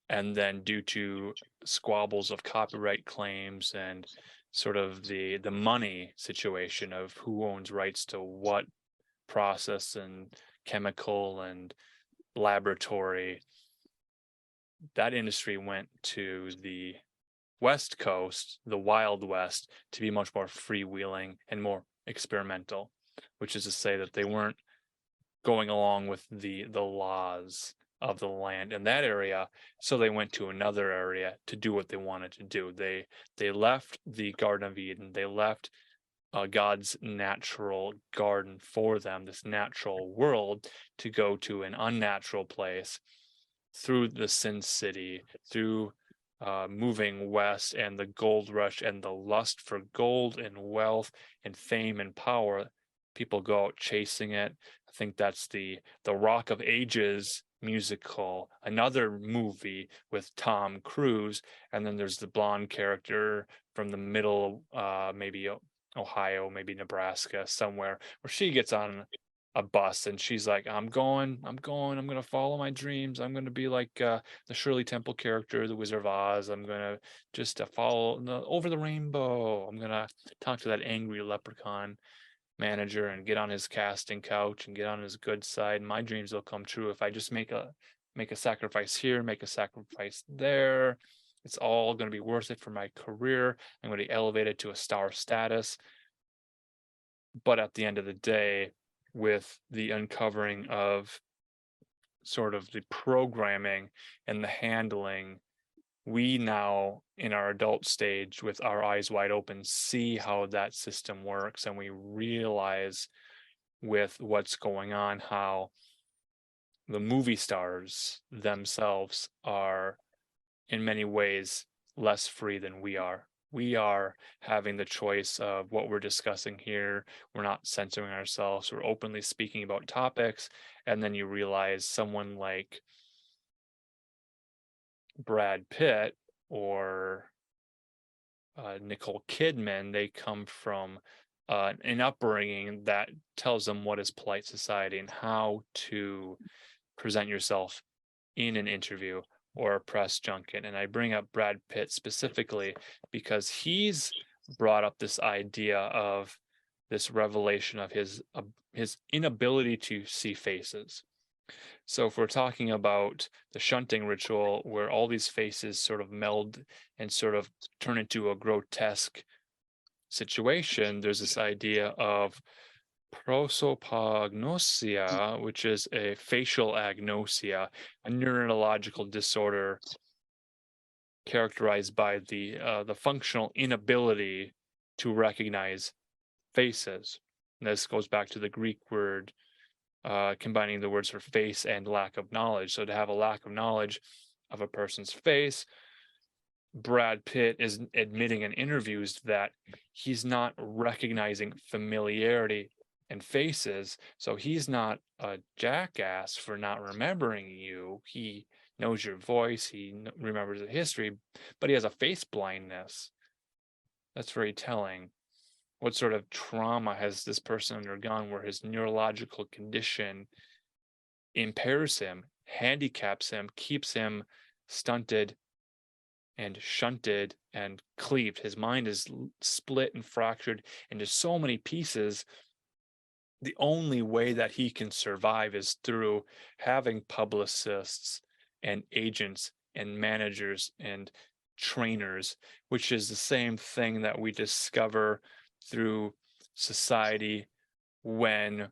and then due to squabbles of copyright claims and sort of the money situation of who owns rights to what process and chemical and laboratory, that industry went to the West Coast, the Wild West, to be much more freewheeling and more experimental, which is to say that they weren't going along with the laws of the land in that area, so they went to another area to do what they wanted to do. They left the Garden of Eden, they left God's natural garden for them, this natural world, to go to an unnatural place through the Sin City, through moving west and the gold rush and the lust for gold and wealth and fame and power. People go out chasing it. I think that's the Rock of Ages musical, another movie with Tom Cruise, and then there's the blonde character from the middle, maybe Ohio, maybe Nebraska, somewhere, where she gets on a bus and she's like, I'm going to follow my dreams. I'm going to be like the Shirley Temple character, the Wizard of Oz. I'm going to just follow over the rainbow. I'm going to talk to that angry leprechaun. manager and get on his casting couch and get on his good side. My dreams will come true if I just make a sacrifice here, make a sacrifice there. It's all going to be worth it for my career. I'm going to be elevated to a star status. But at the end of the day, with the uncovering of sort of the programming and the handling, we now in our adult stage with our eyes wide open see how that system works, and we realize with what's going on how the movie stars themselves are in many ways less free than we are. We are having the choice of what we're discussing here. We're not censoring ourselves. We're openly speaking about topics. And then you realize someone like Brad Pitt or Nicole Kidman, they come from an upbringing that tells them what is polite society and how to present yourself in an interview or a press junket. And I bring up Brad Pitt specifically because he's brought up this idea of this revelation of his inability to see faces. So if we're talking about the shunting ritual where all these faces sort of meld and sort of turn into a grotesque situation, there's this idea of prosopagnosia, which is a facial agnosia, a neurological disorder characterized by the functional inability to recognize faces. And this goes back to the Greek word combining the words for face and lack of knowledge. So to have a lack of knowledge of a person's face, Brad Pitt is admitting in interviews that he's not recognizing familiarity and faces. So he's not a jackass for not remembering you. He knows your voice. He remembers the history, but he has a face blindness. That's very telling. What sort of trauma has this person undergone where his neurological condition impairs him, handicaps him, keeps him stunted and shunted and cleaved? His mind is split and fractured into so many pieces. The only way that he can survive is through having publicists and agents and managers and trainers, which is the same thing that we discover through society when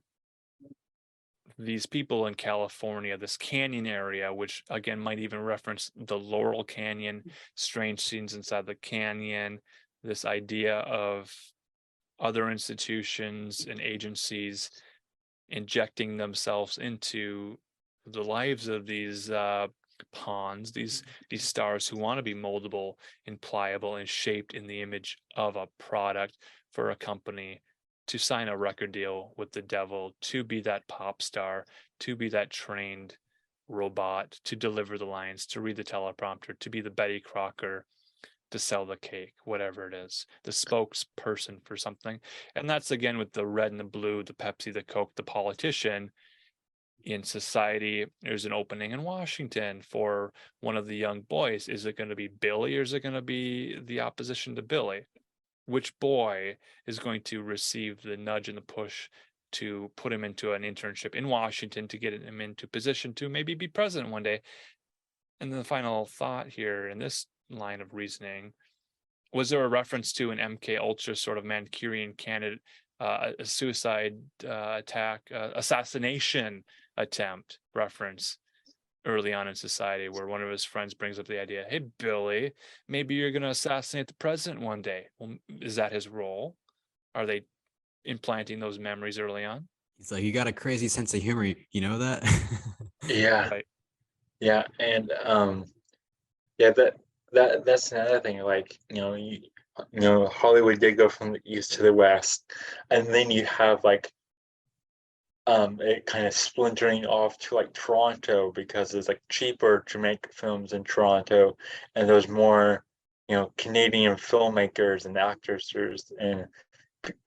these people in California, this canyon area, which again might even reference the Laurel Canyon, strange scenes inside the canyon, this idea of other institutions and agencies injecting themselves into the lives of these pawns, these stars who want to be moldable and pliable and shaped in the image of a product for a company, to sign a record deal with the devil, to be that pop star, to be that trained robot, to deliver the lines, to read the teleprompter, to be the Betty Crocker, to sell the cake, whatever it is, the spokesperson for something. And that's again with the red and the blue, the Pepsi, the Coke, the politician. In society, there's an opening in Washington for one of the young boys. Is it going to be Billy or is it going to be the opposition to Billy? Which boy is going to receive the nudge and the push to put him into an internship in Washington to get him into position to maybe be president one day? And then the final thought here in this line of reasoning, was there a reference to an MK Ultra sort of Manchurian candidate, a suicide attack, assassination attempt reference early on in society where one of his friends brings up the idea, hey, Billy, maybe you're going to assassinate the president one day. Well, is that his role? Are they implanting those memories early on? He's like, you got a crazy sense of humor. You know that? Yeah. Right. Yeah. And yeah, that's another thing. Like, Hollywood did go from the east to the west, and then you have like it kind of splintering off to like Toronto because it's like cheaper to make films in Toronto, and there's more Canadian filmmakers and actors and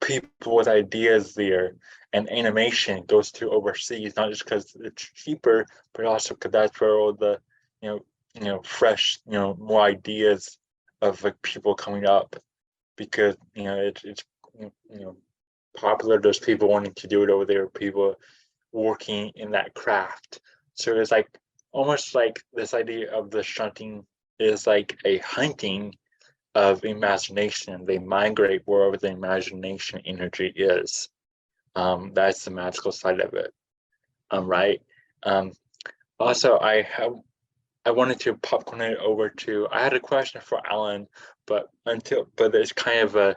people with ideas there, and animation goes to overseas, not just because it's cheaper, but also because that's where all the fresh more ideas of like people coming up, because it's popular. There's people wanting to do it over there, people working in that craft. So it's like almost like this idea of the shunting is like a hunting of imagination. They migrate wherever the imagination energy is. That's the magical side of it. Right. Also, I wanted to popcorn it over to. I had a question for Alan, but it's kind of a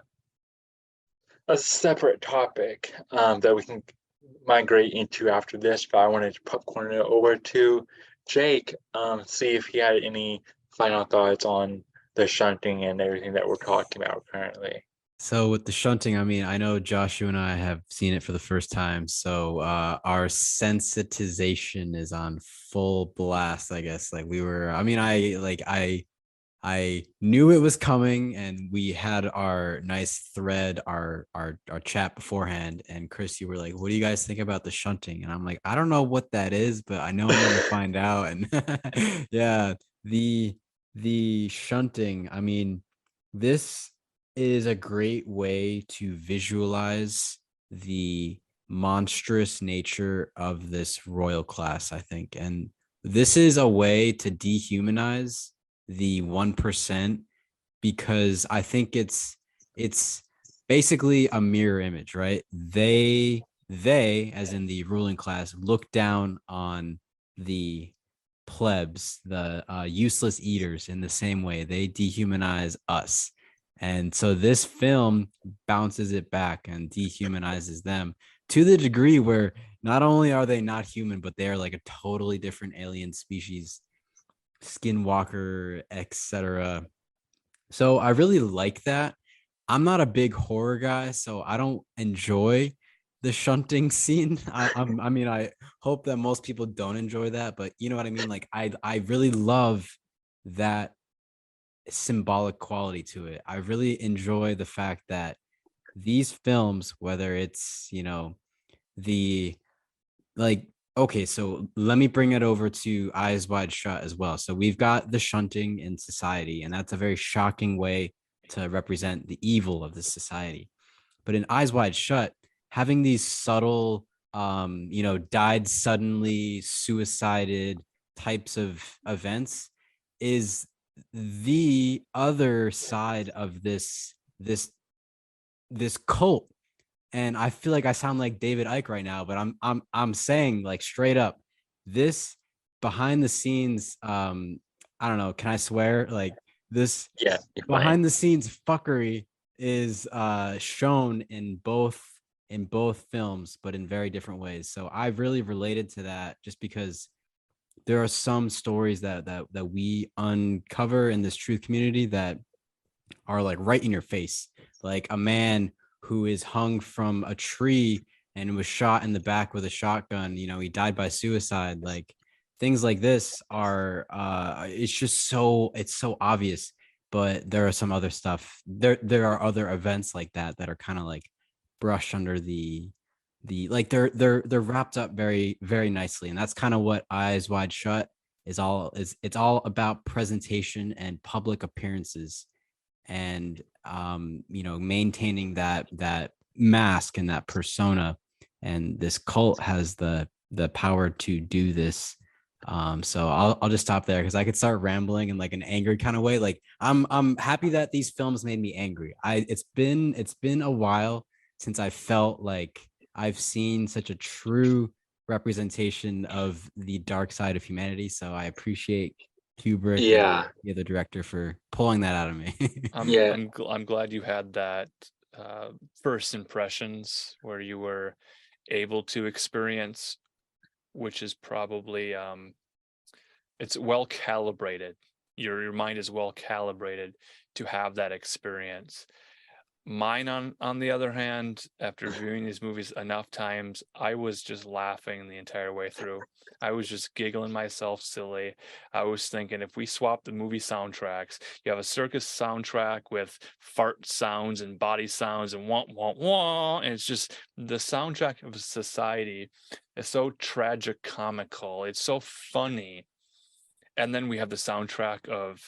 separate topic that we can migrate into after this. But I wanted to popcorn it over to Jake, see if he had any final thoughts on the shunting and everything that we're talking about currently. So with the shunting, I mean, I know Josh, you and I have seen it for the first time. So our sensitization is on full blast, I guess. Like we were, I mean, I knew it was coming, and we had our nice thread, our chat beforehand. And Kris, you were like, "What do you guys think about the shunting?" And I'm like, "I don't know what that is, but I know I'm gonna find out." And yeah, the shunting. I mean, this is a great way to visualize the monstrous nature of this royal class, I think. And this is a way to dehumanize the 1%, because I think it's basically a mirror image, right? They as in the ruling class look down on the plebs, the useless eaters, in the same way they dehumanize us. And so this film bounces it back and dehumanizes them to the degree where not only are they not human, but they are like a totally different alien species, skinwalker, etc. So I really like that. I'm not a big horror guy, so I don't enjoy the shunting scene. I mean, I hope that most people don't enjoy that, but you know what I mean? Like I really love that symbolic quality to it. I really enjoy the fact that these films, whether it's, you know, the like, okay, so let me bring it over to Eyes Wide Shut as well. So we've got the shunting in society, and that's a very shocking way to represent the evil of this society. But in Eyes Wide Shut, having these subtle, you know, died suddenly, suicided types of events is the other side of this cult. And I feel like I sound like David Icke right now, but I'm saying, like, straight up, this behind the scenes, I don't know, can I swear? Like, this behind the scenes fuckery is shown in both films, but in very different ways. So I really related to that, just because there are some stories that we uncover in this truth community that are like right in your face, like a man who is hung from a tree and was shot in the back with a shotgun. You know, he died by suicide. Like, things like this are it's just so, it's so obvious. But there are some other stuff, there are other events like that that are kind of like brushed under the like, they're wrapped up very, very nicely. And that's kind of what Eyes Wide Shut is all is. It's all about presentation and public appearances, and you know, maintaining that mask and that persona. And this cult has the power to do this. So I'll just stop there, because I could start rambling in like an angry kind of way. Like, I'm happy that these films made me angry. It's been a while since I felt like I've seen such a true representation of the dark side of humanity. So I appreciate Kubrick, and the other director, for pulling that out of me. I'm glad you had that first impressions where you were able to experience, which is probably it's well calibrated. Your mind is well calibrated to have that experience. Mine, on the other hand, after viewing these movies enough times, I was just laughing the entire way through. I was just giggling myself silly. I was thinking, if we swap the movie soundtracks, you have a circus soundtrack with fart sounds and body sounds and wah wah wah, and it's just the soundtrack of society is so tragic comical. It's so funny. And then we have the soundtrack of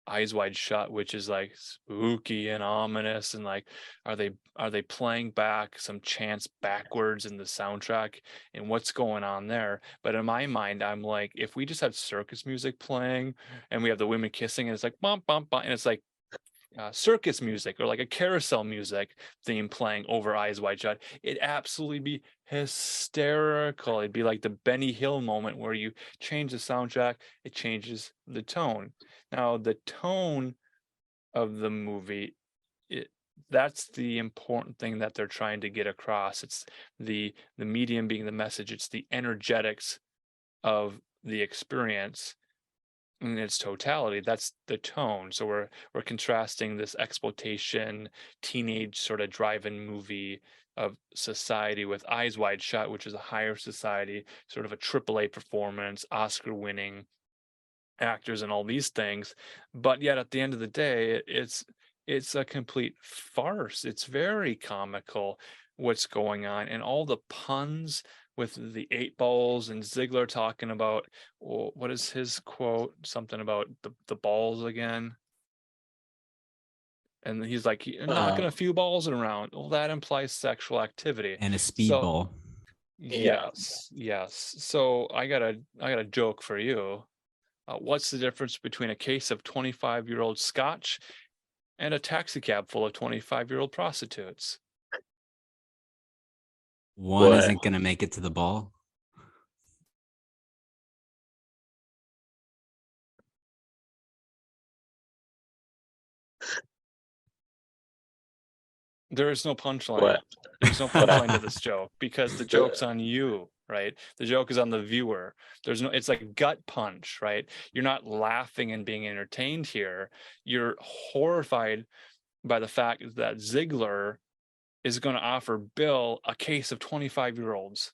Eyes Wide Shut, which is like spooky and ominous, and like, are they playing back some chants backwards in the soundtrack, and what's going on there? But in my mind, I'm like, if we just had circus music playing and we have the women kissing and it's like bump bump bump, and it's like circus music or like a carousel music theme playing over Eyes Wide Shut, it'd absolutely be hysterical. It'd be like the Benny Hill moment where you change the soundtrack, it changes the tone. Now, the tone of the movie, that's the important thing that they're trying to get across. It's the medium being the message. It's the energetics of the experience in its totality. That's the tone. So we're contrasting this exploitation teenage sort of drive-in movie of society with Eyes Wide Shut, which is a higher society, sort of a AAA performance, Oscar winning actors and all these things. But yet at the end of the day, it's a complete farce. It's very comical what's going on, and all the puns with the 8 balls and Ziegler talking about, what is his quote? Something about the balls again. And he's like, knocking a few balls around. Well, that implies sexual activity. And a speedball. Yes. So I got a joke for you. What's the difference between a case of 25-year-old scotch and a taxi cab full of 25-year-old prostitutes? One isn't going to make it to the ball. There is no punchline. There's no punchline to this joke because the joke's on you, right? The joke is on the viewer. It's like gut punch, right? You're not laughing and being entertained here. You're horrified by the fact that Ziegler is going to offer Bill a case of 25-year-olds.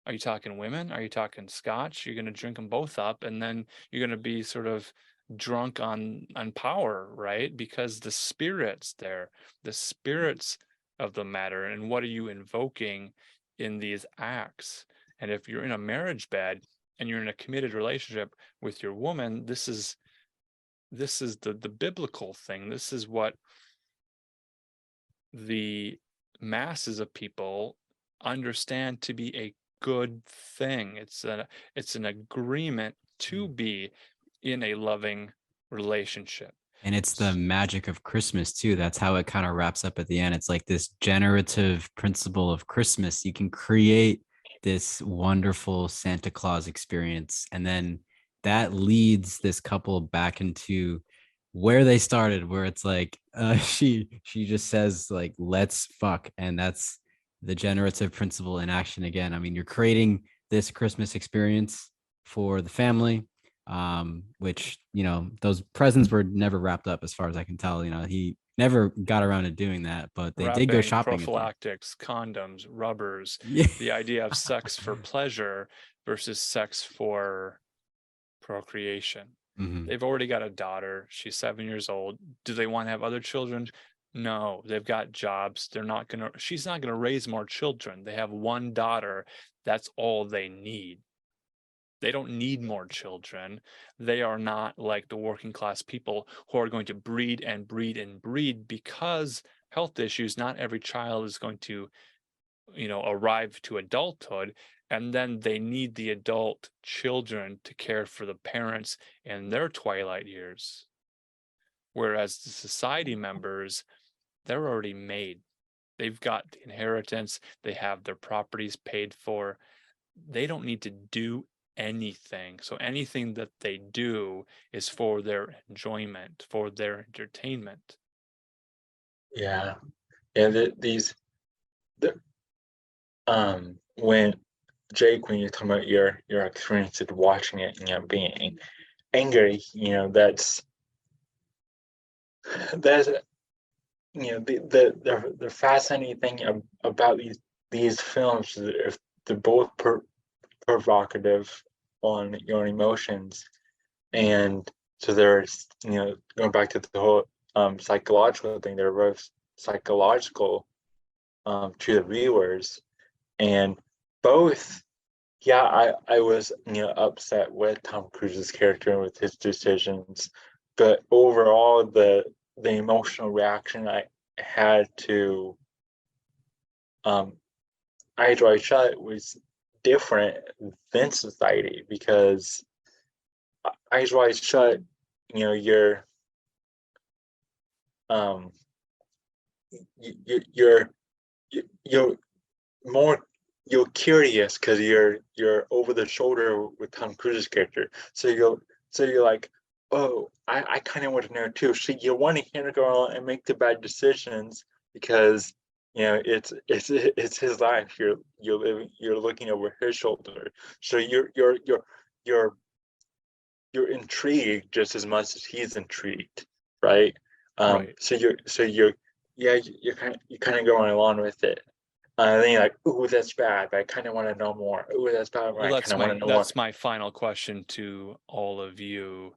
Are you talking women? Are you talking scotch? You're going to drink them both up, and then you're going to be sort of drunk on power, right? Because the spirit's there, the spirits of the matter. And what are you invoking in these acts? And if you're in a marriage bed and you're in a committed relationship with your woman, this is the biblical thing. This is what the masses of people understand to be a good thing. It's an agreement to be in a loving relationship. And it's the magic of Christmas too. That's how it kind of wraps up at the end. It's like this generative principle of Christmas. You can create this wonderful Santa Claus experience, and then that leads this couple back into where they started, where it's like she just says like, let's fuck, and that's the generative principle in action again. I mean, you're creating this Christmas experience for the family, which, you know, those presents were never wrapped up as far as I can tell. You know, he never got around to doing that, but they did go shopping. Prophylactics, condoms, rubbers, the idea of sex for pleasure versus sex for procreation. They've already got a daughter. She's 7 years old. Do they want to have other children? No, they've got jobs. She's not gonna raise more children. They have one daughter. That's all they need. They don't need more children. They are not like the working class people who are going to breed and breed and breed because health issues. Not every child is going to, arrive to adulthood, and then they need the adult children to care for the parents in their twilight years. Whereas the society members, they're already made. They've got the inheritance. They have their properties paid for. They don't need to do anything. So anything that they do is for their enjoyment, for their entertainment. Yeah. And when Jake, when you're talking about your experience of watching it, being angry, that's the fascinating thing about these films is they're both provocative on your emotions, and so there's going back to the whole psychological thing, they're both psychological to the viewers, and both Yeah, I was upset with Tom Cruise's character and with his decisions, but overall the emotional reaction I had to Eyes Wide Shut was different than Society, because Eyes Wide Shut, you're um you're you're more you're curious because you're over the shoulder with Tom Cruise's character. So you're like, oh, I kind of want to know too. So you want to hear the girl and make the bad decisions because it's his life. You're looking over his shoulder. So you're you're intrigued just as much as he's intrigued, right? Right. So you're yeah, you're kind of going along with it. And then you're like, ooh, that's bad, but I kind of want to know more. Ooh, that's bad, but Well, I kind of want to know more. that's my final question to all of you,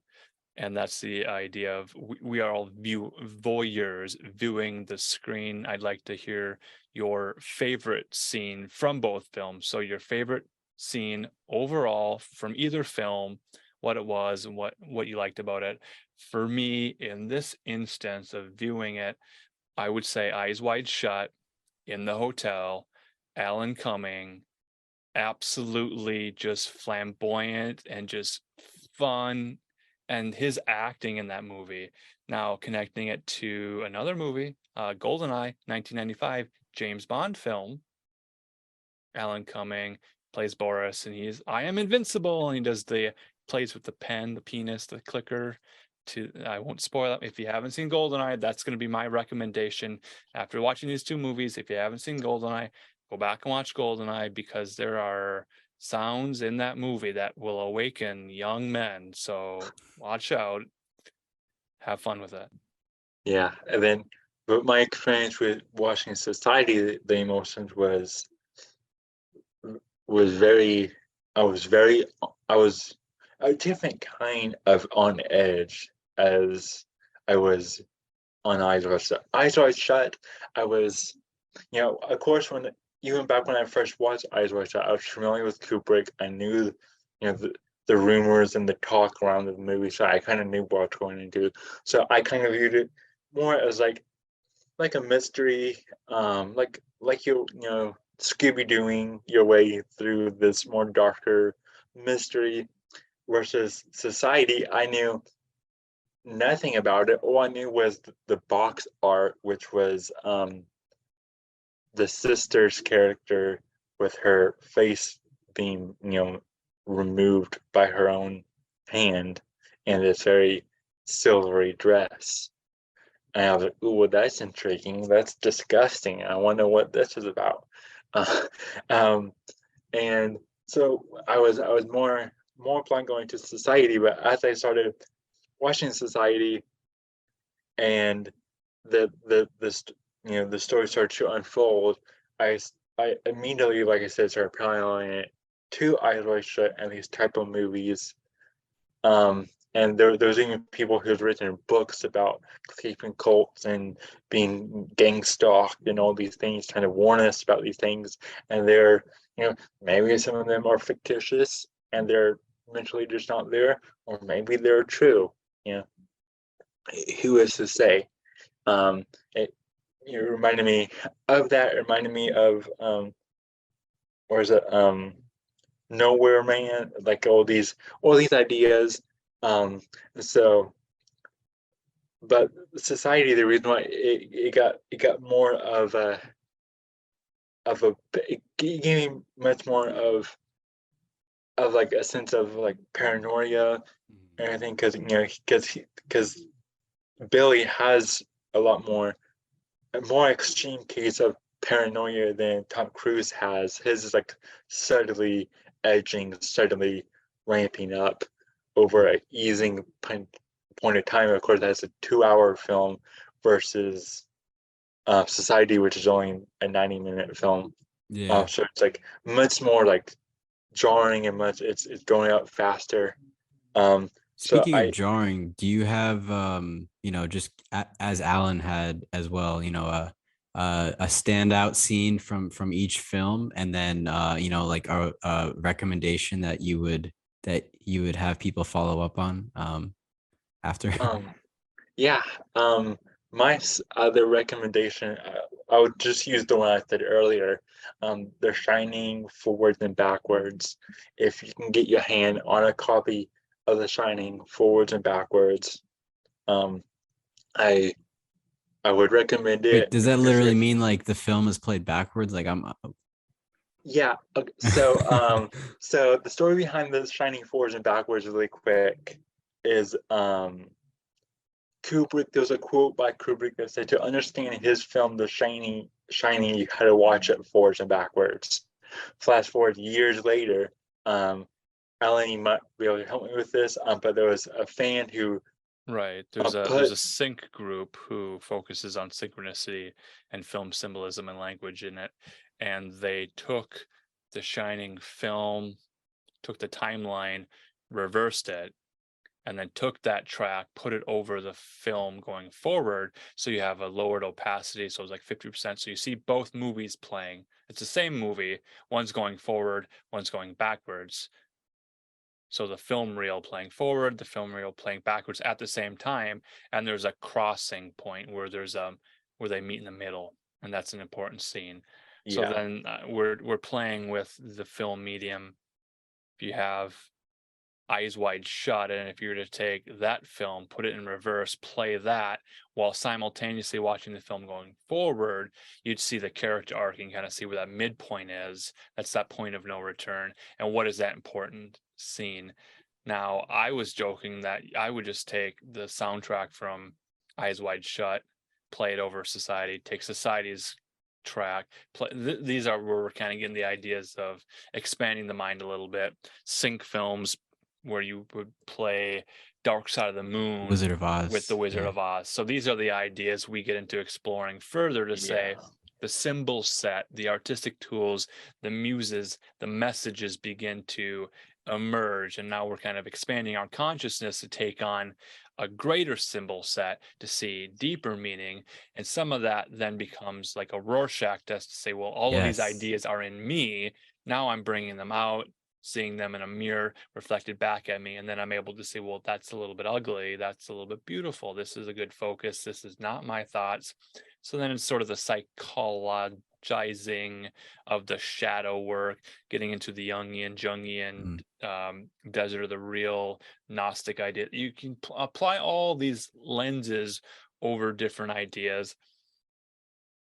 and that's the idea of we are all voyeurs viewing the screen. I'd like to hear your favorite scene from both films. So your favorite scene overall from either film, what it was and what you liked about it. For me, in this instance of viewing it, I would say Eyes Wide Shut in the hotel, Alan Cumming, absolutely just flamboyant and just fun, and his acting in that movie. Now connecting it to another movie, GoldenEye, 1995, James Bond film. Alan Cumming plays Boris, and he's I am invincible, and he does the plays with the pen, the penis, the clicker. I won't spoil it. If you haven't seen GoldenEye, that's going to be my recommendation after watching these two movies. If you haven't seen GoldenEye, go back and watch GoldenEye, because there are sounds in that movie that will awaken young men. So watch out. Have fun with it. Yeah, and then, but my experience with watching Society, the emotions was very, I was very, I was a different kind of on edge as I was on Eyes Wide Shut. Eyes Wide Shut, I was, of course, even back when I first watched Eyes Wide Shut, I was familiar with Kubrick. I knew, the rumors and the talk around the movie, so I kind of knew what I was going into. So I kind of viewed it more as like a mystery, like Scooby Dooing your way through this more darker mystery, versus Society. I knew nothing about it. All I knew was the box art, which was the sister's character with her face being removed by her own hand, and this very silvery dress. And I was like, ooh, well, that's intriguing. That's disgusting. I wonder what this is about. Uh, um, and so I was more planning going to Society, but as I started watching Society, and the story started to unfold, I I immediately, like I said, started paralleling it to Eyes Wide Shut and these type of movies. And there's even people who've written books about escaping cults and being gang stalked and all these things, trying to warn us about these things. And they're, maybe some of them are fictitious and they're mentally just not there, or maybe they're true. Who is to say? It reminded me of that. It reminded me of or is it Nowhere Man? Like all these ideas. So, but Society, the reason why it got more of it gave me much more of like a sense of like paranoia and everything, because Billy has a more extreme case of paranoia than Tom Cruise has. His is like steadily edging, steadily ramping up over an easing point of time. Of course, that's a 2-hour film versus Society, which is only a 90-minute film. Yeah. So it's like much more like jarring and it's going out faster. Speaking of jarring, do you have just as Alan had as well, a standout scene from each film, and then like a recommendation that you would have people follow up on after. Yeah. My other recommendation, I would just use the one I said earlier. The Shining forwards and backwards. If you can get your hand on a copy of The Shining forwards and backwards, I would recommend Wait, it does that because literally mean like the film is played backwards? Like I'm. yeah. So so the story behind The Shining forwards and backwards really quick is Kubrick, there's a quote by Kubrick that said to understand his film, The Shining, you had to watch it forwards and backwards. Flash forward years later, Alan, you might be able to help me with this, but there was a fan who Right. There's a sync group who focuses on synchronicity and film symbolism and language in it. And they took the Shining film, took the timeline, reversed it, and then took that track, put it over the film going forward. So you have a lowered opacity. So it's like 50%. So you see both movies playing. It's the same movie. One's going forward, one's going backwards. So the film reel playing forward, the film reel playing backwards at the same time. And there's a crossing point where there's where they meet in the middle. And that's an important scene. So then we're playing with the film medium. If you have Eyes Wide Shut, and if you were to take that film, put it in reverse, play that while simultaneously watching the film going forward, you'd see the character arc and kind of see where that midpoint is. That's that point of no return. And what is that important scene? Now, I was joking that I would just take the soundtrack from Eyes Wide Shut, play it over Society, take Society's track, these are where we're kind of getting the ideas of expanding the mind a little bit. Sync films, where you would play Dark Side of the Moon, Wizard of Oz, with the Wizard of Oz. So these are the ideas we get into exploring further to say the symbol set, the artistic tools, the muses, the messages begin to emerge. And now we're kind of expanding our consciousness to take on a greater symbol set to see deeper meaning. And some of that then becomes like a Rorschach test to say, well, all of these ideas are in me. Now I'm bringing them out, seeing them in a mirror reflected back at me, and then I'm able to say, well, that's a little bit ugly, that's a little bit beautiful, this is a good focus, this is not my thoughts. So then it's sort of the psychologizing of the shadow work, getting into the Jungian desert of the real, Gnostic idea. You can apply all these lenses over different ideas.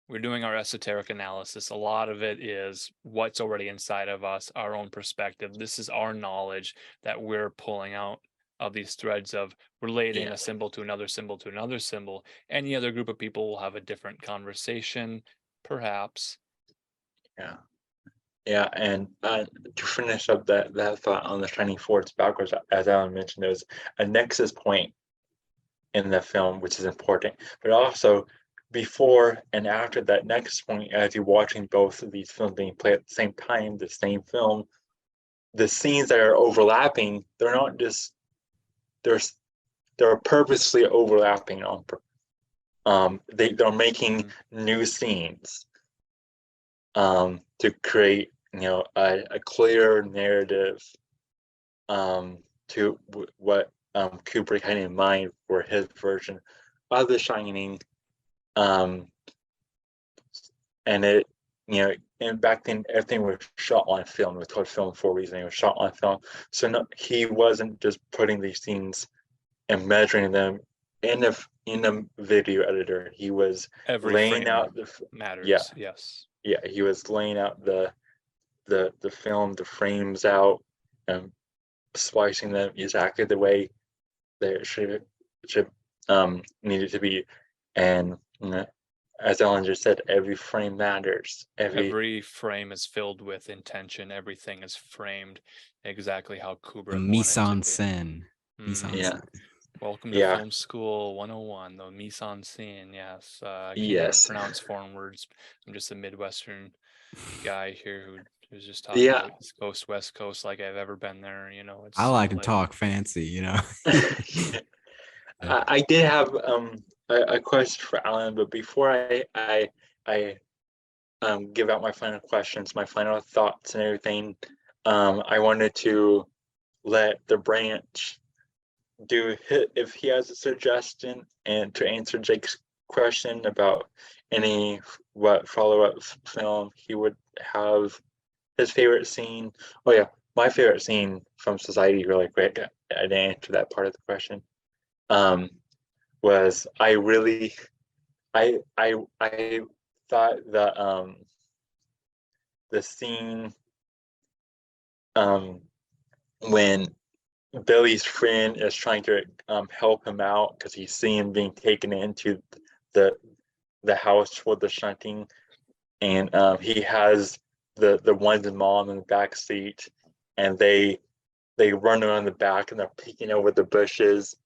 We're doing our esoteric analysis. A lot of it is what's already inside of us, our own perspective. This is our knowledge that we're pulling out of these threads of relating a symbol to another symbol to another symbol. Any other group of people will have a different conversation, perhaps. Yeah, and to finish up that thought on the Shining forwards backwards, as Alan mentioned, there's a nexus point in the film, which is important, but also before and after that next point, as you're watching both of these films being played at the same time, the same film, the scenes that are overlapping, they're not just they're purposely overlapping on they're making new scenes to create a clear narrative to what Kubrick had in mind for his version of The Shining. And it, and back then everything was shot on film. It was called film for a reason. It was shot on film. So no, he wasn't just putting these scenes and measuring them in a video editor. He was laying out the matters. He was laying out the film, the frames out, and splicing them exactly the way they should needed to be. And as Ellen just said, every frame matters. Every frame is filled with intention. Everything is framed exactly how Kubrick mise en wanted scène. Welcome to Film School 101, the mise en scène. Yes. I can't even pronounce foreign words. I'm just a Midwestern guy here who's just talking about East Coast, West Coast, like I've ever been there. I like to talk fancy. I did have a question for Alan, but before I I give out my final questions, my final thoughts and everything, I wanted to let the branch do if he has a suggestion, and to answer Jake's question about what follow-up film he would have his favorite scene. Oh yeah, my favorite scene from Society, really quick, I didn't answer that part of the question, was I thought that the scene when Billy's friend is trying to help him out because he's seeing him being taken into the house for the shunting, and he has the one's mom in the back seat, and they run around the back and they're peeking over the bushes,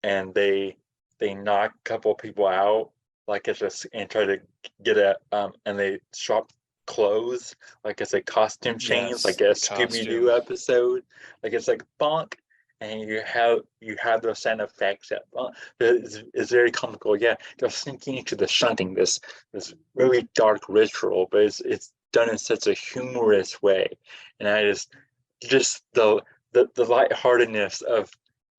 and they knock a couple of people out, like it's just, and try to get and they swap clothes, like it's a costume change, Yes, like a Scooby-Doo episode, like it's like bonk, and you have those sound effects that it's very comical. Yeah, they're sinking into the shunting, this really dark ritual, but it's done in such a humorous way, and I just the lightheartedness of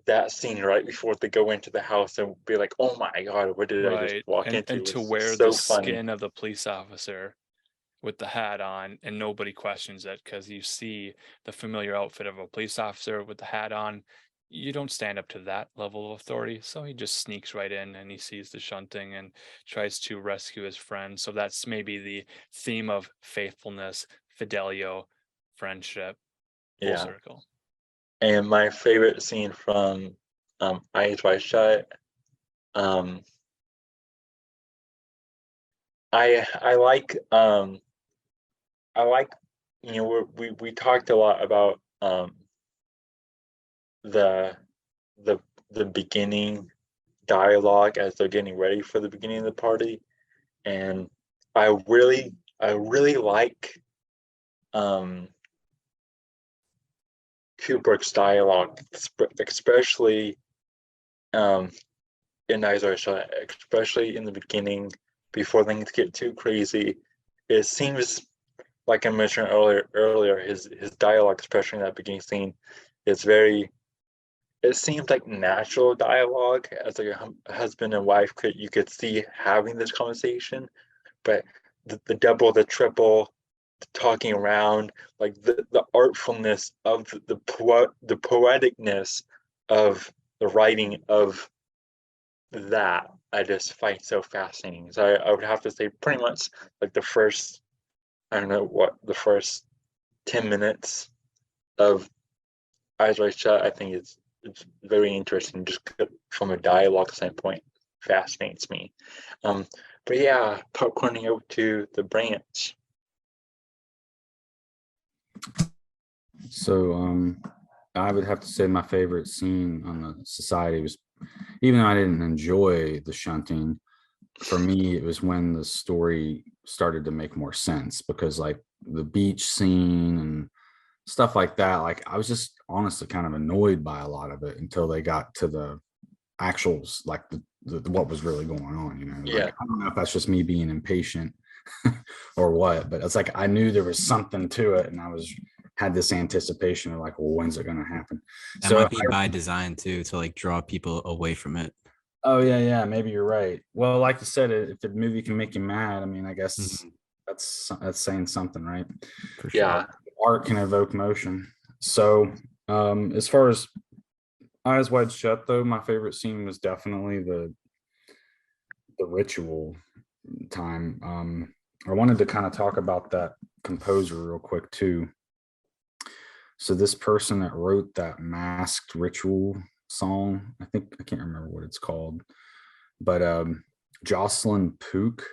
that scene right before they go into the house and be like, oh my god, what did I just walk into? And to It's wear so the funny. skin of the police officer with the hat on, and nobody questions it because you see the familiar outfit of a police officer with the hat on. You don't stand up to that level of authority, so he just sneaks right in and he sees the shunting and tries to rescue his friend. So that's maybe the theme of faithfulness, fidelio, friendship, full Yeah. circle. And my favorite scene from Eyes Wide Shut, I like we talked a lot about the beginning dialogue as they're getting ready for the beginning of the party, and I really like Kubrick's dialogue, especially in Eyes Wide Shut, especially in the beginning before things get too crazy. It seems like I mentioned earlier, his dialogue, especially in that beginning scene, is very. It seems like natural dialogue as like a husband and wife you could see having this conversation, but the double, the triple, the talking around, like the artfulness of the poeticness of the writing of that, I just find so fascinating. So I would have to say pretty much like the first, I don't know what, the first 10 minutes of Eyes Wide Shut, I think it's very interesting just from a dialogue standpoint. Fascinates me. But yeah, popcorning over to the branch. So I would have to say my favorite scene on the Society was, even though I didn't enjoy the shunting, for me it was when the story started to make more sense, because like the beach scene and stuff like that, like I was just honestly kind of annoyed by a lot of it until they got to the actuals, like the what was really going on, you know. Yeah. Like, I don't know if that's just me being impatient or what, but it's like I knew there was something to it, and I had this anticipation of like, well, when's it going to happen? That might be by design too, to like draw people away from it. Oh yeah, maybe you're right. Well, like you said, if the movie can make you mad, I mean, I guess that's saying something, right? For sure. Yeah. Art can evoke emotion. So as far as Eyes Wide Shut, though, my favorite scene was definitely the ritual time. I wanted to kind of talk about that composer real quick too. So this person that wrote that masked ritual song, I can't remember what it's called, but Jocelyn Pook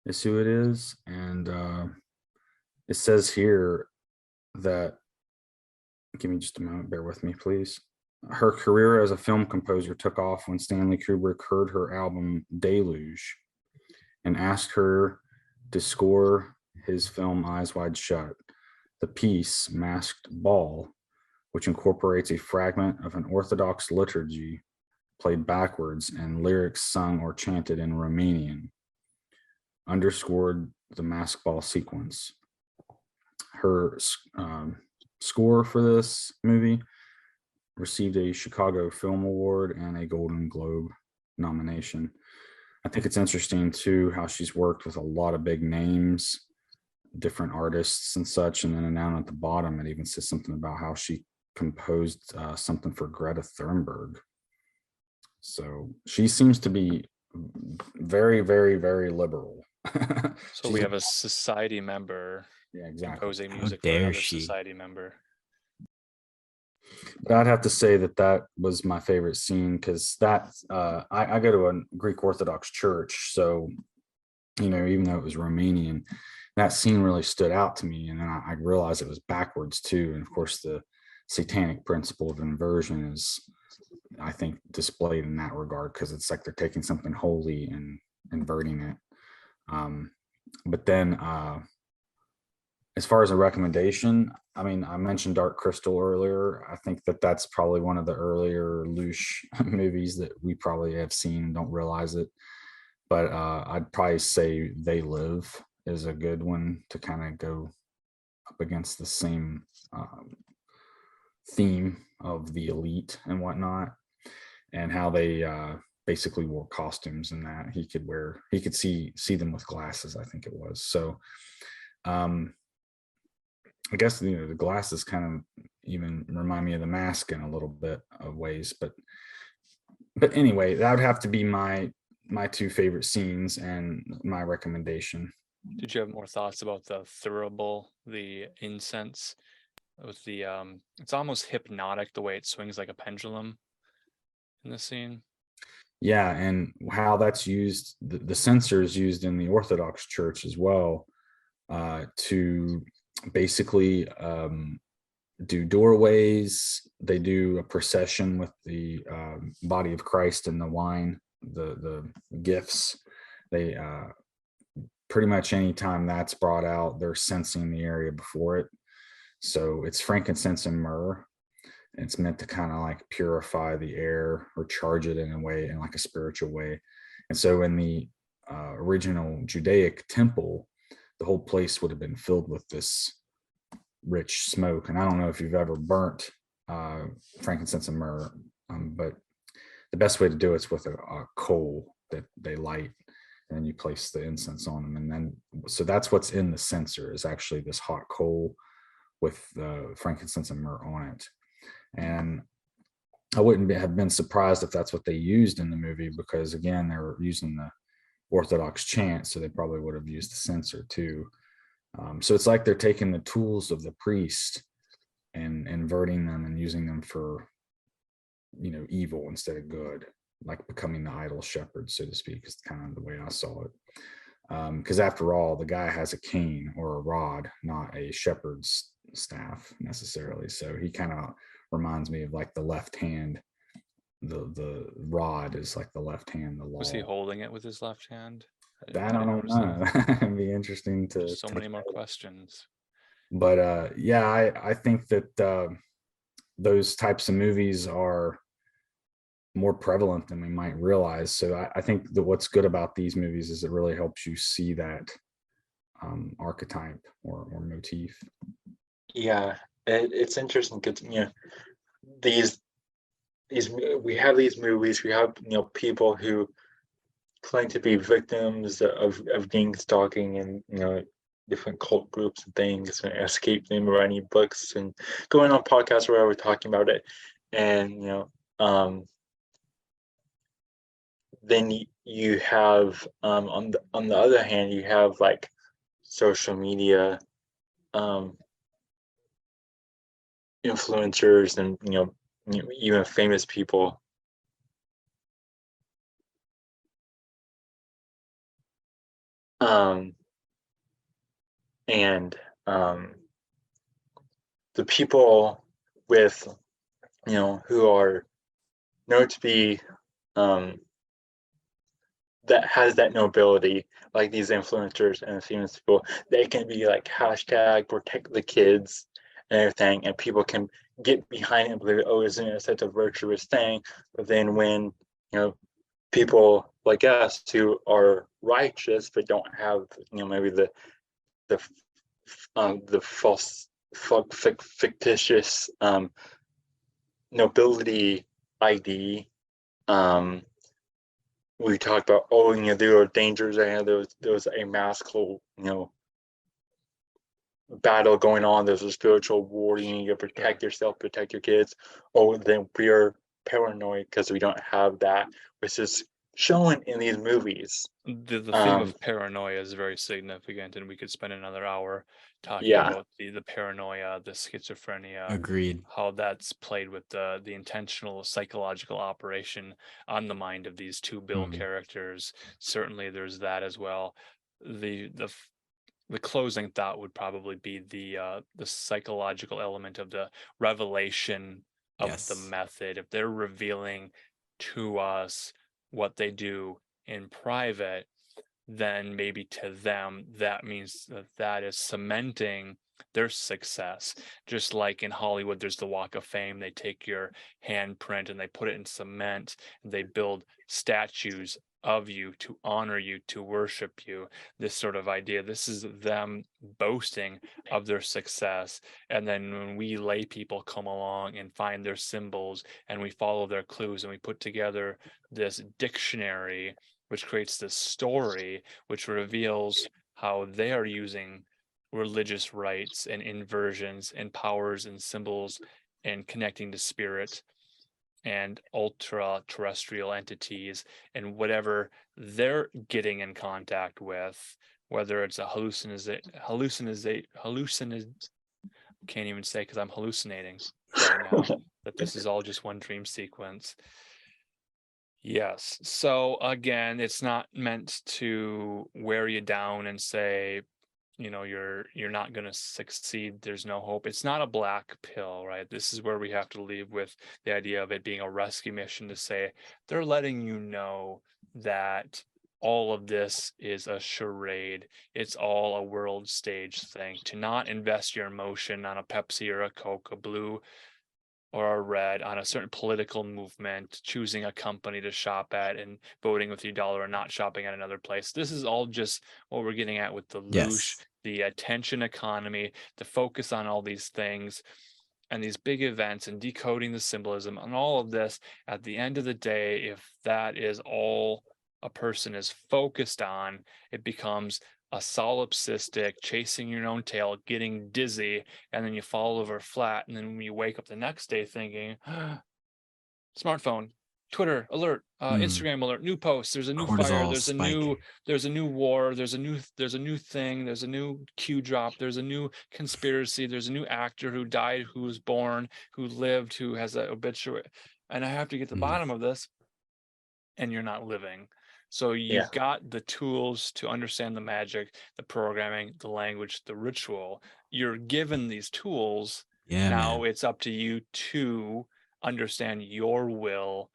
is who it is. And it says here that, give me just a moment, bear with me, please. Her career as a film composer took off when Stanley Kubrick heard her album Deluge and asked her to score his film Eyes Wide Shut. The piece, Masked Ball, which incorporates a fragment of an Orthodox liturgy played backwards and lyrics sung or chanted in Romanian. underscored the mask ball sequence. Her score for this movie received a Chicago Film Award and a Golden Globe nomination. I think it's interesting too how she's worked with a lot of big names, different artists and such. And then down at the bottom, it even says something about how she composed something for Greta Thunberg. So she seems to be very, very, very liberal. So we have a society member composing music for another society member. But I'd have to say that was my favorite scene, because I go to a Greek Orthodox church, so even though it was Romanian, that scene really stood out to me. And then I realized it was backwards too. And of course, the satanic principle of inversion is, I think, displayed in that regard, because it's like they're taking something holy and inverting it. But then as far as a recommendation, I mean, I mentioned Dark Crystal earlier. I think that's probably one of the earlier Loosh movies that we probably have seen and don't realize it. But I'd probably say They Live is a good one to kind of go up against the same theme of the elite and whatnot, and how they basically wore costumes, and that he could see them with glasses, I think it was. So I guess the glasses kind of even remind me of the mask in a little bit of ways, but anyway, that would have to be my two favorite scenes and my recommendation. Did you have more thoughts about the thurible, the incense with the it's almost hypnotic the way it swings like a pendulum in the scene? Yeah, and how that's used, the censer is used in the Orthodox Church as well, to basically do doorways. They do a procession with the body of Christ and the wine, the gifts. They pretty much anytime that's brought out, they're censing the area before it. So it's frankincense and myrrh. It's meant to kind of like purify the air or charge it in a way, in like a spiritual way. And so in the original Judaic temple, the whole place would have been filled with this rich smoke. And I don't know if you've ever burnt frankincense and myrrh, but the best way to do it's with a coal that they light, and then you place the incense on them. And then, so that's what's in the censer, is actually this hot coal with frankincense and myrrh on it. And I wouldn't have been surprised if that's what they used in the movie, because again, they were using the Orthodox chant, so they probably would have used the censer too. So it's like they're taking the tools of the priest and inverting them and using them for, evil instead of good, like becoming the idol shepherd, so to speak, is kind of the way I saw it. Because after all, the guy has a cane or a rod, not a shepherd's staff necessarily. So he kind of reminds me of like the left hand. The rod is like the left hand. The law. Was he holding it with his left hand? I don't know. It'd be interesting to. There's so many more questions. But yeah, I think that those types of movies are more prevalent than we might realize. So I think that what's good about these movies is it really helps you see that archetype or motif. Yeah, it's interesting because these we have these movies, we have people who claim to be victims of gang stalking and different cult groups and things, and escape them, writing books and going on podcasts where we're talking about it. And then you have on the other hand, you have like social media influencers and even famous people and the people with who are known to be that has that nobility, like these influencers and famous people, they can be like hashtag protect the kids and everything, and people can get behind it and believe, oh, isn't it such a virtuous thing? But then when people like us who are righteous but don't have, maybe the false fictitious nobility ID. We talked about, there are dangers, and there was a massive, battle going on. There's a spiritual war. You need to protect yourself, protect your kids. Then we are paranoid because we don't have that, which is shown in these movies. The theme of paranoia is very significant, and we could spend another hour talking about the paranoia, the schizophrenia. Agreed. How that's played with the intentional psychological operation on the mind of these two Bill characters. Certainly, there's that as well. The closing thought would probably be the psychological element of the revelation of the method. If they're revealing to us what they do in private, then maybe to them that means that is cementing their success. Just like in Hollywood, there's the Walk of Fame. They take your handprint and they put it in cement, and they build statues of you to honor you, to worship you. This sort of idea, this is them boasting of their success. And then when we lay people come along and find their symbols, and we follow their clues, and we put together this dictionary which creates this story which reveals how they are using religious rites and inversions and powers and symbols and connecting to spirit and ultra terrestrial entities and whatever they're getting in contact with, whether it's a can't even say because I'm hallucinating right now that this is all just one dream sequence. Yes. So again, it's not meant to wear you down and say, you're not going to succeed. There's no hope. It's not a black pill, right? This is where we have to leave with the idea of it being a rescue mission, to say they're letting you know that all of this is a charade. It's all a world stage thing. To not invest your emotion on a Pepsi or a Coke, a blue or a red, on a certain political movement, choosing a company to shop at and voting with your dollar and not shopping at another place. This is all just what we're getting at with the loosh, the attention economy, the focus on all these things and these big events and decoding the symbolism and all of this. At the end of the day, if that is all a person is focused on, it becomes a solipsistic, chasing your own tail, getting dizzy, and then you fall over flat. And then when you wake up the next day thinking, smartphone, Twitter alert, Instagram alert, new post, there's a new fire, there's a new war, there's a new thing, there's a new Q drop, there's a new conspiracy, there's a new actor who died, who was born, who lived, who has an obituary. And I have to get to the bottom of this, and you're not living. So you've got the tools to understand the magic, the programming, the language, the ritual. You're given these tools. Now it's up to you to understand your will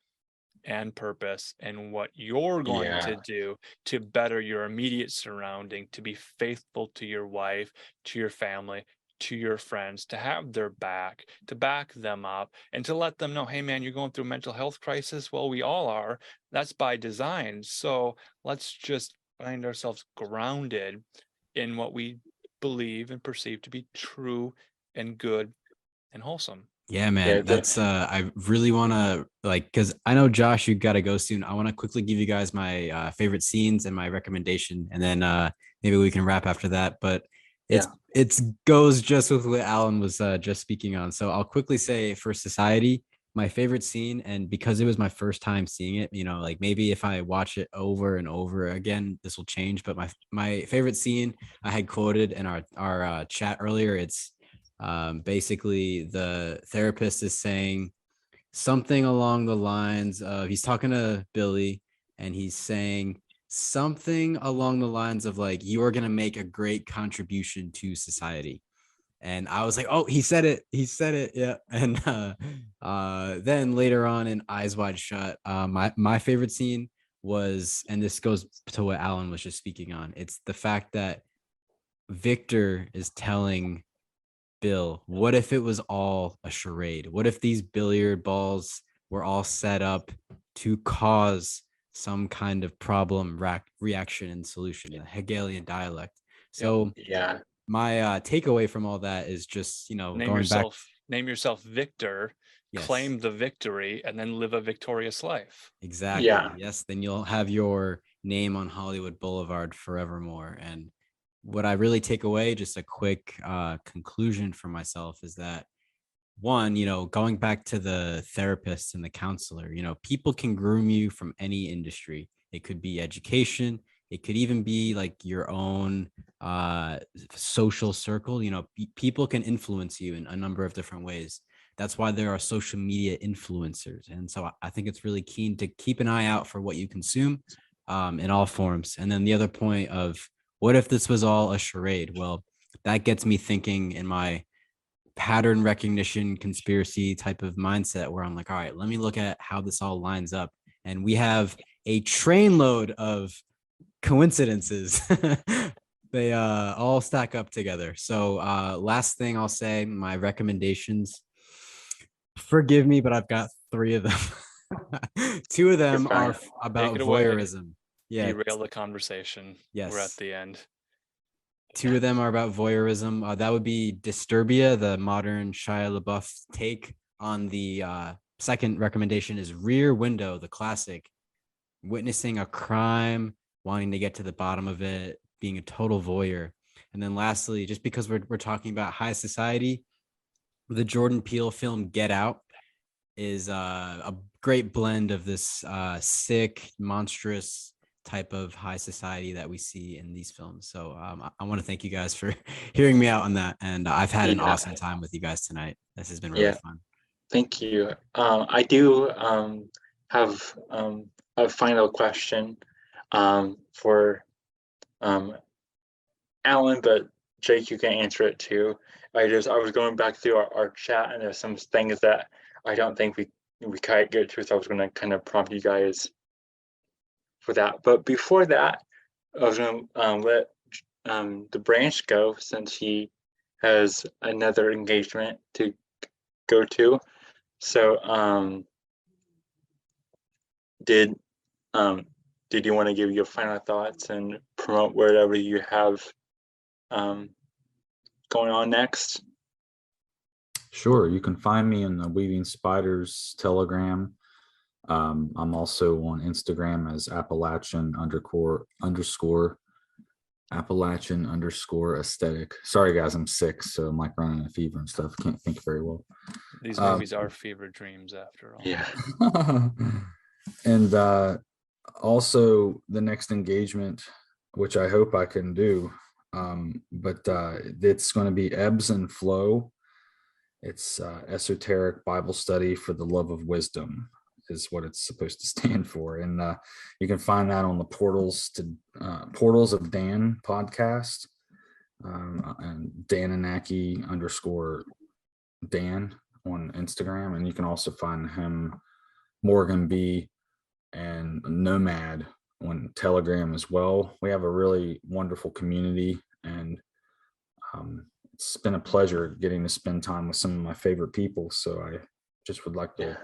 and purpose and what you're going to do to better your immediate surrounding, to be faithful to your wife, to your family, to your friends, to have their back, to back them up, and to let them know, hey man, you're going through a mental health crisis. Well, we all are. That's by design. So let's just find ourselves grounded in what we believe and perceive to be true and good and wholesome. Yeah, man. That's I really want to, because I know Josh, you got to go soon. I want to quickly give you guys my favorite scenes and my recommendation, and then maybe we can wrap after that. But it goes just with what Alan was just speaking on. So I'll quickly say, for Society, my favorite scene, and because it was my first time seeing it, maybe if I watch it over and over again, this will change. But my favorite scene I had quoted in our chat earlier. It's basically the therapist is saying something along the lines of, he's talking to Billy, and he's saying something along the lines of you're going to make a great contribution to society. And I was like, oh, he said it. Yeah. And then later on in Eyes Wide Shut, my favorite scene was, and this goes to what Alan was just speaking on, it's the fact that Victor is telling Bill, what if it was all a charade? What if these billiard balls were all set up to cause some kind of problem, reaction, and solution, a Hegelian dialect. So Yeah. my takeaway from all that is just, name yourself Victor, Yes. claim the victory, and then live a victorious life. Exactly. Yeah. Yes. Then you'll have your name on Hollywood Boulevard forevermore. And what I really take away, just a quick conclusion for myself, is that one, going back to the therapist and the counselor, people can groom you from any industry. It could be education. It could even be like your own social circle. People can influence you in a number of different ways. That's why there are social media influencers. And so I think it's really keen to keep an eye out for what you consume in all forms. And then the other point of, what if this was all a charade? Well, that gets me thinking in my pattern recognition conspiracy type of mindset, where I'm like, all right, let me look at how this all lines up. And we have a trainload of coincidences. They all stack up together. So last thing I'll say, my recommendations, forgive me, but I've got 3 of them. 2 of them are about voyeurism. Yeah, derail the conversation. Yes, we're at the end. 2 of them are about voyeurism. That would be Disturbia, the modern Shia LaBeouf take on the second recommendation is Rear Window, the classic, witnessing a crime, wanting to get to the bottom of it, being a total voyeur. And then lastly, just because we're talking about high society, the Jordan Peele film Get Out is a great blend of this sick, monstrous type of high society that we see in these films. So I want to thank you guys for hearing me out on that. And I've had an awesome time with you guys tonight. This has been really fun. Thank you. I do have a final question for Alan, but Jake, you can answer it too. I was going back through our chat, and there's some things that I don't think we quite get to, so I was going to kind of prompt you guys for that. But before that, I was going to let the branch go, since he has another engagement to go to. So did you want to give your final thoughts and promote whatever you have going on next? Sure. You can find me in the Weaving Spiders Telegram. I'm also on Instagram as Appalachian_aesthetic. Sorry guys, I'm sick, so I'm like running a fever and stuff. Can't think very well. These movies are fever dreams after all. Yeah. And also the next engagement, which I hope I can do, but it's going to be Ebbs and Flow. It's esoteric Bible study for the love of wisdom is what it's supposed to stand for. And you can find that on the Portals of Dan podcast, and Dananaki_Dan on Instagram. And you can also find him, Morgan B, and Nomad on Telegram as well. We have a really wonderful community, and it's been a pleasure getting to spend time with some of my favorite people. So I just would like to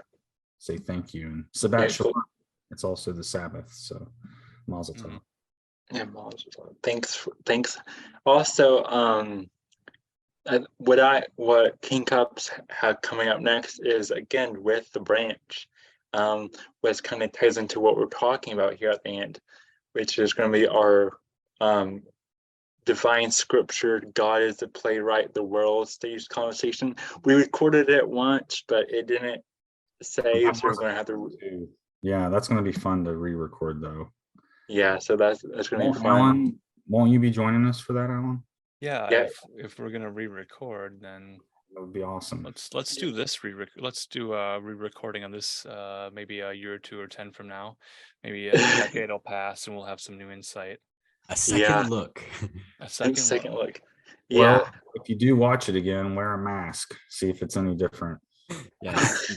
say thank you. And Sabbath, Cool. It's also the Sabbath, so Mazel Tov. Yeah, Mazel Tov. Thanks. Also, what King Kups have coming up next is, again, with the branch, which kind of ties into what we're talking about here at the end, which is going to be our divine scripture, God is the playwright, the world stage conversation. We recorded it once, but it didn't save, so we're going to have to. Yeah, that's going to be fun to re-record though. Yeah, so that's going to be fun. Alan, won't you be joining us for that, Alan? Yeah. If we're going to re-record, then that would be awesome. Let's do this let's do a re-recording on this maybe a year or 2 or 10 from now. Maybe a decade will pass and we'll have some new insight. A second look. A second look. Yeah. Well, if you do watch it again, wear a mask. See if it's any different. Yes.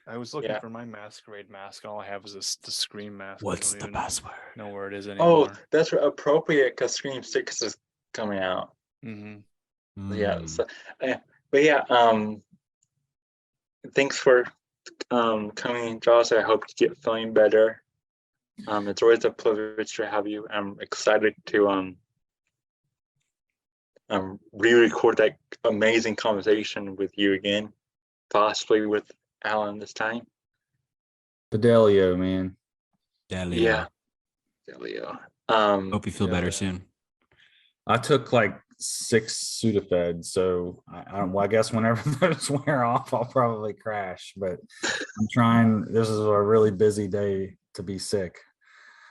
I was looking for my masquerade mask, and all I have is the Scream mask. What's the password? Know where it is anymore. Oh, that's appropriate because Scream 6 is coming out. Mm-hmm. Yeah. So, but yeah. Thanks for coming, Josh. I hope you get feeling better. It's always a privilege to have you. I'm excited to re-record that amazing conversation with you again, possibly with Alan this time. Fidelio, man. Yeah. Fidelio. Hope you feel better soon. I took like 6 Sudafed, so I guess whenever those wear off, I'll probably crash. But I'm trying. This is a really busy day to be sick.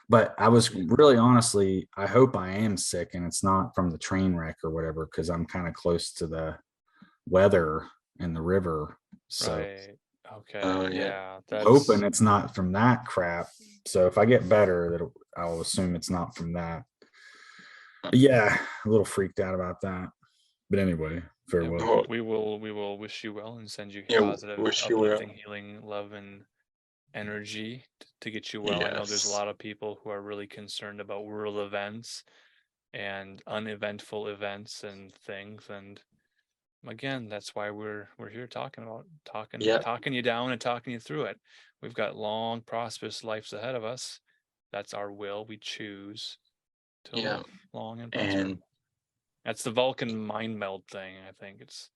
But I was really honestly, I hope I am sick and it's not from the train wreck or whatever, because I'm kind of close to the weather and the river. So Right. Okay. Yeah. That's hoping it's not from that crap. So if I get better, I'll assume it's not from that. But yeah, a little freaked out about that. But anyway, farewell. we will wish you well and send you Yeah, positive, wish you well. uplifting, healing, love, and energy to get you well. I know there's a Yes. lot of people who are really concerned about world events and uneventful events and things. And again, that's why we're here talking you down and talking you through it. We've got long, prosperous lives ahead of us. That's our will. We choose to live long and prosper. And that's the Vulcan mind meld thing. I think it's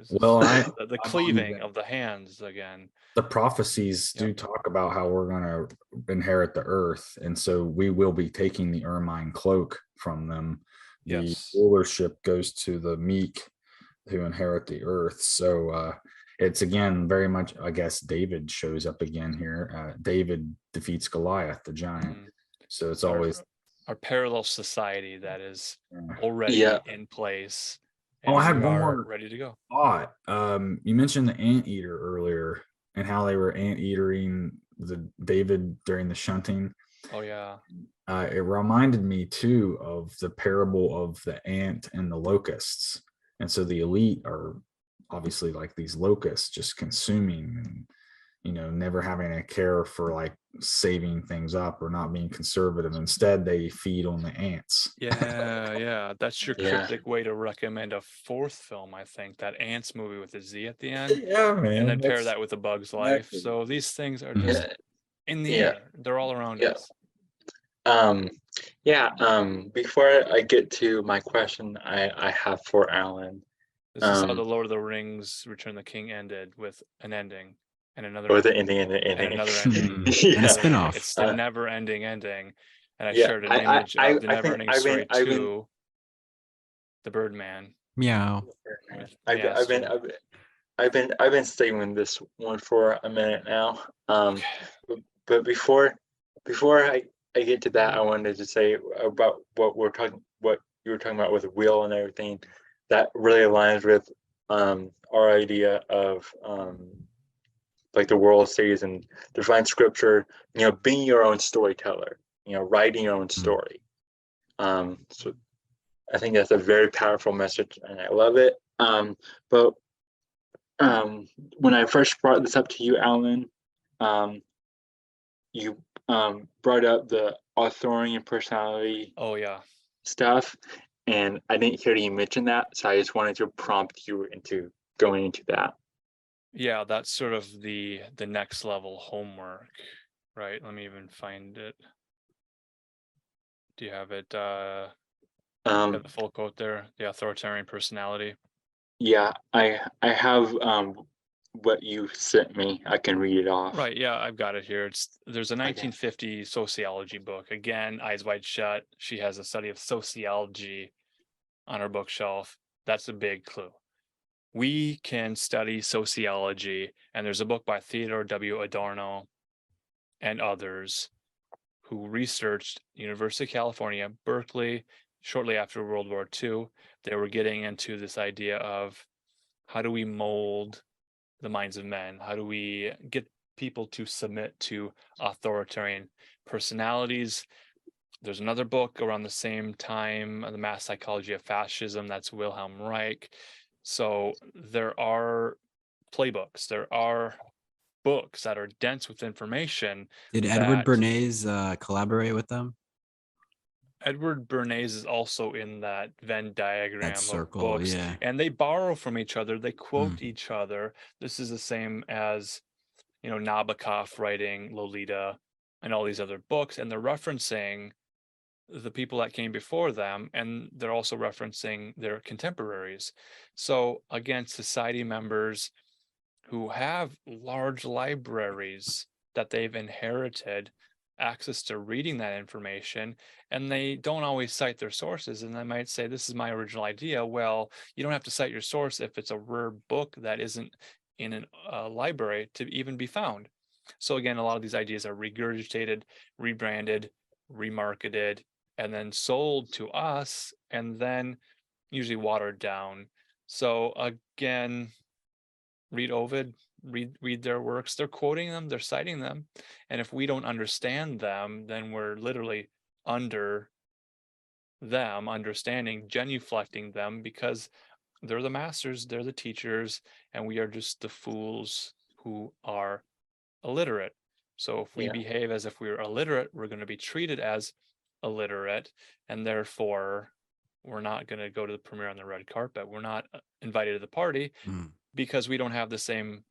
Well, the cleaving of the hands again. The prophecies do talk about how we're going to inherit the earth, and so we will be taking the ermine cloak from them. The rulership goes to the meek who inherit the earth. So it's again very much, I guess, David shows up again here. David defeats Goliath, the giant. So it's always our parallel society that is already in place. And I had one more ready to go. thought. You mentioned the anteater earlier and how they were anteatering the David during the shunting. Oh yeah. It reminded me too of the parable of the ant and the locusts. And so the elite are obviously like these locusts, just consuming and, you know, never having a care for like saving things up or not being conservative. Instead, they feed on the ants. Yeah. That's your cryptic way to recommend a 4th film, I think. That Ants movie with a Z at the end. Yeah, man. And then pair that with A Bug's Life. So these things are just in the air. They're all around us. Before I get to my question I have for Alan. This is how the Lord of the Rings Return of the King ended, with an ending and another or ending, the ending and another ending. And a spinoff. It's the never ending ending. And I shared an image of the never ending story 2, The Birdman. Meow. I've been saving this one for a minute now. But before I get to that, I wanted to say about what you were talking about with the wheel and everything. That really aligns with our idea of like the world series and divine scripture, you know, being your own storyteller, you know, writing your own story. So I think that's a very powerful message and I love it. But when I first brought this up to you, Alan, you brought up the authorian personality stuff, and I didn't hear you mention that, so I just wanted to prompt you into going into that. Yeah, that's sort of the next level homework, right? Let me even find it. Do you have it? You have the full quote there, the authoritarian personality. Yeah, I have what you sent me. I can read it off. Right, yeah, I've got it here. There's a 1950 sociology book. Again, Eyes Wide Shut. She has a study of sociology on her bookshelf. That's a big clue. We can study sociology, and there's a book by Theodore W. Adorno and others who researched University of California, Berkeley, shortly after World War II. They were getting into this idea of how do we mold the minds of men? How do we get people to submit to authoritarian personalities? There's another book around the same time, The Mass Psychology of Fascism. That's Wilhelm Reich. So there are playbooks, there are books that are dense with information. Did Edward Bernays collaborate with them? Edward Bernays is also in that Venn diagram circle, of books, and they borrow from each other. They quote each other. This is the same as Nabokov writing Lolita and all these other books, and they're referencing the people that came before them, and they're also referencing their contemporaries. So again, society members who have large libraries that they've inherited access to reading that information, and they don't always cite their sources, and they might say, this is my original idea. Well, you don't have to cite your source if it's a rare book that isn't in a library to even be found. So again, a lot of these ideas are regurgitated, rebranded, remarketed, and then sold to us, and then usually watered down. So again, read Ovid, read their works. They're quoting them, they're citing them. And if we don't understand them, then we're literally under them, understanding, genuflecting them, because they're the masters, they're the teachers, and we are just the fools who are illiterate. So if we behave as if we were illiterate, we're going to be treated as illiterate, and therefore we're not going to go to the premiere on the red carpet. We're not invited to the party because we don't have the same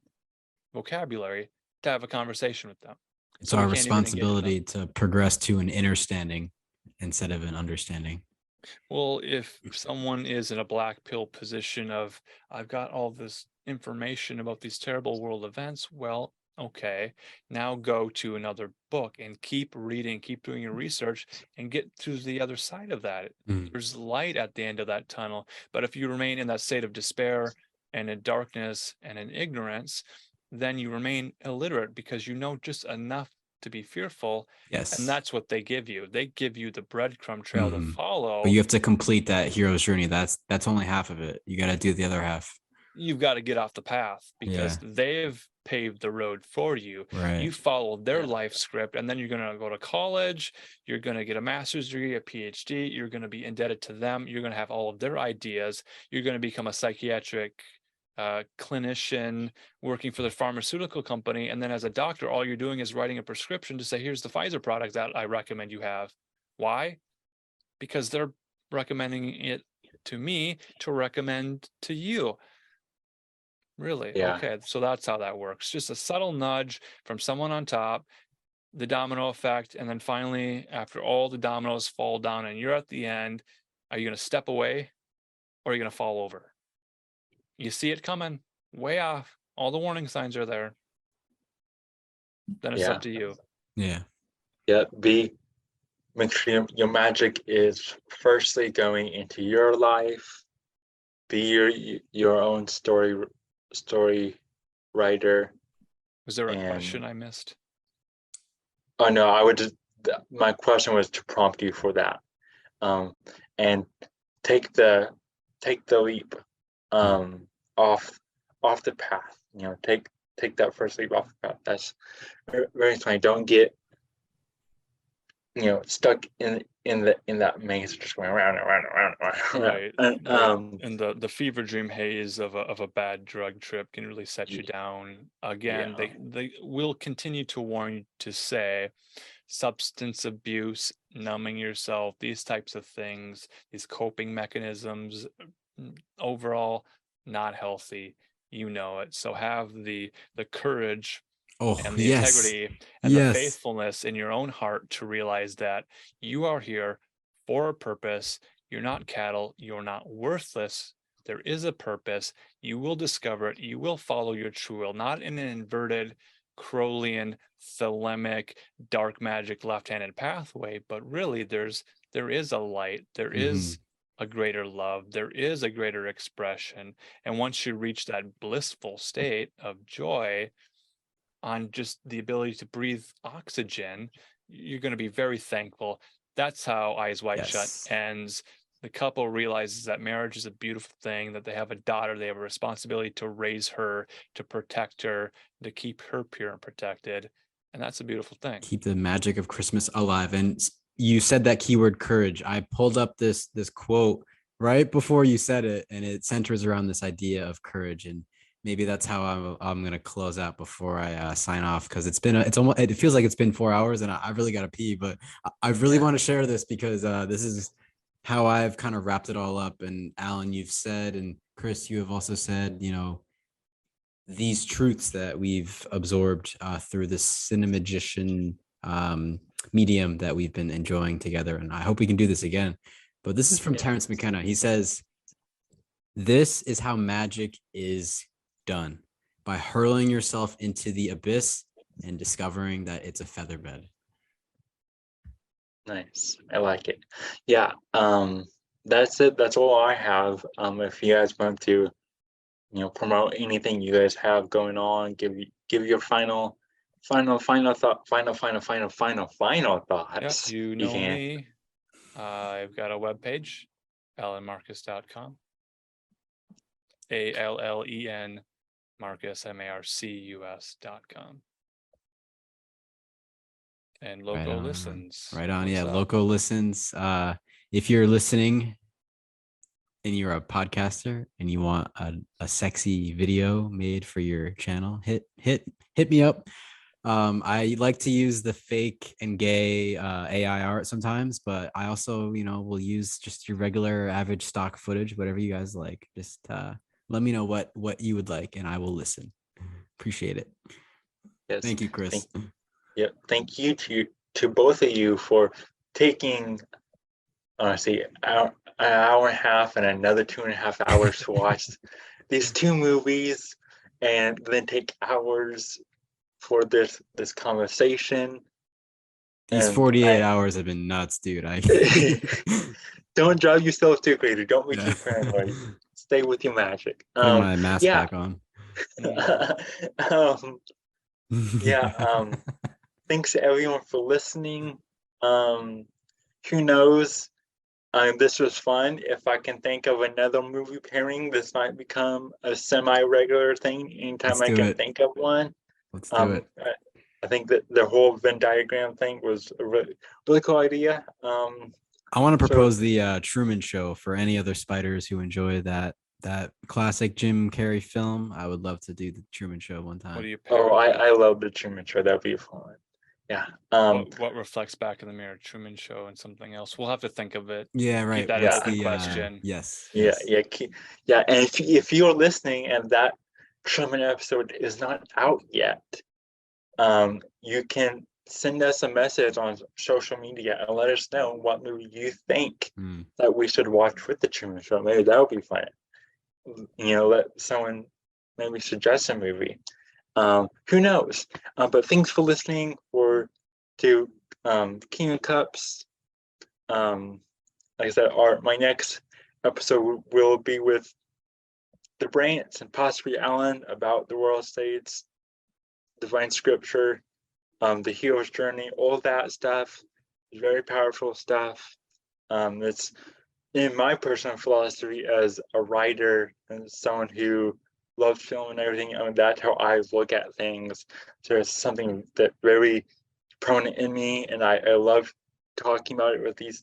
vocabulary to have a conversation with them. It's our responsibility to progress to an understanding instead of an understanding. Well, if someone is in a black pill position of, I've got all this information about these terrible world events, well, okay, now go to another book and keep reading, keep doing your research, and get to the other side of that. There's light at the end of that tunnel. But if you remain in that state of despair and in darkness and in ignorance, then you remain illiterate because you know just enough to be fearful. Yes. And that's what they give you. They give you the breadcrumb trail to follow. But you have to complete that hero's journey. That's only half of it. You got to do the other half. You've got to get off the path because they've paved the road for you. Right. You follow their life script, and then you're going to go to college. You're going to get a master's degree, a PhD. You're going to be indebted to them. You're going to have all of their ideas. You're going to become a psychiatric clinician working for the pharmaceutical company. And then as a doctor, all you're doing is writing a prescription to say, here's the Pfizer product that I recommend you have. Why? Because they're recommending it to me to recommend to you. Really? Yeah. Okay. So that's how that works. Just a subtle nudge from someone on top, the domino effect. And then finally, after all the dominoes fall down and you're at the end, are you going to step away or are you going to fall over? You see it coming way off. All the warning signs are there. Then it's up to you. Yeah. Yeah. Make sure your magic is firstly going into your life. Be your own story writer. Was there a question I missed? Oh no, my question was to prompt you for that. And take the leap off the path. Take that first leap off the path. That's very funny. Don't get stuck in that maze, just going around and around. Right. And the fever dream haze of a bad drug trip can really set you down. Again, they will continue to warn you to say substance abuse, numbing yourself, these types of things, these coping mechanisms, overall not healthy. You know it. So have the courage and the integrity and the faithfulness in your own heart to realize that you are here for a purpose. You're not cattle. You're not worthless. There is a purpose. You will discover it. You will follow your true will, not in an inverted, Crowleyan, thelemic, dark magic, left-handed pathway, but really there is a light. There is a greater love. There is a greater expression. And once you reach that blissful state of joy, on just the ability to breathe oxygen, you're going to be very thankful. That's how Eyes Wide Shut ends. The couple realizes that marriage is a beautiful thing, that they have a daughter, they have a responsibility to raise her, to protect her, to keep her pure and protected. And that's a beautiful thing. Keep the magic of Christmas alive. And you said that keyword courage. I pulled up this quote right before you said it, and it centers around this idea of courage. And maybe that's how I'm going to close out before I sign off, because it feels like it's been 4 hours and I really got to pee, but I really want to share this because this is how I've kind of wrapped it all up. And Alan, you've said, and Kris, you have also said, these truths that we've absorbed through this cinemagician medium that we've been enjoying together. And I hope we can do this again. But this is from Terrence McKenna. He says, "This is how magic is done, by hurling yourself into the abyss and discovering that it's a featherbed." Nice. I like it. Yeah. That's it. That's all I have. If you guys want to, promote anything you guys have going on, give your final thoughts. Yes, you know me. I've got a webpage, allenmarcus.com. ALLEN Marcus MARCUS.com. And LocoListens. Right on. Yeah, LocoListens. If you're listening and you're a podcaster and you want a sexy video made for your channel, hit me up. I like to use the fake and gay AI art sometimes, but I also, will use just your regular average stock footage, whatever you guys like. Just let me know what you would like and I will listen. Appreciate it. Yes. Thank you, Kris. Thank you to both of you for taking honestly an hour and a half and another 2.5 hours to watch these two movies, and then take hours for this conversation. These 48 hours have been nuts, dude. Don't drive yourself too crazy. Don't be too paranoid. Stay with your magic. Putting my mask back on. Thanks to everyone for listening. Who knows? This was fun. If I can think of another movie pairing, this might become a semi-regular thing anytime I can think of one. Let's do it. I think that the whole Venn diagram thing was a really cool idea. I want to propose the Truman Show for any other spiders who enjoy that classic Jim Carrey film. I would love to do the Truman Show one time. What do you I love the Truman Show. That'd be fun. Yeah. What reflects back in the mirror? Truman Show and something else. We'll have to think of it. Yeah, right. Keep that an open question. Yes. Yeah. And if you're listening and that Truman episode is not out yet, you can send us a message on social media and let us know what movie you think that we should watch with the Truman Show. Maybe that would be fun. Let someone maybe suggest a movie. Who knows? But thanks for listening to King of Kups. Like I said, my next episode will be with the Brants and possibly Alan about the world states, divine scripture, the hero's journey, all that stuff. Very powerful stuff. It's in my personal philosophy as a writer and someone who loves film and everything. That's how I look at things. So it's something that very prominent in me, and I love talking about it with these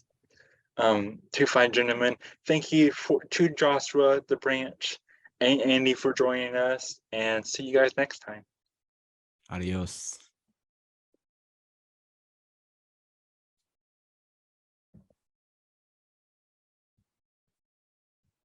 two fine gentlemen. Thank you to Joshua, the Branch, and Andy for joining us, and see you guys next time. Adios.